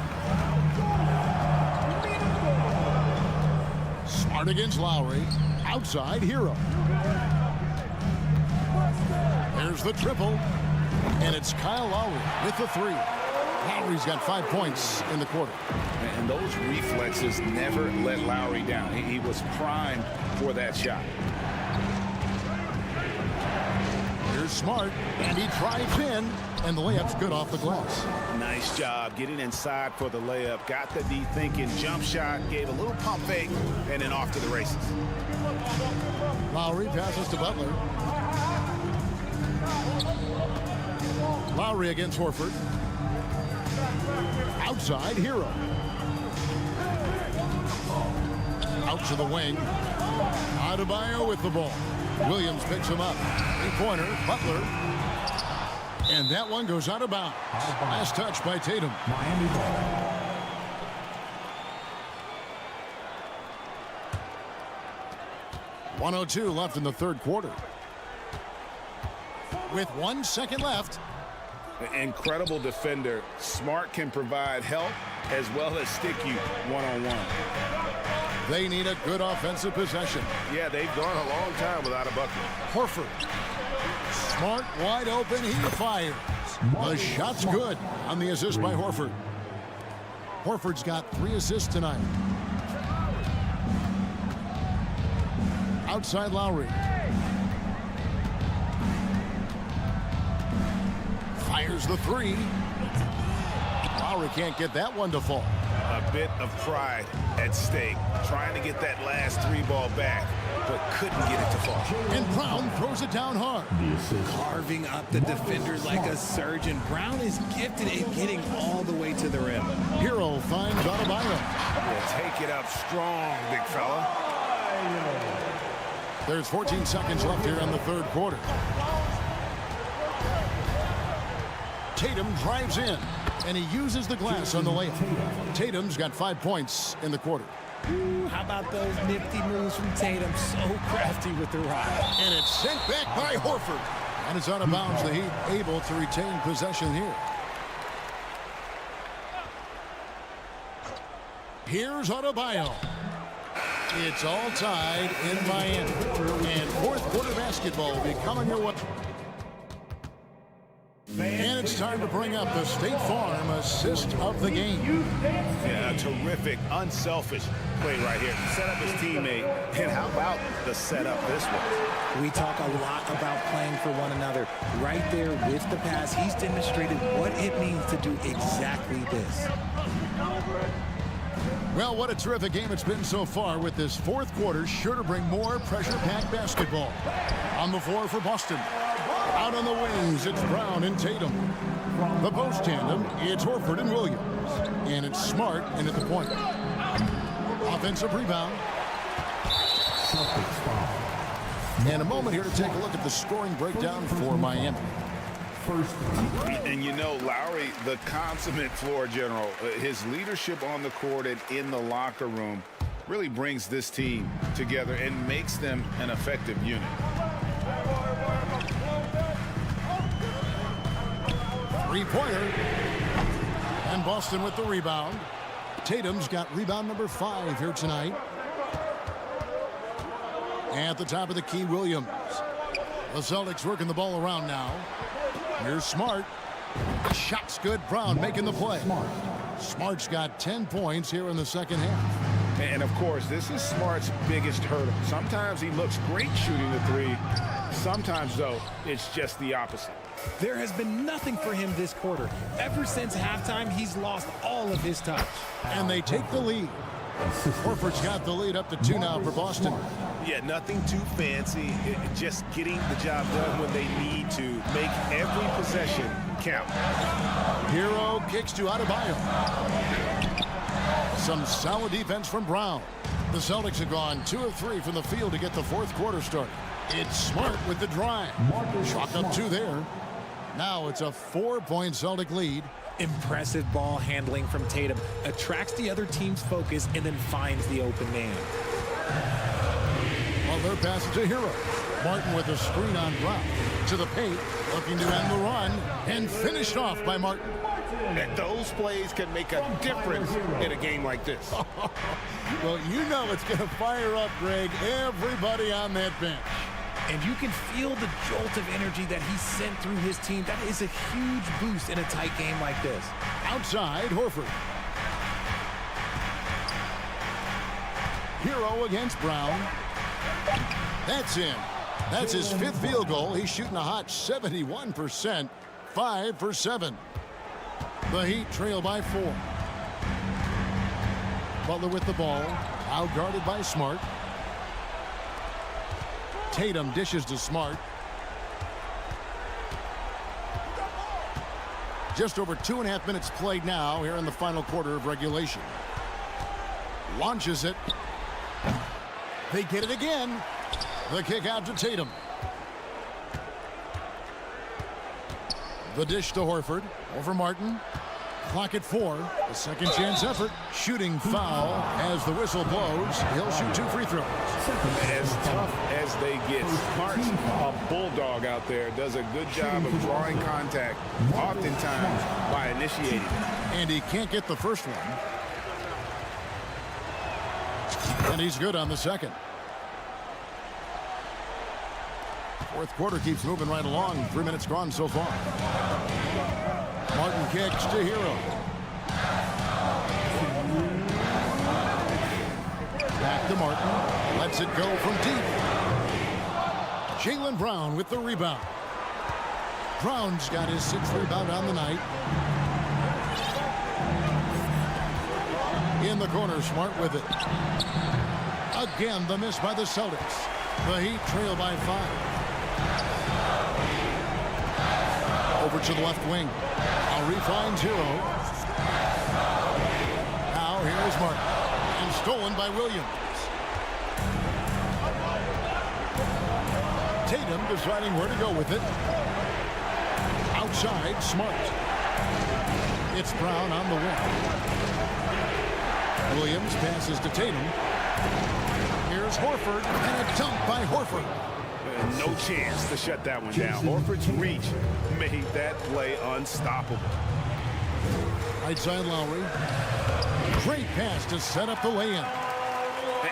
Smart against Lowry. Outside, Hero. There's the triple. And it's Kyle Lowry with the 3. Lowry's got 5 points in the quarter. And those reflexes never let Lowry down. He was primed for that shot. Here's Smart, and he drives in, and the layup's good off the glass. Nice job getting inside for the layup. Got the D thinking, jump shot, gave a little pump fake, and then off to the races. Lowry passes to Butler. Lowry against Horford. Outside, Hero. Out to the wing. Adebayo with the ball. Williams picks him up. Three-pointer, Butler. And that one goes out of bounds. Last touch by Tatum. Miami ball. 1:02 left in the third quarter. With 1 second left. Incredible defender. Smart can provide help as well as stick you one-on-one. They need a good offensive possession. Yeah, they've gone a long time without a bucket. Horford. Smart wide open. He fires. The shot's good on the assist by Horford. Horford's got 3 assists tonight. Outside Lowry. Fires the 3. Lowry can't get that one to fall. A bit of pride at stake. Trying to get that last 3 ball back, but couldn't get it to fall. And Brown throws it down hard. Carving up the defenders like a surgeon. Brown is gifted at getting all the way to the rim. Hero finds Adebayo. Yeah, take it up strong, big fella. There's 14 seconds left here in the third quarter. Tatum drives in, and he uses the glass on the layup. Tatum's got 5 points in the quarter. Ooh, how about those nifty moves from Tatum? So crafty with the rock. And it's sent back by Horford. And it's out of bounds. The Heat able to retain possession here. Here's Adebayo. It's all tied in Miami. And fourth quarter basketball will be coming your way. And it's time to bring up the State Farm assist of the game. Yeah, a terrific, unselfish play right here. Set up his teammate. And how about the setup this one? We talk a lot about playing for one another. Right there with the pass, he's demonstrated what it means to do exactly this. Well, what a terrific game it's been so far, with this fourth quarter sure to bring more pressure-packed basketball. On the floor for Boston. Out on the wings, it's Brown and Tatum. The post tandem, it's Horford and Williams. And it's Smart in at the point. Offensive rebound. And a moment here to take a look at the scoring breakdown for Miami. And you know, Lowry, the consummate floor general, his leadership on the court and in the locker room really brings this team together and makes them an effective unit. Three-pointer. And Boston with the rebound. Tatum's got rebound number 5 here tonight. At the top of the key, Williams. The Celtics working the ball around now. Here's Smart. Shot's good. Brown making the play. Smart's got 10 points here in the second half. And, of course, this is Smart's biggest hurdle. Sometimes he looks great shooting the three. Sometimes, though, it's just the opposite. There has been nothing for him this quarter. Ever since halftime, he's lost all of his touch. And they take the lead. Horford's got the lead up to 2 now for Boston. Yeah, nothing too fancy. Just getting the job done when they need to. Make every possession count. Hero kicks to Adebayo. Some solid defense from Brown. The Celtics have gone 2 of 3 from the field to get the fourth quarter started. It's Smart with the drive. Chalk up 2 there. Now it's a 4-point Celtic lead. Impressive ball handling from Tatum. Attracts the other team's focus and then finds the open man. Butler passes to Hero. Martin with a screen on Brown. To the paint, looking to end the run, and finished off by Martin. And those plays can make a difference in a game like this. Well, you know it's going to fire up, Greg, everybody on that bench. And you can feel the jolt of energy that he sent through his team. That is a huge boost in a tight game like this. Outside, Horford. Hero against Brown. That's in. That's his 5th field goal. He's shooting a hot 71%. 5 for 7. The Heat trail by 4. Butler with the ball. Out guarded by Smart. Tatum dishes to Smart. Just over 2.5 minutes played now here in the final quarter of regulation. Launches it. They get it again. The kick out to Tatum. The dish to Horford. Over Martin. Clock at 4. The second chance effort. Shooting foul as the whistle blows. He'll shoot 2 free throws. As tough as they get, Smart's a bulldog out there. Does a good job of drawing contact, oftentimes by initiating it. And he can't get the first one. And he's good on the second. Fourth quarter keeps moving right along. 3 minutes gone so far. Martin kicks to Hero. Back to Martin. Lets it go from deep. Jaylen Brown with the rebound. Brown's got his 6th rebound on the night. In the corner, Smart with it. Again, the miss by the Celtics. The Heat trail by 5. Over to the left wing. Henry finds Hero. Now here's Martin. And stolen by Williams. Tatum deciding where to go with it. Outside, Smart. It's Brown on the wing. Williams passes to Tatum. Here's Horford, and a dunk by Horford. No chance to shut that one down. Horford's reach made that play unstoppable. Right side Lowry. Great pass to set up the lay-in.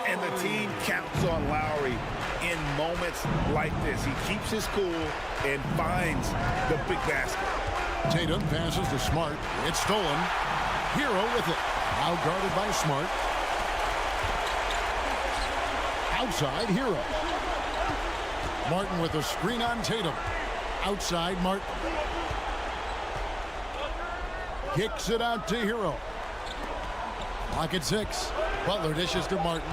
And the team counts on Lowry in moments like this. He keeps his cool and finds the big basket. Tatum passes to Smart. It's stolen. Hero with it. Now guarded by Smart. Outside Hero. Martin with a screen on Tatum. Outside Martin. Kicks it out to Hero. Clock at 6. Butler dishes to Martin.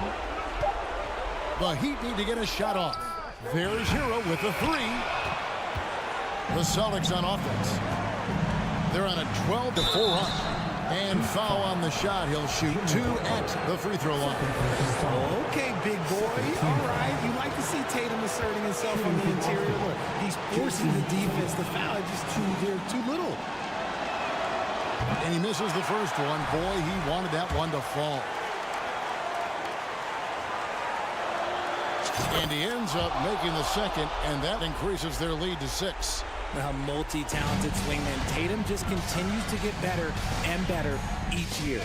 The Heat need to get a shot off. There's Hero with the 3. The Celtics on offense. They're on a 12-4 run. And foul on the shot. He'll shoot 2 at the free throw line. Okay, big boy. All right. You like to see Tatum asserting himself on the interior. Look, he's forcing the defense. The foul is just too little. And he misses the first one. Boy, he wanted that one to fall. And he ends up making the second, and that increases their lead to 6. A multi-talented swingman. Tatum just continues to get better and better each year.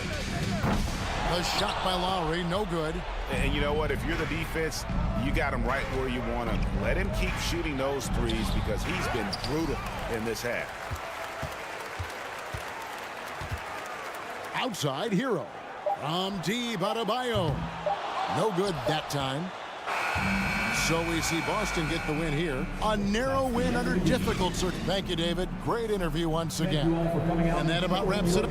A shot by Lowry, no good. And you know what? If you're the defense, you got him right where you want him. Let him keep shooting those threes because he's been brutal in this half. Outside Hero. From deep, Adebayo. No good that time. So we see Boston get the win here. A narrow win under difficult circumstances. Thank you, David. Great interview once again. And that about wraps it up.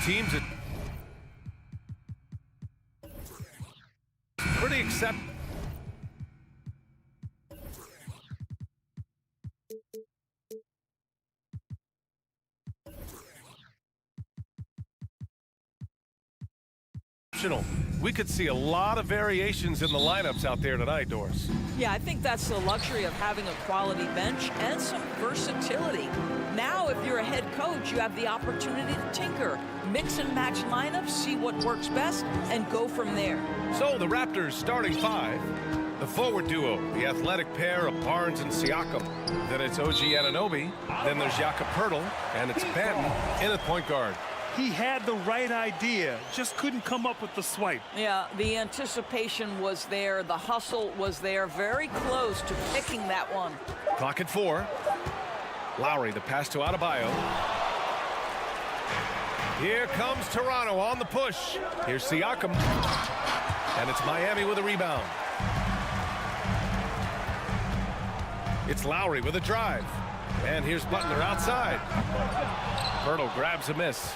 teams are pretty exceptional. We could see a lot of variations in the lineups out there tonight, Doris. Yeah, I think that's the luxury of having a quality bench and some versatility. Now, if you're a head coach, you have the opportunity to tinker, mix and match lineups, see what works best, and go from there. So the Raptors starting five. The forward duo, the athletic pair of Barnes and Siakam. Then it's OG Anunoby. Then there's Jakob Poeltl, and it's Benton in at point guard. He had the right idea, just couldn't come up with the swipe. Yeah, the anticipation was there. The hustle was there. Very close to picking that one. Clock at 4. Lowry, the pass to Adebayo. Here comes Toronto on the push. Here's Siakam. And it's Miami with a rebound. It's Lowry with a drive. And here's Butler outside. Poeltl grabs a miss.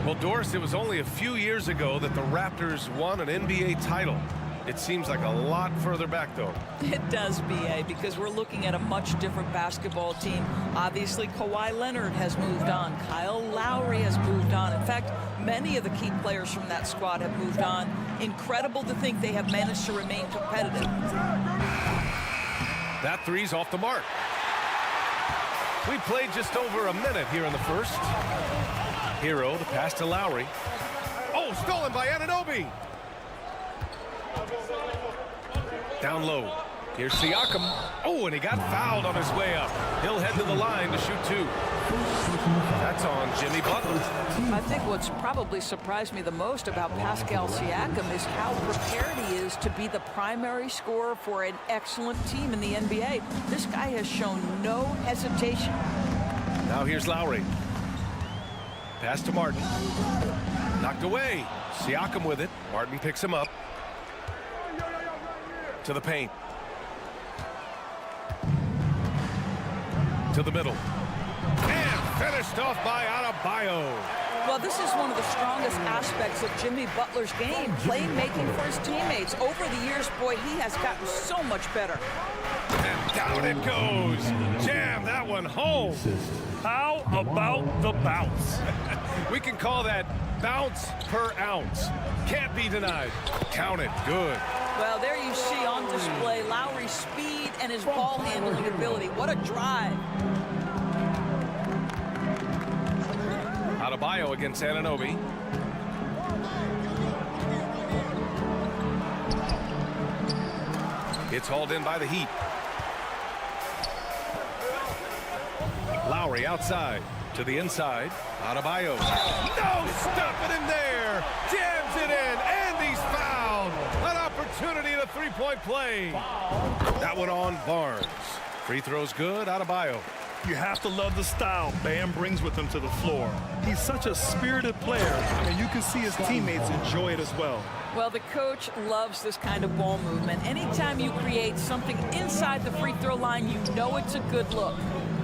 Well, Doris, it was only a few years ago that the Raptors won an NBA title. It seems like a lot further back, though. It does, B.A., because we're looking at a much different basketball team. Obviously, Kawhi Leonard has moved on. Kyle Lowry has moved on. In fact, many of the key players from that squad have moved on. Incredible to think they have managed to remain competitive. That three's off the mark. We played just over a minute here in the first. Hero, the pass to Lowry. Oh, stolen by Anunoby. Down low. Here's Siakam. Oh, and he got fouled on his way up. He'll head to the line to shoot 2. That's on Jimmy Butler. I think what's probably surprised me the most about Pascal Siakam is how prepared he is to be the primary scorer for an excellent team in the NBA. This guy has shown no hesitation. Now here's Lowry. Pass to Martin. Knocked away. Siakam with it. Martin picks him up. To the paint. To the middle. And finished off by Adebayo. Well, this is one of the strongest aspects of Jimmy Butler's game, playmaking for his teammates. Over the years, boy, he has gotten so much better. And down it goes. Jam that one home. How about the bounce? We can call that bounce per ounce. Can't be denied. Count it. Good. Well, there you see on display Lowry's speed and his ball handling ability. What a drive. Adebayo against Anunoby. It's hauled in by the Heat. Lowry outside to the inside. Adebayo. No stopping him there. Jams it in, and he's fouled. An opportunity at a three-point play. That one on Barnes. Free throw's good. Adebayo. You have to love the style Bam brings with him to the floor. He's such a spirited player, and you can see his teammates enjoy it as well. Well, the coach loves this kind of ball movement. Anytime you create something inside the free throw line, you know it's a good look.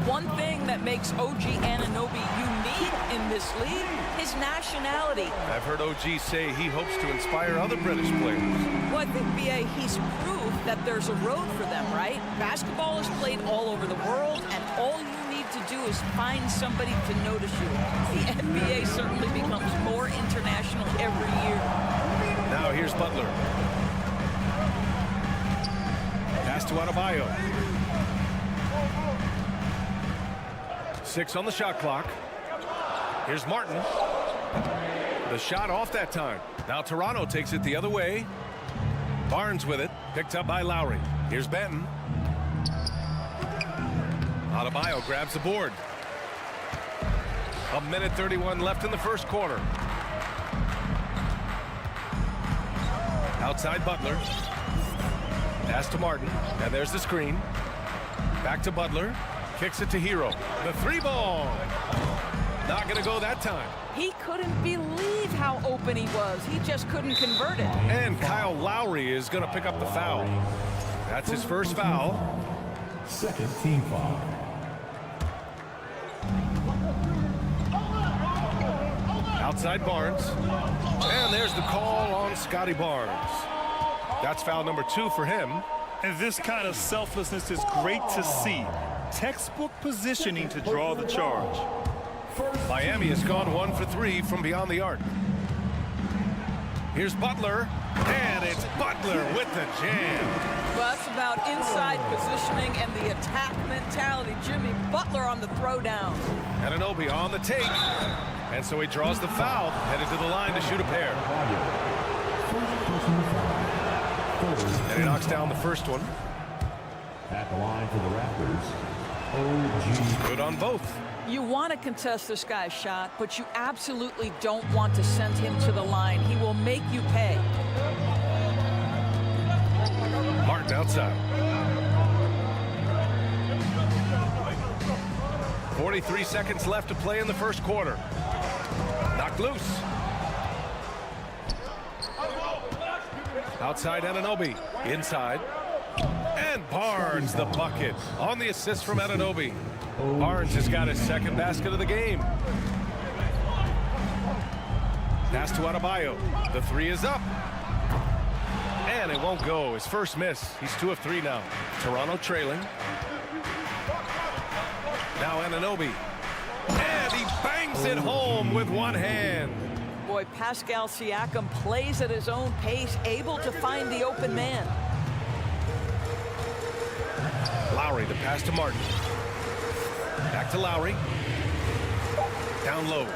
One thing that makes OG Anunoby unique in this league is nationality. I've heard OG say he hopes to inspire other British players. Well, I think, B.A., he's proved that there's a road for them, right? Basketball is played all over the world, and all you need to do is find somebody to notice you. The NBA certainly becomes more international every year. Now here's Butler. Pass to Adebayo. 6 on the shot clock. Here's Martin. The shot off that time. Now Toronto takes it the other way. Barnes with it. Picked up by Lowry. Here's Benton. Adebayo grabs the board. 1:31 left in the first quarter. Outside Butler. Pass to Martin. And there's the screen. Back to Butler. Kicks it to Hero. The 3-ball. Not going to go that time. He couldn't believe how open he was. He just couldn't convert it. And Kyle Lowry is going to pick up the foul. That's his first foul. Second team foul. Outside Barnes. And there's the call on Scotty Barnes. That's foul number 2 for him. And this kind of selflessness is great to see. Textbook positioning to draw the charge. Miami has gone 1 for 3 from beyond the arc. Here's Butler, and it's Butler with the jam. Well, that's about inside positioning and the attack mentality. Jimmy Butler on the throwdown. Anunoby on the take, and so he draws the foul, headed to the line to shoot a pair. And he knocks down the first one. At the line for the Raptors, OG. Good on both. You want to contest this guy's shot, but you absolutely don't want to send him to the line. He will make you pay. Martin outside. 43 seconds left to play in the first quarter. Knocked loose. Outside Anunoby. Inside. And Barnes the bucket on the assist from Anunoby. Barnes has got his second basket of the game. Pass to Adebayo. The 3 is up. And it won't go. His first miss. He's 2 of 3 now. Toronto trailing. Now Anunoby. And he bangs it home with one hand. Boy, Pascal Siakam plays at his own pace, able to find the open man. Lowry, the pass to Martin. Back to Lowry. Down low.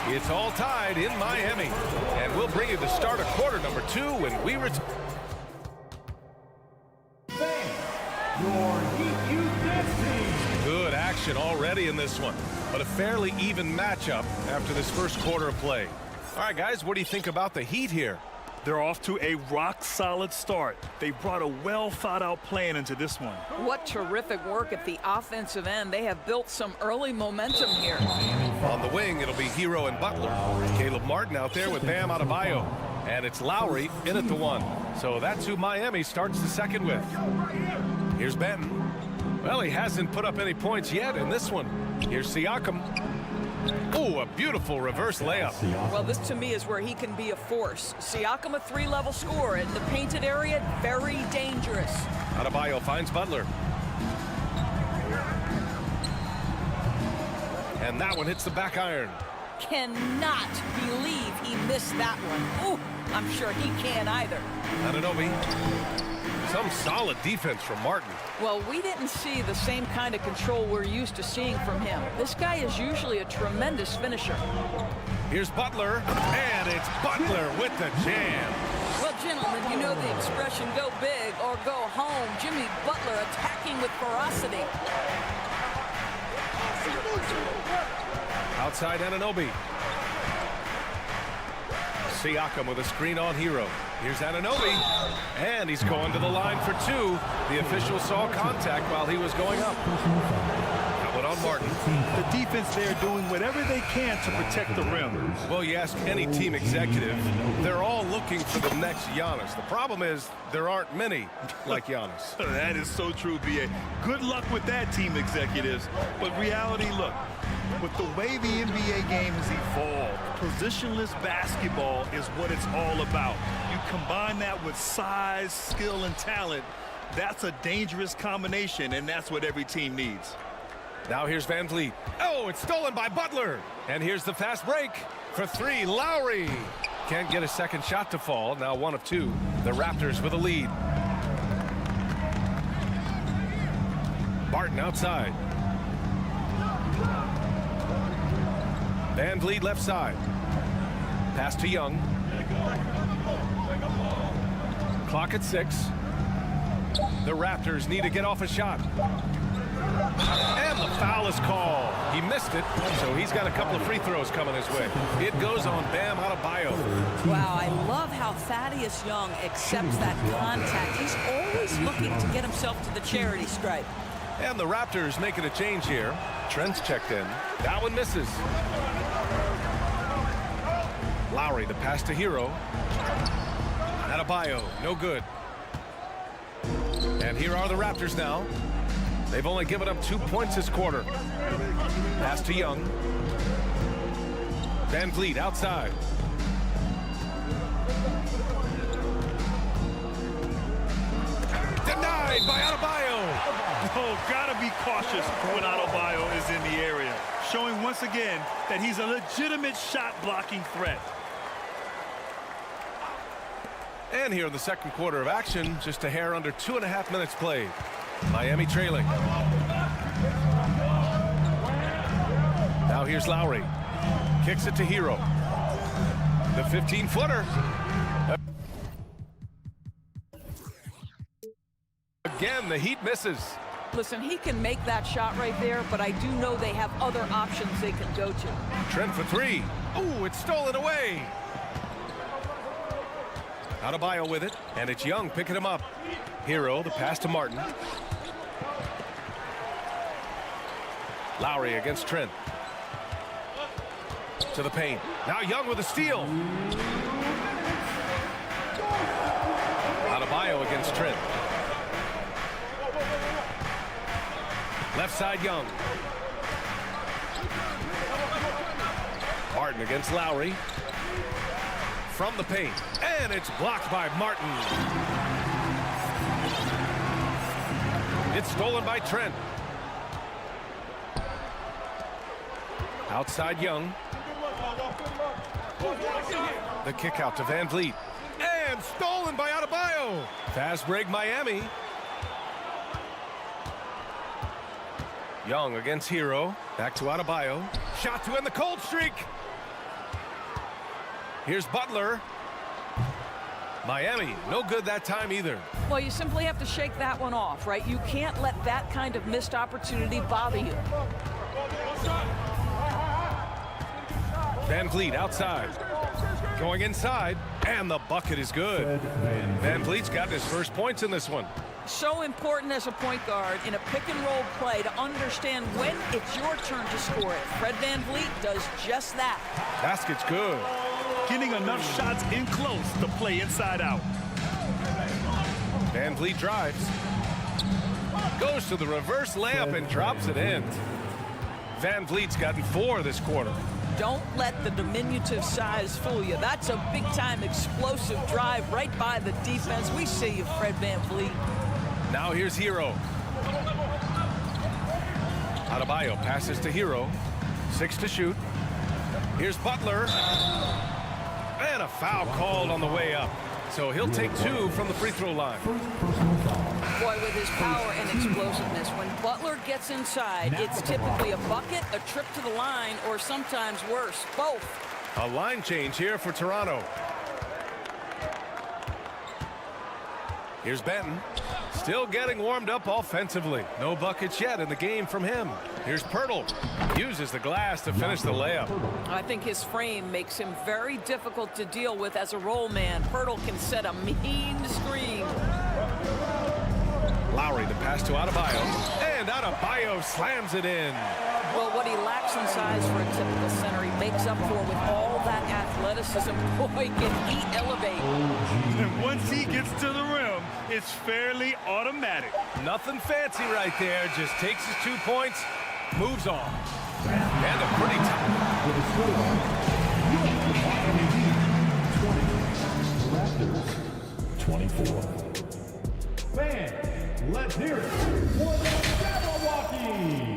It's all tied in Miami. And we'll bring you the start of quarter number 2 when we return. Good action already in this one, but a fairly even matchup after this first quarter of play. All right, guys, what do you think about the Heat here? They're off to a rock-solid start. They brought a well-thought-out plan into this one. What terrific work at the offensive end. They have built some early momentum here. On the wing, it'll be Hero and Butler. Caleb Martin out there with Bam Adebayo. And it's Lowry in at the 1. So that's who Miami starts the second with. Here's Benton. Well, he hasn't put up any points yet in this one. Here's Siakam. Oh, a beautiful reverse layup. Well, this to me is where he can be a force. Siakam, a 3-level scorer in the painted area, very dangerous. Adebayo finds Butler. And that one hits the back iron. Cannot believe he missed that one. Ooh, I'm sure he can't either. Anunoby. Some solid defense from Martin. Well, we didn't see the same kind of control we're used to seeing from him. This guy is usually a tremendous finisher. Here's Butler, and it's Butler with the jam. Well, gentlemen, you know the expression, go big or go home. Jimmy Butler attacking with ferocity. Outside Anunoby. Siakam with a screen on Hero. Here's Anunoby, and he's going to the line for 2. The official saw contact while he was going up. That one on Martin. The defense there doing whatever they can to protect the rim. Well, you ask any team executive, they're all looking for the next Giannis. The problem is there aren't many like Giannis. That is so true, B.A. Good luck with that, team executives. But reality, look, with the way the NBA game has evolved, positionless basketball is what it's all about. You combine that with size, skill, and talent, that's a dangerous combination, and that's what every team needs. Now here's Van Vliet. Oh, it's stolen by Butler. And here's the fast break for 3. Lowry can't get a second shot to fall. Now 1 of 2. The Raptors with a lead. Barton outside. Van Vliet left side. Pass to Young. Clock at 6. The Raptors need to get off a shot. And the foul is called. He missed it, so he's got a couple of free throws coming his way. It goes on Bam Adebayo. Wow, I love how Thaddeus Young accepts that contact. He's always looking to get himself to the charity stripe. And the Raptors making a change here. Trent's checked in. That one misses. Lowry, the pass to Hero. Adebayo, no good. And here are the Raptors now. They've only given up 2 points this quarter. Pass to Young. Van Vliet outside. Denied by Adebayo. Oh, gotta be cautious when Adebayo is in the area, showing once again that he's a legitimate shot-blocking threat. And here in the second quarter of action, just a hair under 2.5 minutes played. Miami trailing. Now here's Lowry. Kicks it to Hero. The 15-footer. Again, the Heat misses. Listen, he can make that shot right there, but I do know they have other options they can go to. Trent for three. Ooh, it's stolen away. Adebayo with it, and it's Young picking him up. Hero, the pass to Martin. Lowry against Trent. To the paint. Now Young with a steal. Adebayo against Trent. Left side Young. Martin against Lowry. From the paint. And it's blocked by Martin. It's stolen by Trent. Outside Young. The kick out to Van Vliet. And stolen by Adebayo. Fast break Miami. Young against Hero. Back to Adebayo. Shot to end the cold streak. Here's Butler. Miami, no good that time either. Well, you simply have to shake that one off, right? You can't let that kind of missed opportunity bother you. Van Vliet outside. Going inside, and the bucket is good. Van Vliet's gotten his first points in this one. So important as a point guard in a pick-and-roll play to understand when it's your turn to score it. Fred Van Vliet does just that. Basket's good. Getting enough shots in close to play inside out. Van Vliet drives. Goes to the reverse layup and drops it in. Van Vliet's gotten 4 this quarter. Don't let the diminutive size fool you. That's a big-time explosive drive right by the defense. We see you, Fred Van Vliet. Now here's Hero. Adebayo passes to Hero. 6 to shoot. Here's Butler. And a foul called on the way up. So he'll take 2 from the free throw line. Boy, with his power and explosiveness, when Butler gets inside, it's typically a bucket, a trip to the line, or sometimes worse, both. A line change here for Toronto. Here's Benton. Still getting warmed up offensively. No buckets yet in the game from him. Here's Pirtle. Uses the glass to finish the layup. I think his frame makes him very difficult to deal with as a roll man. Pirtle can set a mean screen. Lowry, the pass to Adebayo. And Adebayo slams it in. Well, what he lacks in size for a typical center, he makes up for with all that athleticism. Boy, can he elevate. And once he gets to the rim, it's fairly automatic. Nothing fancy right there. Just takes his 2 points, moves on. And a pretty tight. Raptors 24. Fans, let's hear it for the Milwaukee.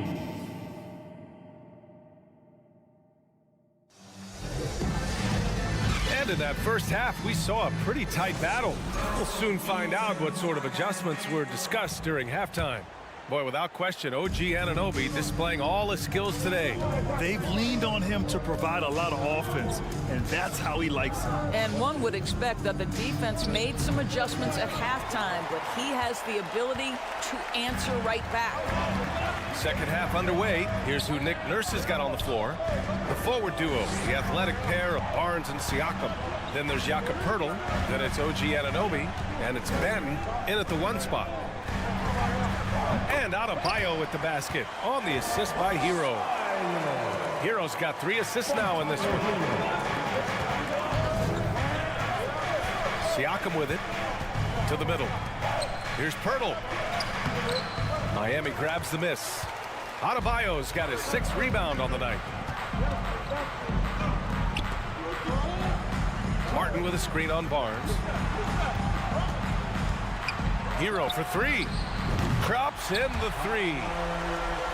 And in that first half, we saw a pretty tight battle. We'll soon find out what sort of adjustments were discussed during halftime. Boy, without question, OG Anunoby displaying all his skills today. They've leaned on him to provide a lot of offense, and that's how he likes it. And one would expect that the defense made some adjustments at halftime, but he has the ability to answer right back. Second half underway. Here's who Nick Nurse has got on the floor. The forward duo, the athletic pair of Barnes and Siakam. Then there's Jakob Poeltl. Then it's OG Anunoby. And it's Ben in at the 1 spot. And Adebayo with the basket on the assist by Hero. Hero's got 3 assists now in this one. Siakam with it to the middle. Here's Poeltl. Miami grabs the miss. Adebayo's got his 6th rebound on the night. Martin with a screen on Barnes. Hero for 3. Drops in the 3.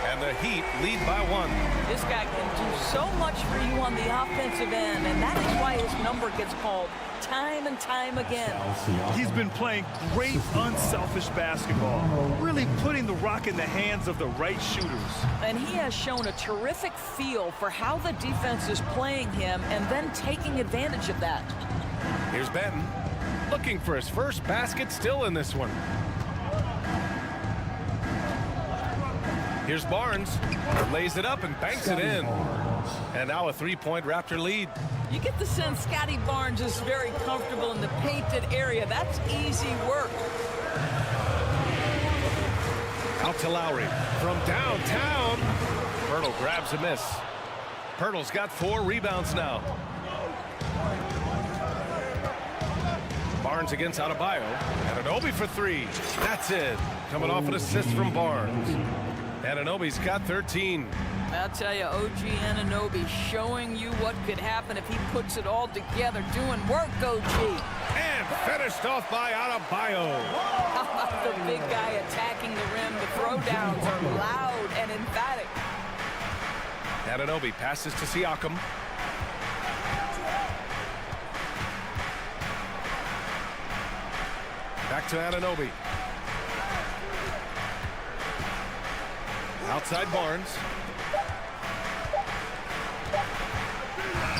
And the Heat lead by 1. This guy can do so much for you on the offensive end, and that is why his number gets called time and time again. He's been playing great, unselfish basketball, really putting the rock in the hands of the right shooters. And he has shown a terrific feel for how the defense is playing him and then taking advantage of that. Here's Benton, looking for his first basket, still in this one. Here's Barnes, lays it up and banks it in. And now a 3-point Raptor lead. You get the sense Scotty Barnes is very comfortable in the painted area. That's easy work. Out to Lowry from downtown. Pirtle grabs a miss. Pirtle's got 4 rebounds now. Barnes against Adebayo. Anunoby for 3. That's it. Coming off an assist from Barnes. Anunoby's got 13. I'll tell you, OG Anunoby showing you what could happen if he puts it all together. Doing work, OG. And finished off by Adebayo. The big guy attacking the rim. The throwdowns are loud and emphatic. Anunoby passes to Siakam. Back to Anunoby. Outside Barnes.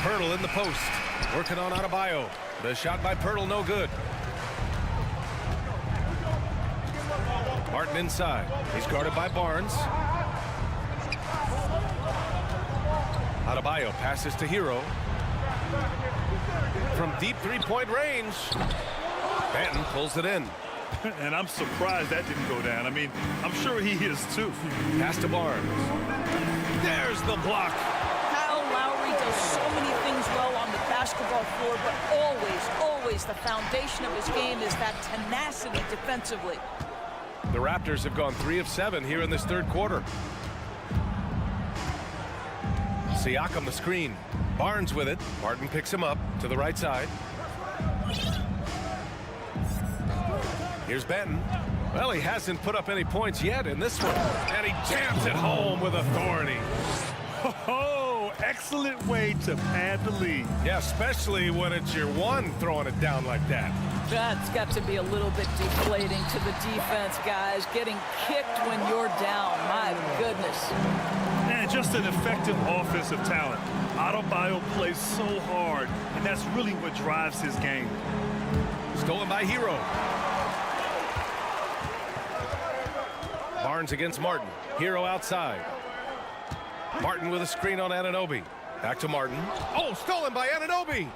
Pirtle in the post. Working on Adebayo. The shot by Pirtle, no good. Martin inside. He's guarded by Barnes. Adebayo passes to Hero. From deep 3-point range. Banton pulls it in. And I'm surprised that didn't go down. I mean, I'm sure he is too. Pass to Barnes. There's the block. Kyle Lowry does so many things well on the basketball floor, but always the foundation of his game is that tenacity defensively. The Raptors have gone 3 of 7 here in this 3rd quarter. Siakam the screen. Barnes with it. Martin picks him up to the right side. Here's Benton. Well, he hasn't put up any points yet in this one. And he jams it home with authority. Oh, excellent way to pad the lead. Yeah, especially when it's your one throwing it down like that. That's got to be a little bit deflating to the defense, guys. Getting kicked when you're down. My goodness. And just an effective offensive talent. Adebayo plays so hard, and that's really what drives his game. Stolen by Hero. Barnes against Martin. Hero outside. Martin with a screen on Anunoby. Back to Martin. Oh, stolen by Anunoby.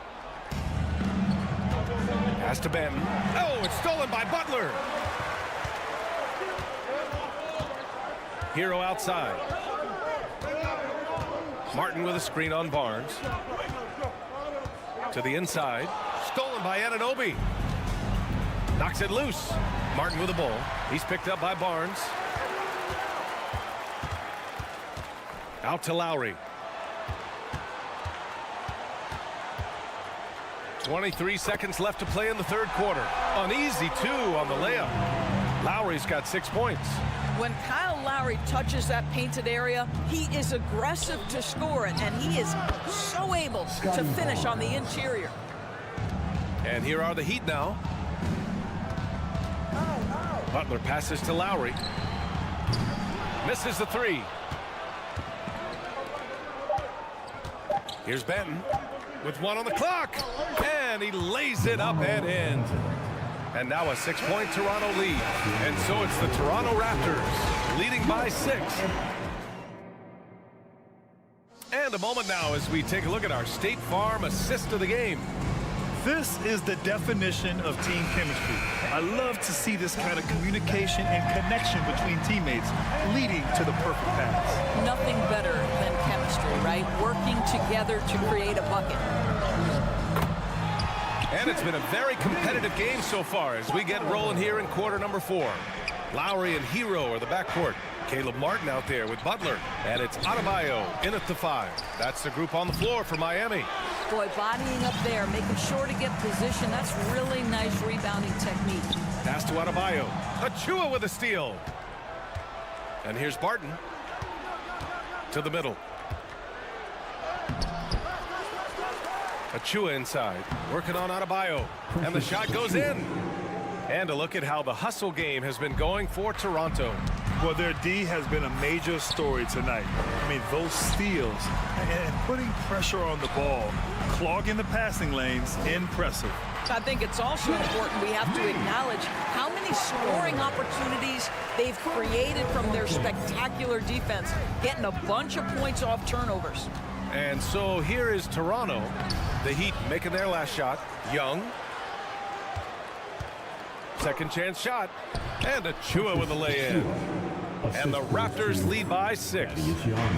Pass to Benton. Oh, it's stolen by Butler. Hero outside. Martin with a screen on Barnes. To the inside. Stolen by Anunoby. Knocks it loose. Martin with the ball. He's picked up by Barnes. Out to Lowry. 23 seconds left to play in the 3rd quarter. An easy 2 on the layup. Lowry's got 6 points. When Kyle Lowry touches that painted area, he is aggressive to score it, and he is so able to finish on the interior. And here are the Heat now. Butler passes to Lowry. Misses the 3. Here's Benton with 1 on the clock. And he lays it up and in. And now a 6-point Toronto lead. And so it's the Toronto Raptors leading by 6. And a moment now as we take a look at our State Farm assist of the game. This is the definition of team chemistry. I love to see this kind of communication and connection between teammates leading to the perfect pass. Nothing better than chemistry, right? Working together to create a bucket. And it's been a very competitive game so far as we get rolling here in quarter number 4. Lowry and Hero are the backcourt. Caleb Martin out there with Butler. And it's Adebayo in at the 5. That's the group on the floor for Miami. Boy, bodying up there, making sure to get position. That's really nice rebounding technique. Pass to Adebayo. Achua with a steal. And here's Barton. To the middle. Achua inside. Working on Adebayo. And the shot goes in. And a look at how the hustle game has been going for Toronto. Well, their D has been a major story tonight. I mean, those steals and putting pressure on the ball, clogging the passing lanes, impressive. I think it's also important we have to acknowledge how many scoring opportunities they've created from their spectacular defense, getting a bunch of points off turnovers. And so here is Toronto. The Heat making their last shot. Young. Second chance shot. And Achua with a lay-in. And the Raptors lead by 6.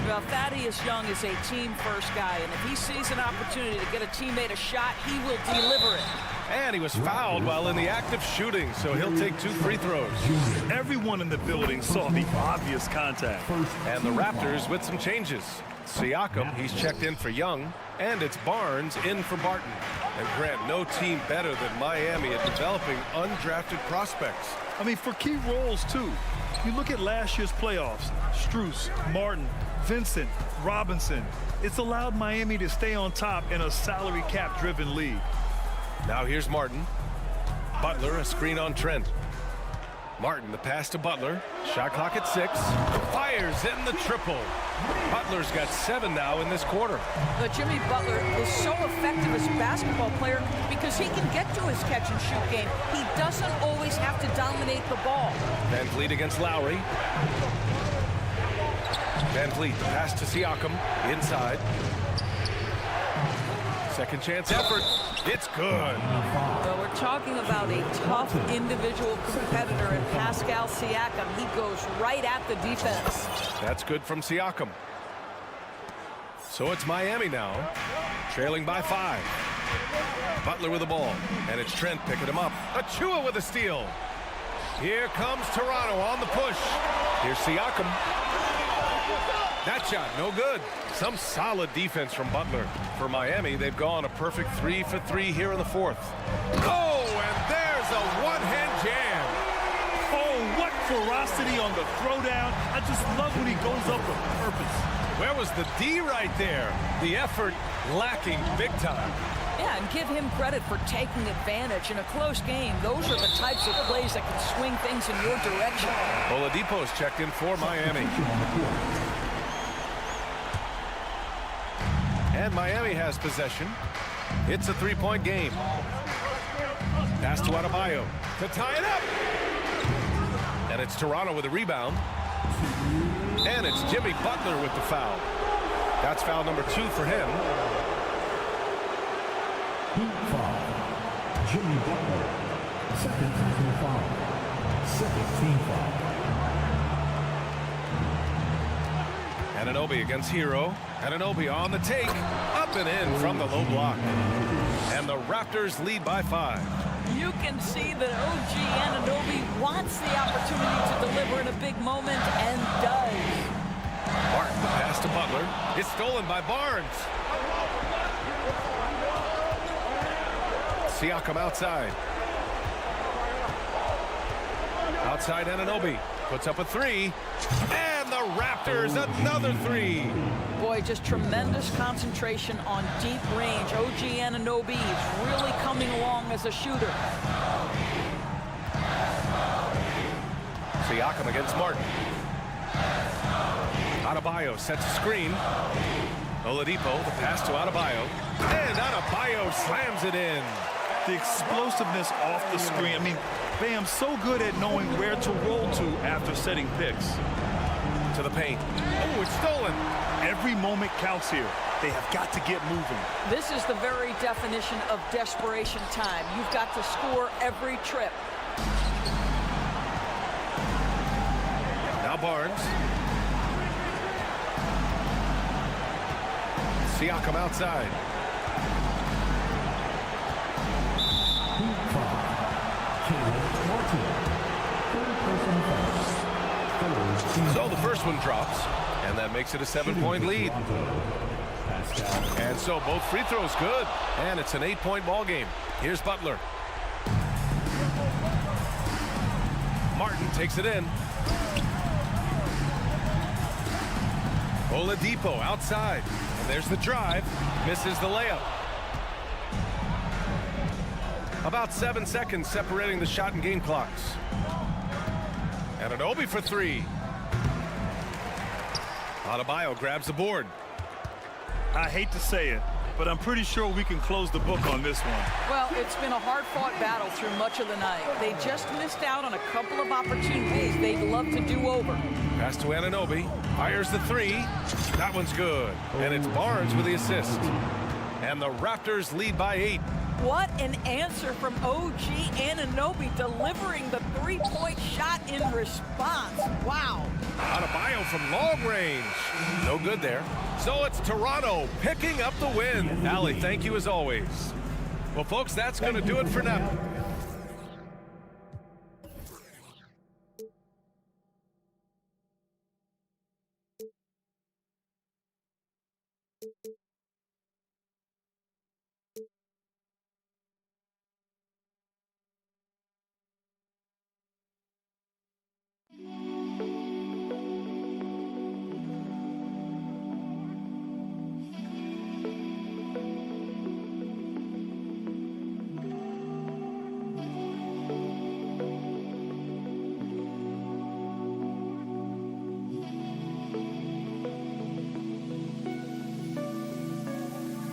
Well, Thaddeus Young is a team-first guy, and if he sees an opportunity to get a teammate a shot, he will deliver it. And he was fouled while in the act of shooting, so he'll take 2 free throws. Everyone in the building saw the obvious contact. And the Raptors with some changes. Siakam, he's checked in for Young, and it's Barnes in for Barton. And Grant, no team better than Miami at developing undrafted prospects. I mean, for key roles, too. You look at last year's playoffs, Strus, Martin, Vincent, Robinson. It's allowed Miami to stay on top in a salary cap-driven league. Now here's Martin. Butler, a screen on Trent. Martin, the pass to Butler. Shot clock at 6. Fires in the triple. Butler's got 7 now in this quarter. But Jimmy Butler is so effective as a basketball player because he can get to his catch-and-shoot game. He doesn't always have to dominate the ball. Van Vliet against Lowry. Van Vliet, the pass to Siakam. Inside. Second chance effort. It's good. Well, we're talking about a tough individual competitor in Pascal Siakam. He goes right at the defense. That's good from Siakam. So it's Miami now, trailing by 5. Butler with the ball, and it's Trent picking him up. Achua with a steal. Here comes Toronto on the push. Here's Siakam. That shot, no good. Some solid defense from Butler. For Miami, they've gone a perfect 3 for 3 here in the 4th. Oh, and there's a one-hand jam. Oh, what ferocity on the throwdown. I just love when he goes up with purpose. Where was the D right there? The effort lacking big time. Yeah, and give him credit for taking advantage. In a close game, those are the types of plays that can swing things in your direction. Oladipo's checked in for Miami. And Miami has possession. It's a 3-point game. Pass to Adebayo to tie it up. And it's Toronto with a rebound. And it's Jimmy Butler with the foul. That's foul number 2 for him. Foul. Jimmy Butler. Second team foul. Second team foul. Anunoby against Hero. Anunoby on the take. Up and in from the low block. And the Raptors lead by 5. You can see that OG Anunoby wants the opportunity to deliver in a big moment and does. Martin, the pass to Butler. It's stolen by Barnes. Siakam outside. Outside Anunoby. Puts up a 3. And the Raptors another 3. Boy, just tremendous concentration on deep range. OG Anunoby is really coming along as a shooter. Siakam against Martin. Adebayo sets a screen. Oladipo, the pass to Adebayo. And Adebayo slams it in. The explosiveness off the screen. I mean, Bam so good at knowing where to roll to after setting picks. To the paint. Oh, it's stolen. Every moment counts here. They have got to get moving. This is the very definition of desperation time. You've got to score every trip. Now Barnes. Siakam outside. So the first one drops, and that makes it a 7-point lead. And so both free throws good, and it's an 8-point ball game. Here's Butler. Martin takes it in. Oladipo outside, and there's the drive. Misses the layup. About 7 seconds separating the shot and game clocks. Anunoby for three. Adebayo grabs the board. I hate to say it, but I'm pretty sure we can close the book on this one. Well, it's been a hard-fought battle through much of the night. They just missed out on a couple of opportunities they'd love to do over. Pass to Anunoby. Fires the three. That one's good. And it's Barnes with the assist. And the Raptors lead by 8. What an answer from OG Anunoby, delivering the three-point shot in response. Wow. Adebayo from long range. No good there. So it's Toronto picking up the win. Allie, thank you as always. Well, folks, that's going to do it for now.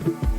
you